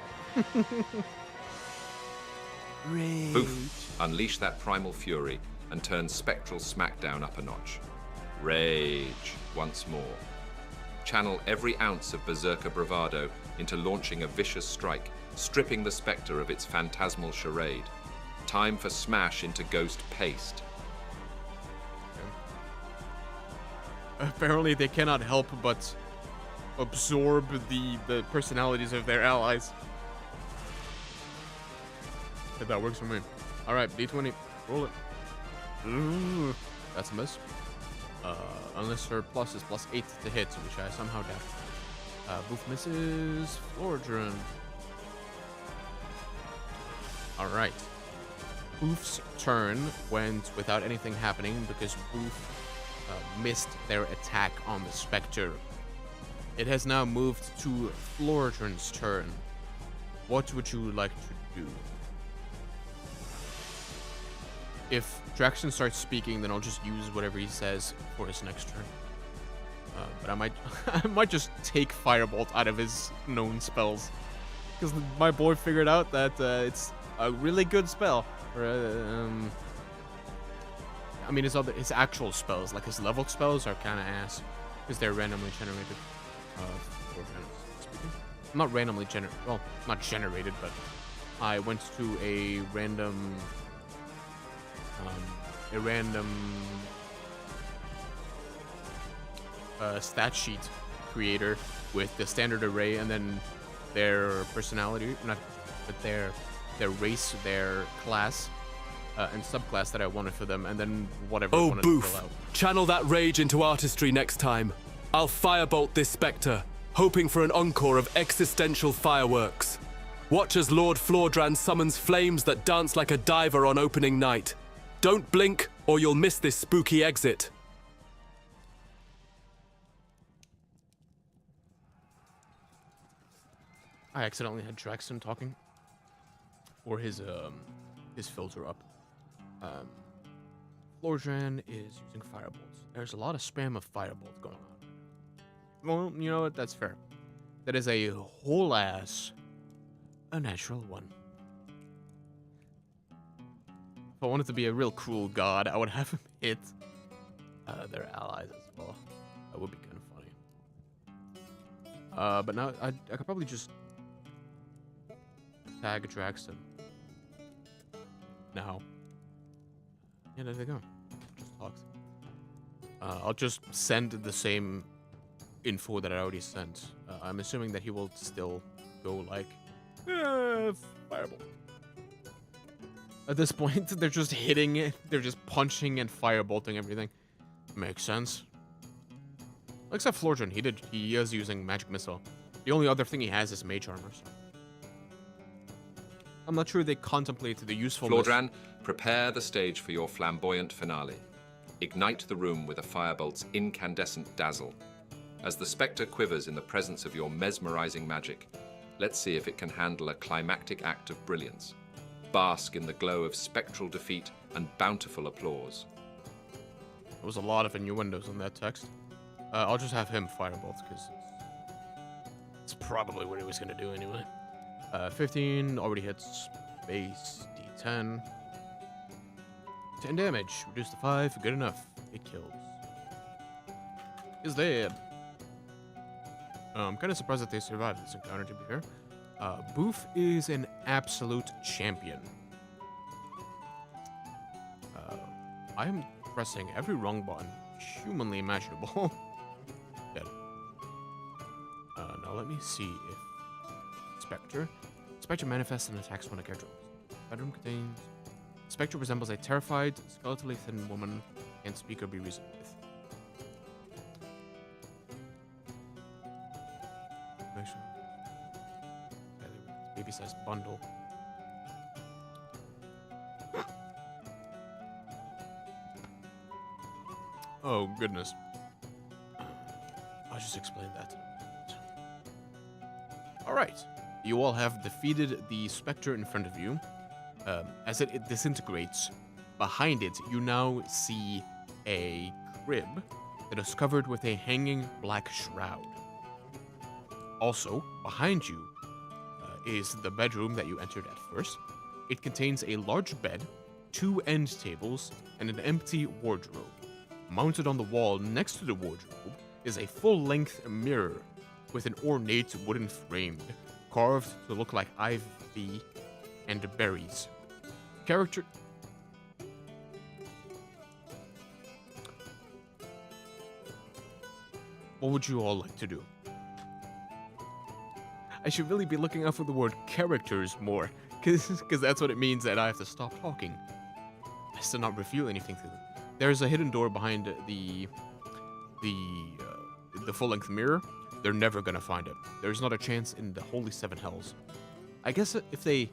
Rage. Boof, unleash that primal fury and turn spectral smackdown up a notch. Rage once more. Channel every ounce of berserker bravado into launching a vicious strike, stripping the spectre of its phantasmal charade. Time for smash into ghost paste. Apparently they cannot help but absorb the personalities of their allies. If that works for me. Alright, D20. Roll it. Ooh, that's a miss. Unless her plus is +8 to hit, which I somehow doubt. Boof misses. Floridron. Alright. Boof's turn went without anything happening because Boof missed their attack on the Spectre. It has now moved to Florjan's turn. What would you like to do? If Draxton starts speaking, then I'll just use whatever he says for his next turn. But I might, I might just take Firebolt out of his known spells, because my boy figured out that it's a really good spell. I mean, his actual spells, like his leveled spells, are kind of ass because they're randomly generated. Not randomly generated. Well, not generated, but I went to a random stat sheet creator with the standard array and then their personality, not, but their race, their class, and subclass that I wanted for them, and then whatever I Oh, wanted to fill Boof! out. Channel that rage into artistry next time. I'll firebolt this Spectre, hoping for an encore of existential fireworks. Watch as Lord Flordran summons flames that dance like a diver on opening night. Don't blink, or you'll miss this spooky exit. I accidentally had Draxton talking, or his filter up. Flordran is using firebolts. There's a lot of spam of firebolts going on. Well, you know what? That's fair. That is a whole ass, a natural one. If I wanted to be a real cruel god, I would have him hit their allies as well. That would be kind of funny. But now I could probably just tag Draxton. Now. Yeah, there they go. Just talks. I'll just send the same info that I already sent. I'm assuming that he will still go like, fireball. At this point, they're just hitting it. They're just punching and firebolting everything. Makes sense. Except Florjan, he is using magic missile. The only other thing he has is mage armor. So. I'm not sure they contemplate the usefulness. Flordran, prepare the stage for your flamboyant finale. Ignite the room with a firebolt's incandescent dazzle. As the Spectre quivers in the presence of your mesmerizing magic, let's see if it can handle a climactic act of brilliance. Bask in the glow of spectral defeat and bountiful applause. There was a lot of innuendos in that text. I'll just have him firebolt, because it's probably what he was going to do anyway. 15 already hits. Base D10. 10 damage. Reduce to 5. Good enough. It kills. He's dead. I'm kind of surprised that they survived this encounter, to be fair. Boof is an absolute champion. I am pressing every wrong button humanly imaginable. Dead. Now let me see if Spectre manifests and attacks when a character. Bedroom contains. Spectre resembles a terrified, skeletally thin woman, can't speak or be reasoned with. Baby-sized bundle. Oh, goodness. I'll just explain that. Alright. You all have defeated the Spectre in front of you. As it disintegrates, behind it, you now see a crib that is covered with a hanging black shroud. Also, behind you is the bedroom that you entered at first. It contains a large bed, 2 end tables, and an empty wardrobe. Mounted on the wall next to the wardrobe is a full-length mirror with an ornate wooden frame, carved to look like ivy and berries. Character... What would you all like to do? I should really be looking out for the word characters more, because that's what it means that I have to stop talking. I still not reveal anything to them. There's a hidden door behind the full-length mirror. They're never gonna find it. There's not a chance in the Holy Seven Hells. I guess if they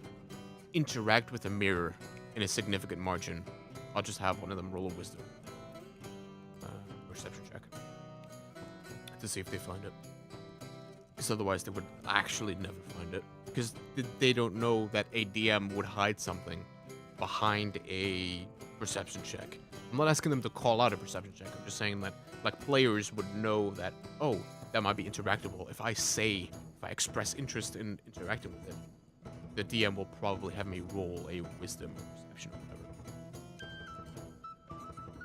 interact with the mirror in a significant margin, I'll just have one of them roll a wisdom perception check to see if they find it. Because otherwise they would actually never find it. Because they don't know that a DM would hide something behind a perception check. I'm not asking them to call out a perception check. I'm just saying that, like, players would know that, oh, that might be interactable. If I express interest in interacting with it, the DM will probably have me roll a wisdom or perception or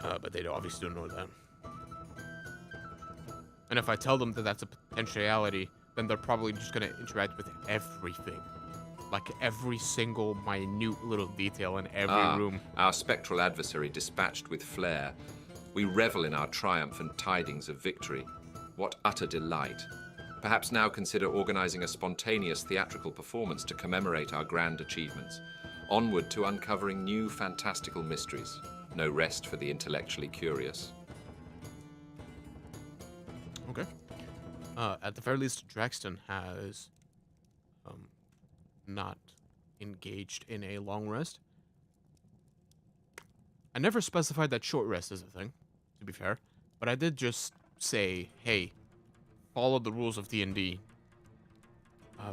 whatever. But they obviously don't know that. And if I tell them that that's a potentiality, then they're probably just going to interact with everything. Like every single minute little detail in every room. Our spectral adversary dispatched with flair. We revel in our triumphant tidings of victory. What utter delight. Perhaps now consider organizing a spontaneous theatrical performance to commemorate our grand achievements. Onward to uncovering new fantastical mysteries. No rest for the intellectually curious. Okay. At the very least, Draxton has not engaged in a long rest. I never specified that short rest is a thing, to be fair, but I did just say, hey, follow the rules of D&D.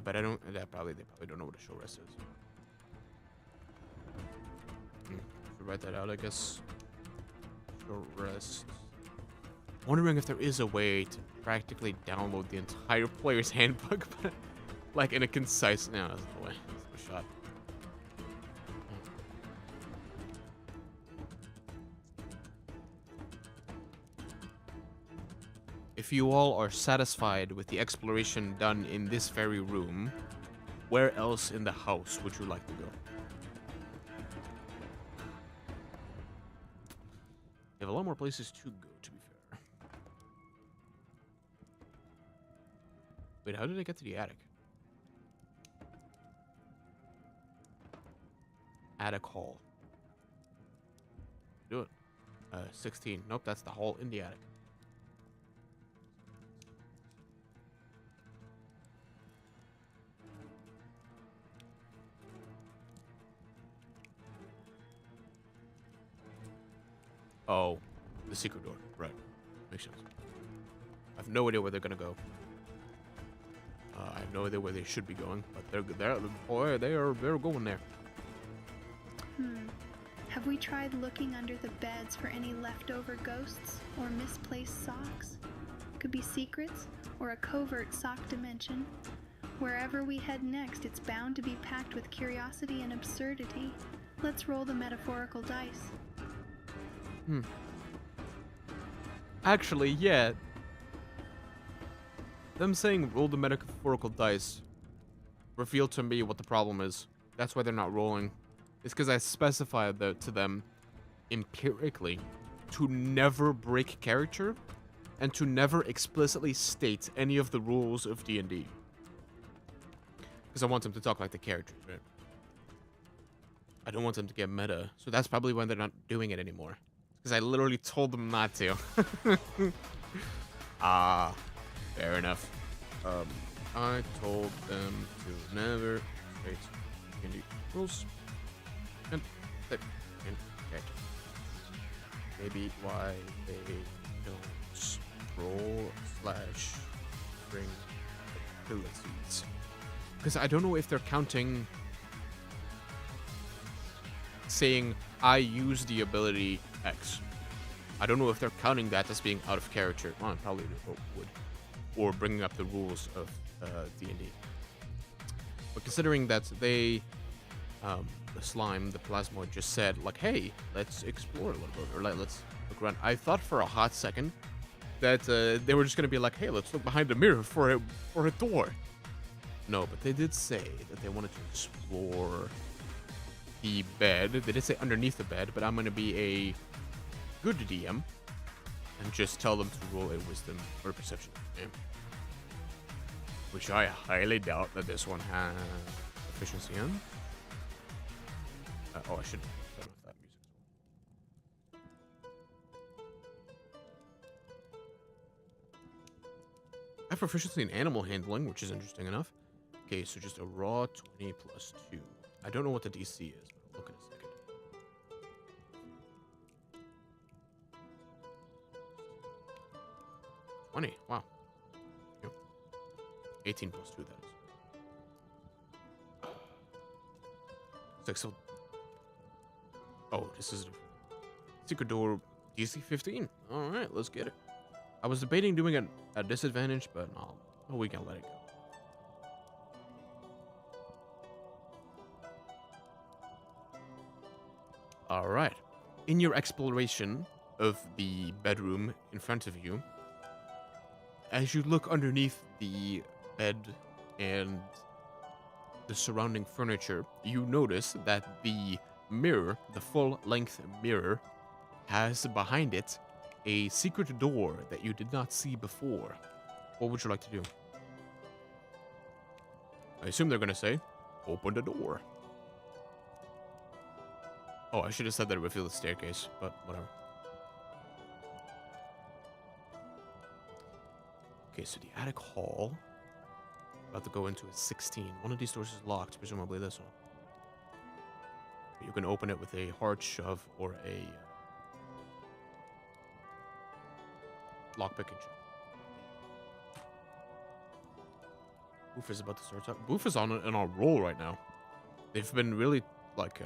But they probably don't know what a short rest is. Should write that out, I guess. Short rest. Wondering if there is a way to practically download the entire player's handbook, but like in a concise. No, there's no way. There's no shot. If you all are satisfied with the exploration done in this very room, where else in the house would you like to go? You have a lot more places to go, to be fair. Wait, how did I get to the attic? Attic hall. Do it. 16. Nope, that's the hall in the attic. Oh, the secret door. Right. Makes sense. I have no idea where they're gonna go. I have no idea where they should be going, but they're going there. Have we tried looking under the beds for any leftover ghosts or misplaced socks? Could be secrets or a covert sock dimension. Wherever we head next, it's bound to be packed with curiosity and absurdity. Let's roll the metaphorical dice. Actually, yeah. Them saying roll the metaphorical dice revealed to me what the problem is. That's why they're not rolling. It's because I specified to them empirically to never break character and to never explicitly state any of the rules of D&D. Because I want them to talk like the characters, right? I don't want them to get meta, so that's probably why they're not doing it anymore. Because I literally told them not to. Fair enough. I told them to never state D&D rules. And they can get maybe why they don't roll / bring abilities. Because I don't know if they're counting saying I use the ability X. I don't know if they're counting that as being out of character. Well, probably would. Or bringing up the rules of D&D. But considering that they, the slime, the plasmoid just said, like, hey, let's explore a little bit, or let's look around. I thought for a hot second that they were just going to be like, hey, let's look behind the mirror for a door. No, but they did say that they wanted to explore the bed. They did say underneath the bed, but I'm going to be a good DM and just tell them to roll a wisdom or perception. Yeah. Which I highly doubt that this one has efficiency in. I should turn off that music. I have proficiency in animal handling, which is interesting enough. Okay, so just a raw 20 plus 2. I don't know what the DC is, but I'll look in a second. 20. Wow. Yep. 18 plus 2, that is. It's like so. Oh, this is a secret door DC 15. Alright, let's get it. I was debating doing it at disadvantage, but no, we can let it go. Alright. In your exploration of the bedroom in front of you, as you look underneath the bed and the surrounding furniture, you notice that the mirror, the full-length mirror, has behind it a secret door that you did not see before. What would you like to do? I assume they're gonna say, open the door. Oh, I should have said that it would feel the staircase, but whatever. Okay, so the attic hall. About to go into a 16. One of these doors is locked, presumably this one. You can open it with a hard shove or a lockpick and shove. Boof is about to start up. Boof is on a roll right now. They've been really, like,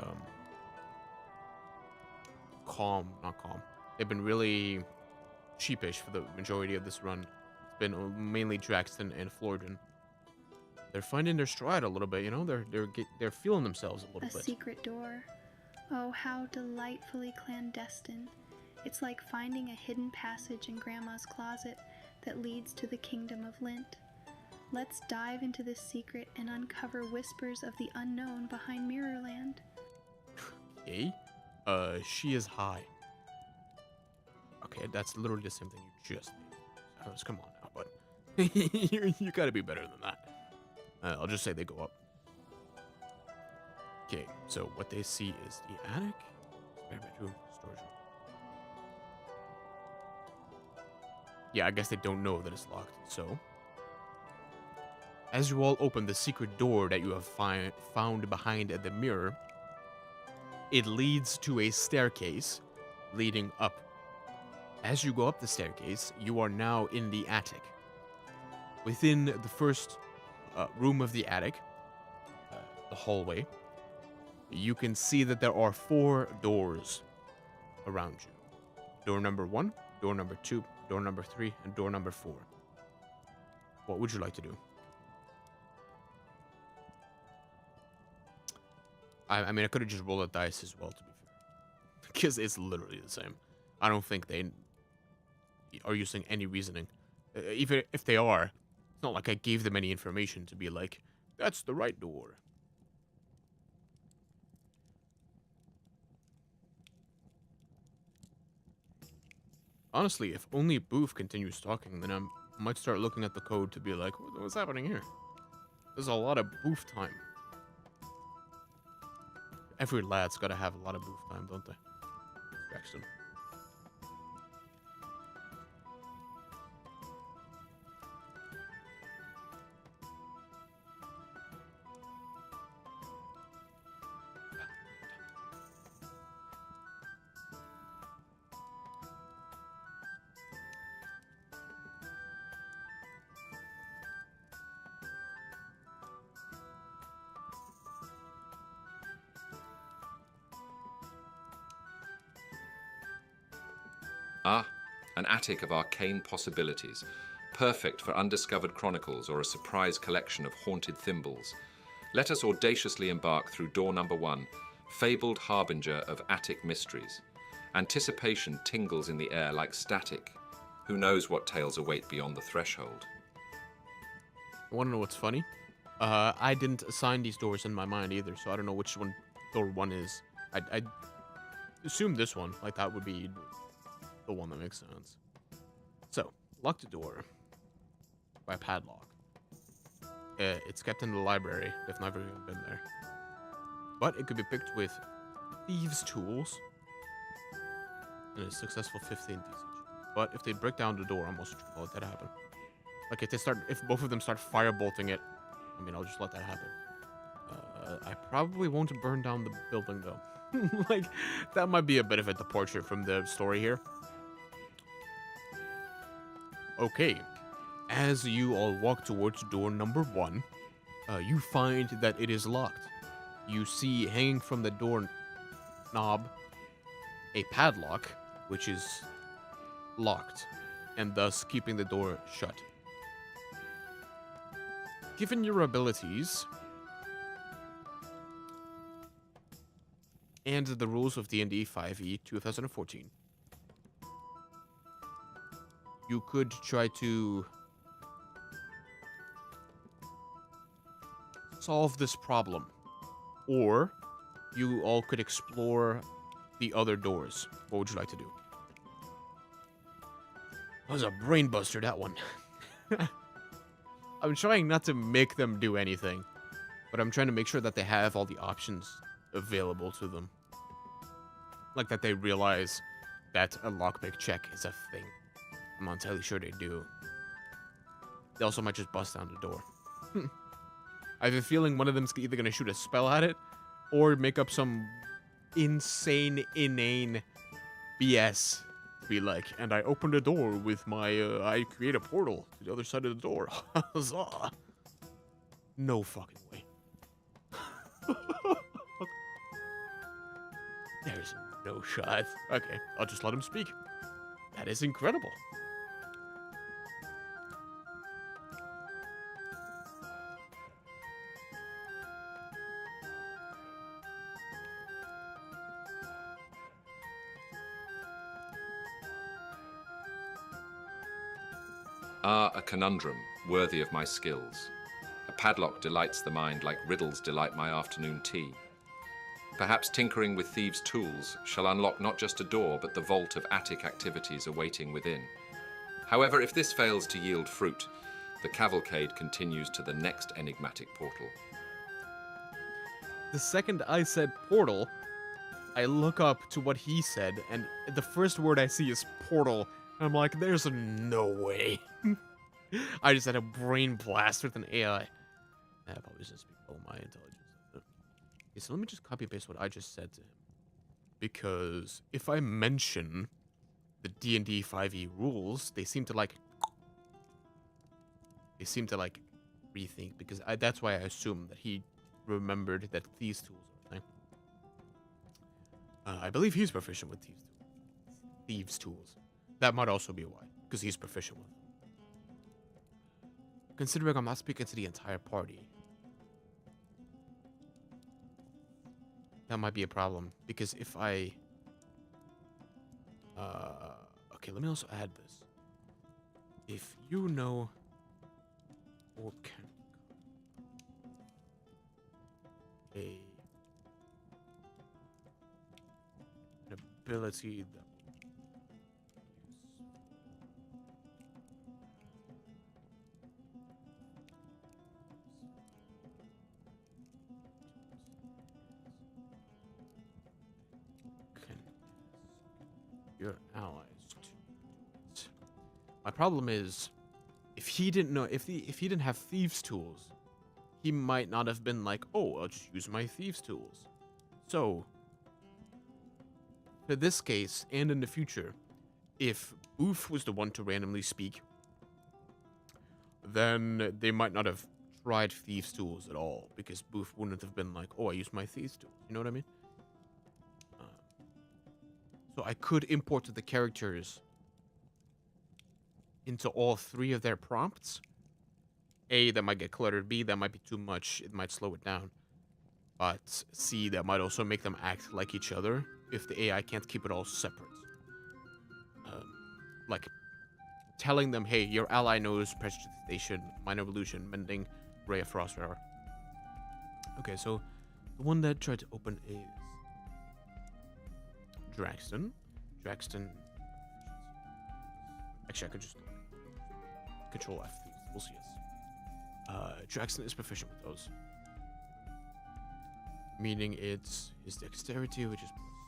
not calm. They've been really sheepish for the majority of this run. It's been mainly Draxton and Florian. They're finding their stride a little bit, you know? They're feeling themselves a little bit. A secret door. Oh, how delightfully clandestine. It's like finding a hidden passage in Grandma's closet that leads to the kingdom of Lint. Let's dive into this secret and uncover whispers of the unknown behind Mirrorland. Okay. She is high. Okay, that's literally the same thing you just did. Come on now, but you gotta be better than that. I'll just say they go up. Okay, so what they see is the attic, spare bedroom, storage room. Yeah, I guess they don't know that it's locked, so. As you all open the secret door that you have found behind the mirror, it leads to a staircase leading up. As you go up the staircase, you are now in the attic. Within the first room of the attic, the hallway, you can see that there are 4 doors around you. Door number 1, door number 2, door number 3, and door number 4. What would you like to do? I mean, I could have just rolled a dice as well, to be fair. Because it's literally the same. I don't think they are using any reasoning. Even if they are, it's not like I gave them any information to be like, that's the right door. Honestly, if only Boof continues talking, then I might start looking at the code to be like, what's happening here? There's a lot of Boof time. Every lad's gotta have a lot of Boof time, don't they? Jackson. Ah, an attic of arcane possibilities, perfect for undiscovered chronicles or a surprise collection of haunted thimbles. Let us audaciously embark through door number 1, fabled harbinger of attic mysteries. Anticipation tingles in the air like static. Who knows what tales await beyond the threshold? Want to know what's funny? I didn't assign these doors in my mind either, so I don't know which one door 1 is. I assume this one, like that would be the one that makes sense. So, lock the door by padlock. It's kept in the library. They've never even been there. But it could be picked with thieves' tools and a successful 15 DC. But if they break down the door, I'm also just gonna let that happen. Like if both of them start firebolting it, I mean, I'll just let that happen. I probably won't burn down the building though. Like, that might be a bit of a departure from the story here. Okay. As you all walk towards door number 1, you find that it is locked. You see hanging from the door knob a padlock, which is locked, and thus keeping the door shut. Given your abilities and the rules of D&D 5e 2014, you could try to solve this problem, or you all could explore the other doors. What would you like to do? That was a brain buster, that one. I'm trying not to make them do anything, but I'm trying to make sure that they have all the options available to them. Like that they realize that a lockpick check is a thing. I'm not entirely sure they do. They also might just bust down the door. I have a feeling one of them's either going to shoot a spell at it or make up some insane, inane BS. Be like, and I opened a door with my, I create a portal to the other side of the door. Huzzah. No fucking way. There's no shot. Okay, I'll just let him speak. That is incredible. Ah, a conundrum, worthy of my skills. A padlock delights the mind like riddles delight my afternoon tea. Perhaps tinkering with thieves' tools shall unlock not just a door, but the vault of attic activities awaiting within. However, if this fails to yield fruit, the cavalcade continues to the next enigmatic portal. The second I said portal, I look up to what he said, and the first word I see is portal. And I'm like, there's no way. I just had a brain blast with an AI. That probably just be below my intelligence. Okay, so let me just copy paste what I just said to him. Because if I mention the D&D 5e rules, they seem to like rethink, because that's why I assume that he remembered that these tools are a thing. I believe he's proficient with thieves' tools. That might also be why, because he's proficient with them. Considering I'm not speaking to the entire party, that might be a problem, because if I... okay, let me also add this. If you know or can an ability that your allies to do it. My problem is, if he didn't know, if he didn't have thieves' tools, he might not have been like, oh, I'll just use my thieves' tools. So, for this case, and in the future, if Boof was the one to randomly speak, then they might not have tried thieves' tools at all, because Boof wouldn't have been like, oh, I use my thieves' tools. You know what I mean? So I could import the characters into all three of their prompts. A, that might get cluttered. B, that might be too much. It might slow it down. But C, that might also make them act like each other if the AI can't keep it all separate. Like telling them, hey, your ally knows prestidigitation, minor illusion, mending, ray of frost, whatever. Okay, so the one that tried to open is Draxton. Actually, I could just Control F. We'll see. Draxton is proficient with those, meaning it's his dexterity, which is proficiency,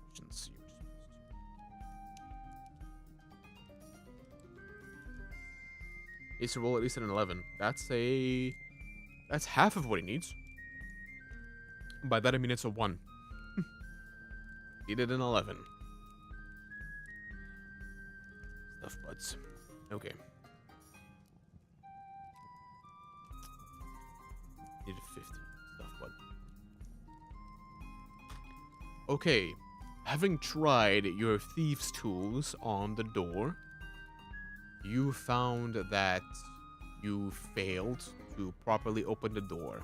which is he needs to roll at least an 11. That's half of what he needs. By that I mean it's a 1. He did an 11. Stuff buds. Okay. Need a 50 stuff bud. Okay. Having tried your thieves' tools on the door, you found that you failed to properly open the door,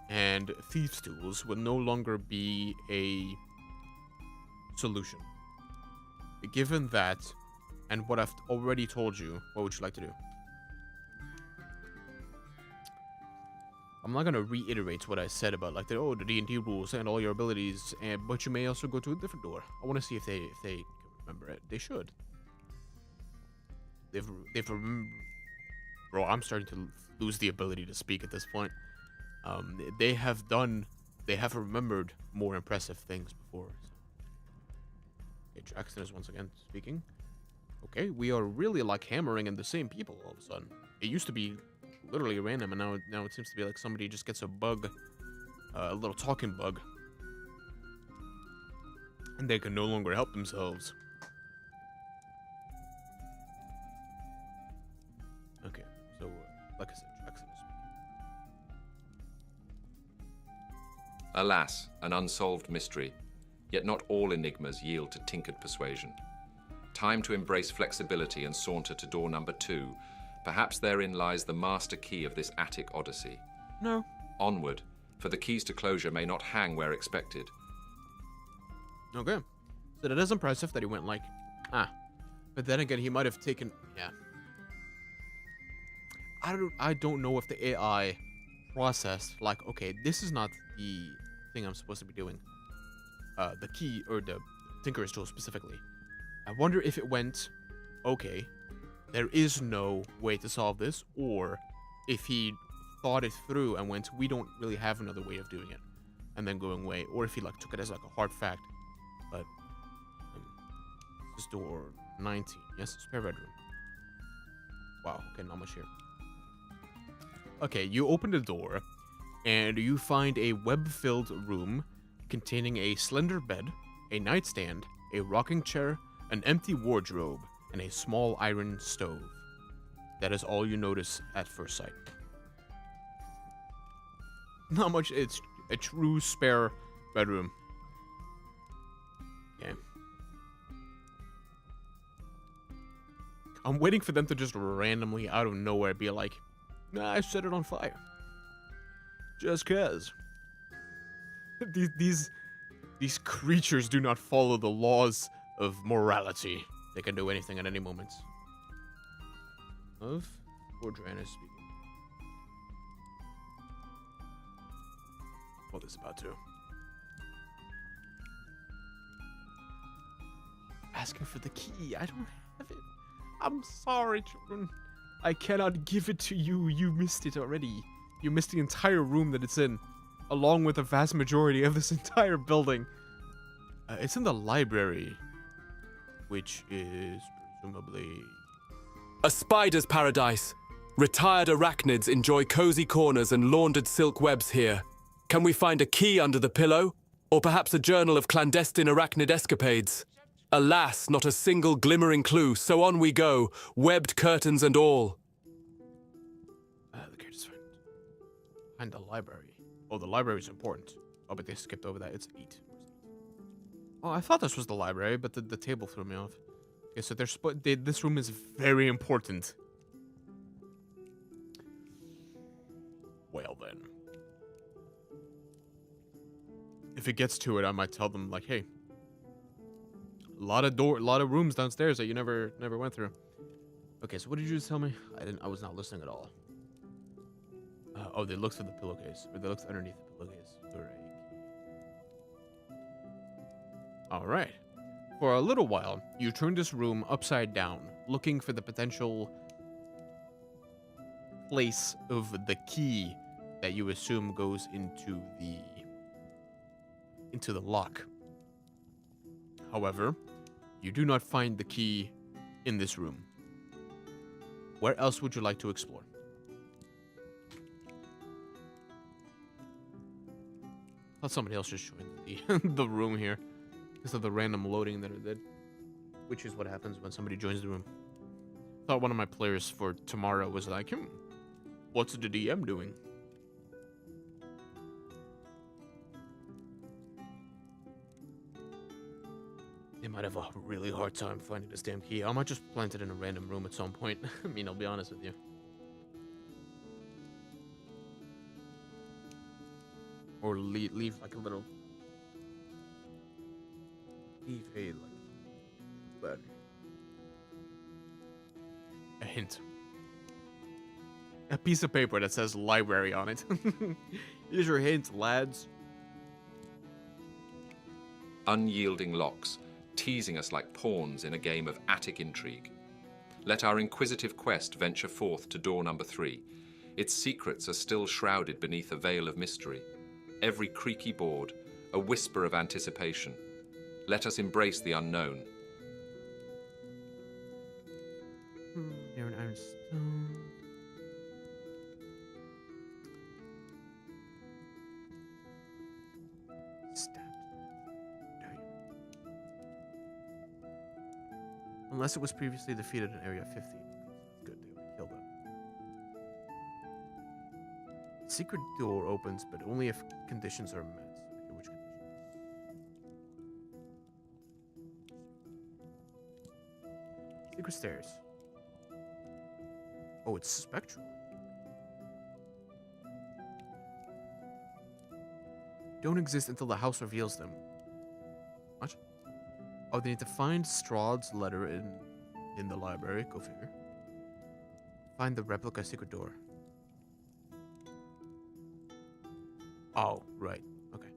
and thieves' tools will no longer be a solution. Given that, and what I've already told you, what would you like to do? I'm not gonna reiterate what I said about like the D&D rules and all your abilities, but you may also go to a different door. I want to see if they can remember it. They should. They've bro, I'm starting to lose the ability to speak at this point. They have remembered more impressive things before. So. Okay, Jackson is once again speaking. Okay, we are really like hammering in the same people all of a sudden. It used to be literally random, and now it seems to be like somebody just gets a bug, a little talking bug, and they can no longer help themselves. Okay, so like I said, Jackson is speaking. Alas, an unsolved mystery. Yet not all enigmas yield to tinkered persuasion. Time to embrace flexibility and saunter to door number 2. Perhaps therein lies the master key of this attic odyssey. No. Onward, for the keys to closure may not hang where expected. Okay. So that is impressive that he went like, But then again, he might have taken, yeah. I don't know if the AI processed, like, okay, this is not the thing I'm supposed to be doing. The key, or the Tinker's tool specifically. I wonder if it went, okay, there is no way to solve this, or if he thought it through and went, we don't really have another way of doing it, and then going away, or if he like took it as like a hard fact. But this is door 19. Yes, spare bedroom. Wow. Okay, not much here. Okay, you open the door, and you find a web-filled room containing a slender bed, a nightstand, a rocking chair, an empty wardrobe, and a small iron stove. That is all you notice at first sight. Not much. It's a true spare bedroom. Okay. I'm waiting for them to just randomly, out of nowhere, be like, nah, I set it on fire. Just cause. These creatures do not follow the laws of morality. They can do anything at any moment. Of Gordran is speaking. What is about to? Asking for the key. I don't have it. I'm sorry, children. I cannot give it to you. You missed it already. You missed the entire room that it's in, along with the vast majority of this entire building. It's in the library, which is presumably... A spider's paradise. Retired arachnids enjoy cozy corners and laundered silk webs here. Can we find a key under the pillow? Or perhaps a journal of clandestine arachnid escapades? Alas, not a single glimmering clue, so on we go, webbed curtains and all. The character's friend. Find the library. Oh, the library's important. Oh, but they skipped over that. It's 8. Oh, I thought this was the library, but the table threw me off. Okay, so this room is very important. Well then. If it gets to it, I might tell them, like, hey, a lot of rooms downstairs that you never went through. Okay, so what did you just tell me? I was not listening at all. Oh, they looked through the pillowcase, or they looked underneath the pillowcase. All right. For a little while, you turned this room upside down, looking for the potential place of the key that you assume goes into the lock. However, you do not find the key in this room. Where else would you like to explore? Thought somebody else just joined the room here because of the random loading that it did, which is what happens when somebody joins the room. thought one of my players for tomorrow was like, what's the DM doing? They might have a really hard time finding this damn key. I might just plant it in a random room at some point. I mean, I'll be honest with you. Or leave like a little... Leave a hint. A piece of paper that says library on it. Here's your hint, lads. Unyielding locks, teasing us like pawns in a game of attic intrigue. Let our inquisitive quest venture forth to door number 3. Its secrets are still shrouded beneath a veil of mystery. Every creaky board, a whisper of anticipation. Let us embrace the unknown. You're an ironstone. Stabbed. Unless it was previously defeated in Area 50. Good, they would kill them. Secret door opens, but only if conditions are met. Okay, which conditions? Secret stairs. Oh, it's spectral. Don't exist until the house reveals them. What? Oh, they need to find Strahd's letter in the library. Go figure. Find the replica secret door. Oh, right. Okay.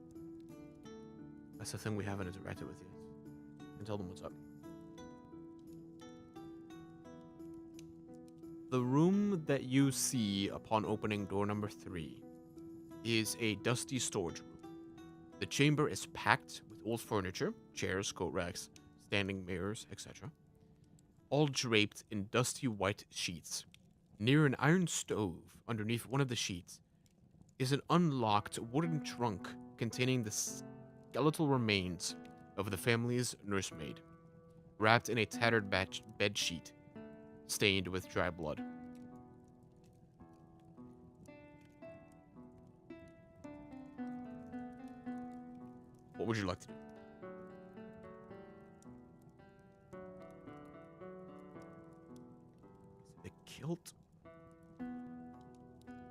That's the thing we haven't interacted with yet. And tell them what's up. The room that you see upon opening door number 3 is a dusty storage room. The chamber is packed with old furniture, chairs, coat racks, standing mirrors, etc. All draped in dusty white sheets. Near an iron stove, underneath one of the sheets, is an unlocked wooden trunk containing the skeletal remains of the family's nursemaid, wrapped in a tattered bed sheet, stained with dry blood. What would you like to do? Is it a kilt?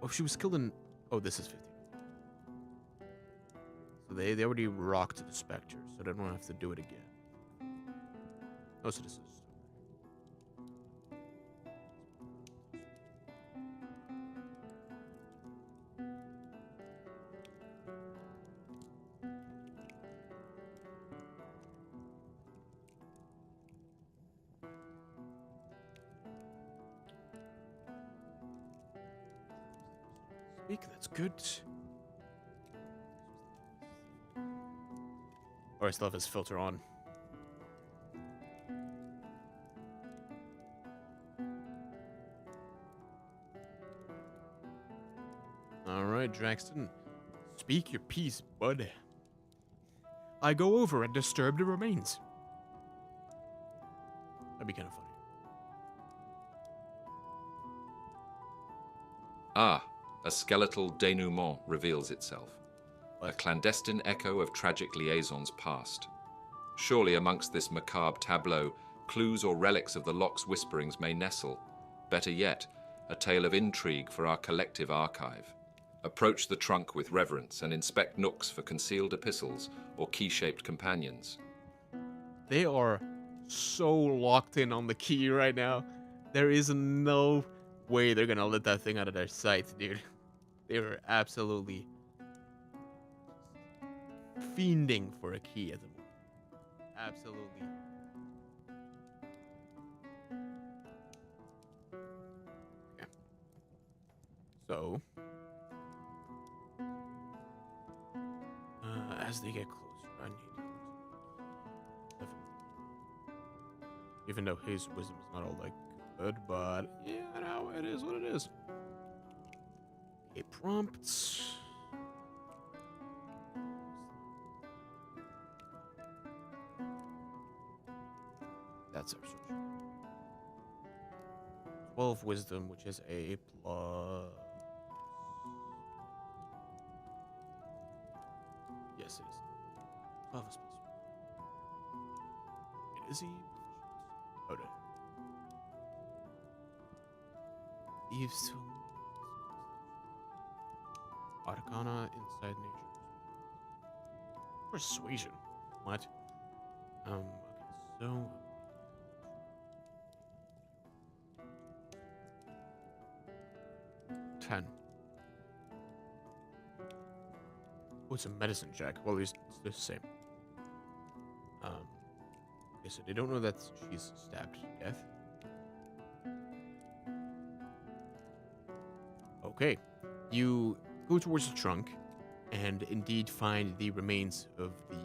Oh, she was killed in... Oh, this is 50. So they already rocked the specter, so they don't have to do it again. Oh, so this is... That's good. Or I still have his filter on. Alright, Draxton. Speak your piece, bud. I go over and disturb the remains. That'd be kind of funny. Ah, a skeletal denouement reveals itself. What? A clandestine echo of tragic liaisons past. Surely amongst this macabre tableau, clues or relics of the lock's whisperings may nestle. Better yet, a tale of intrigue for our collective archive. Approach the trunk with reverence and inspect nooks for concealed epistles or key-shaped companions. They are so locked in on the key right now. There is no way they're gonna let that thing out of their sight, dude. They are absolutely fiending for a key at the moment. Absolutely. Okay. So, as they get closer, I need even though his wisdom is not all that good, but yeah, no, it is what it is. A prompt. That's our search. 12 wisdom, which is a plus. Yes, it is. 12 is plus. Is he proficient? Oh no. Thieves. Arcana, inside nature. Persuasion. What? Okay, so. 10. Oh, it's a medicine check. Well, at least it's the same. Okay, so they don't know that she's stabbed to death. Okay. You go towards the trunk and indeed find the remains of the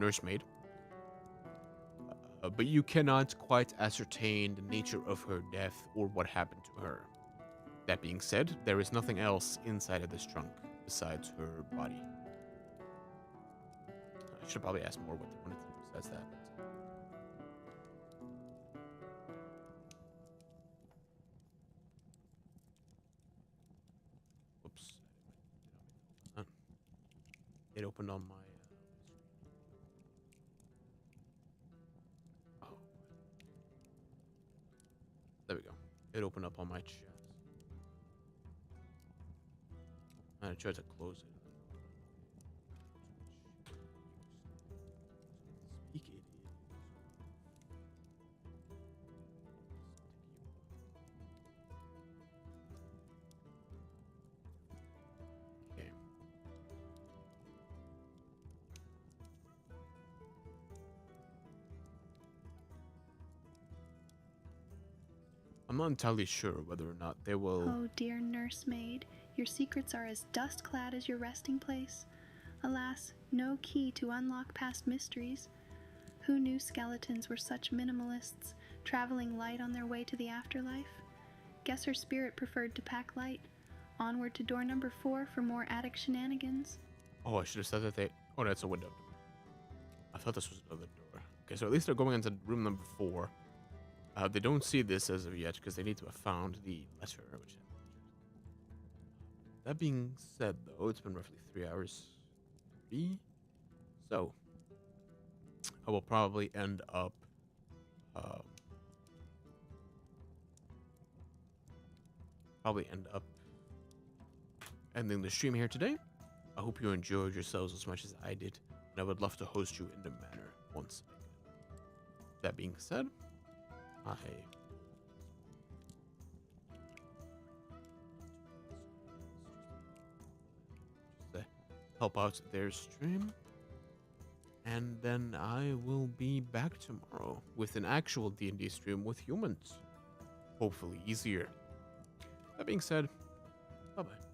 nursemaid. But you cannot quite ascertain the nature of her death or what happened to her. That being said, there is nothing else inside of this trunk besides her body. I should probably ask more what they wanted to do besides that. Whoops. It opened on my... Oh. There we go. It opened up on my chat. I tried to close it. Speak it. Okay. I'm not entirely sure whether or not they will... Oh, dear nursemaid, your secrets are as dust-clad as your resting place. Alas, no key to unlock past mysteries. Who knew skeletons were such minimalists, traveling light on their way to the afterlife? Guess her spirit preferred to pack light. Onward to door number 4 for more attic shenanigans. Oh, I should have said that they... Oh, no, it's a window. I thought this was another door. Okay, so at least they're going into room number 4. They don't see this as of yet because they need to have found the letter. Which... That being said, though, it's been roughly 3 hours. 3? So, I will probably end up... ending the stream here today. I hope you enjoyed yourselves as much as I did, and I would love to host you in the manor once again. That being said, I just to help out their stream, and then I will be back tomorrow with an actual D&D stream with humans, hopefully easier. That being said, bye bye.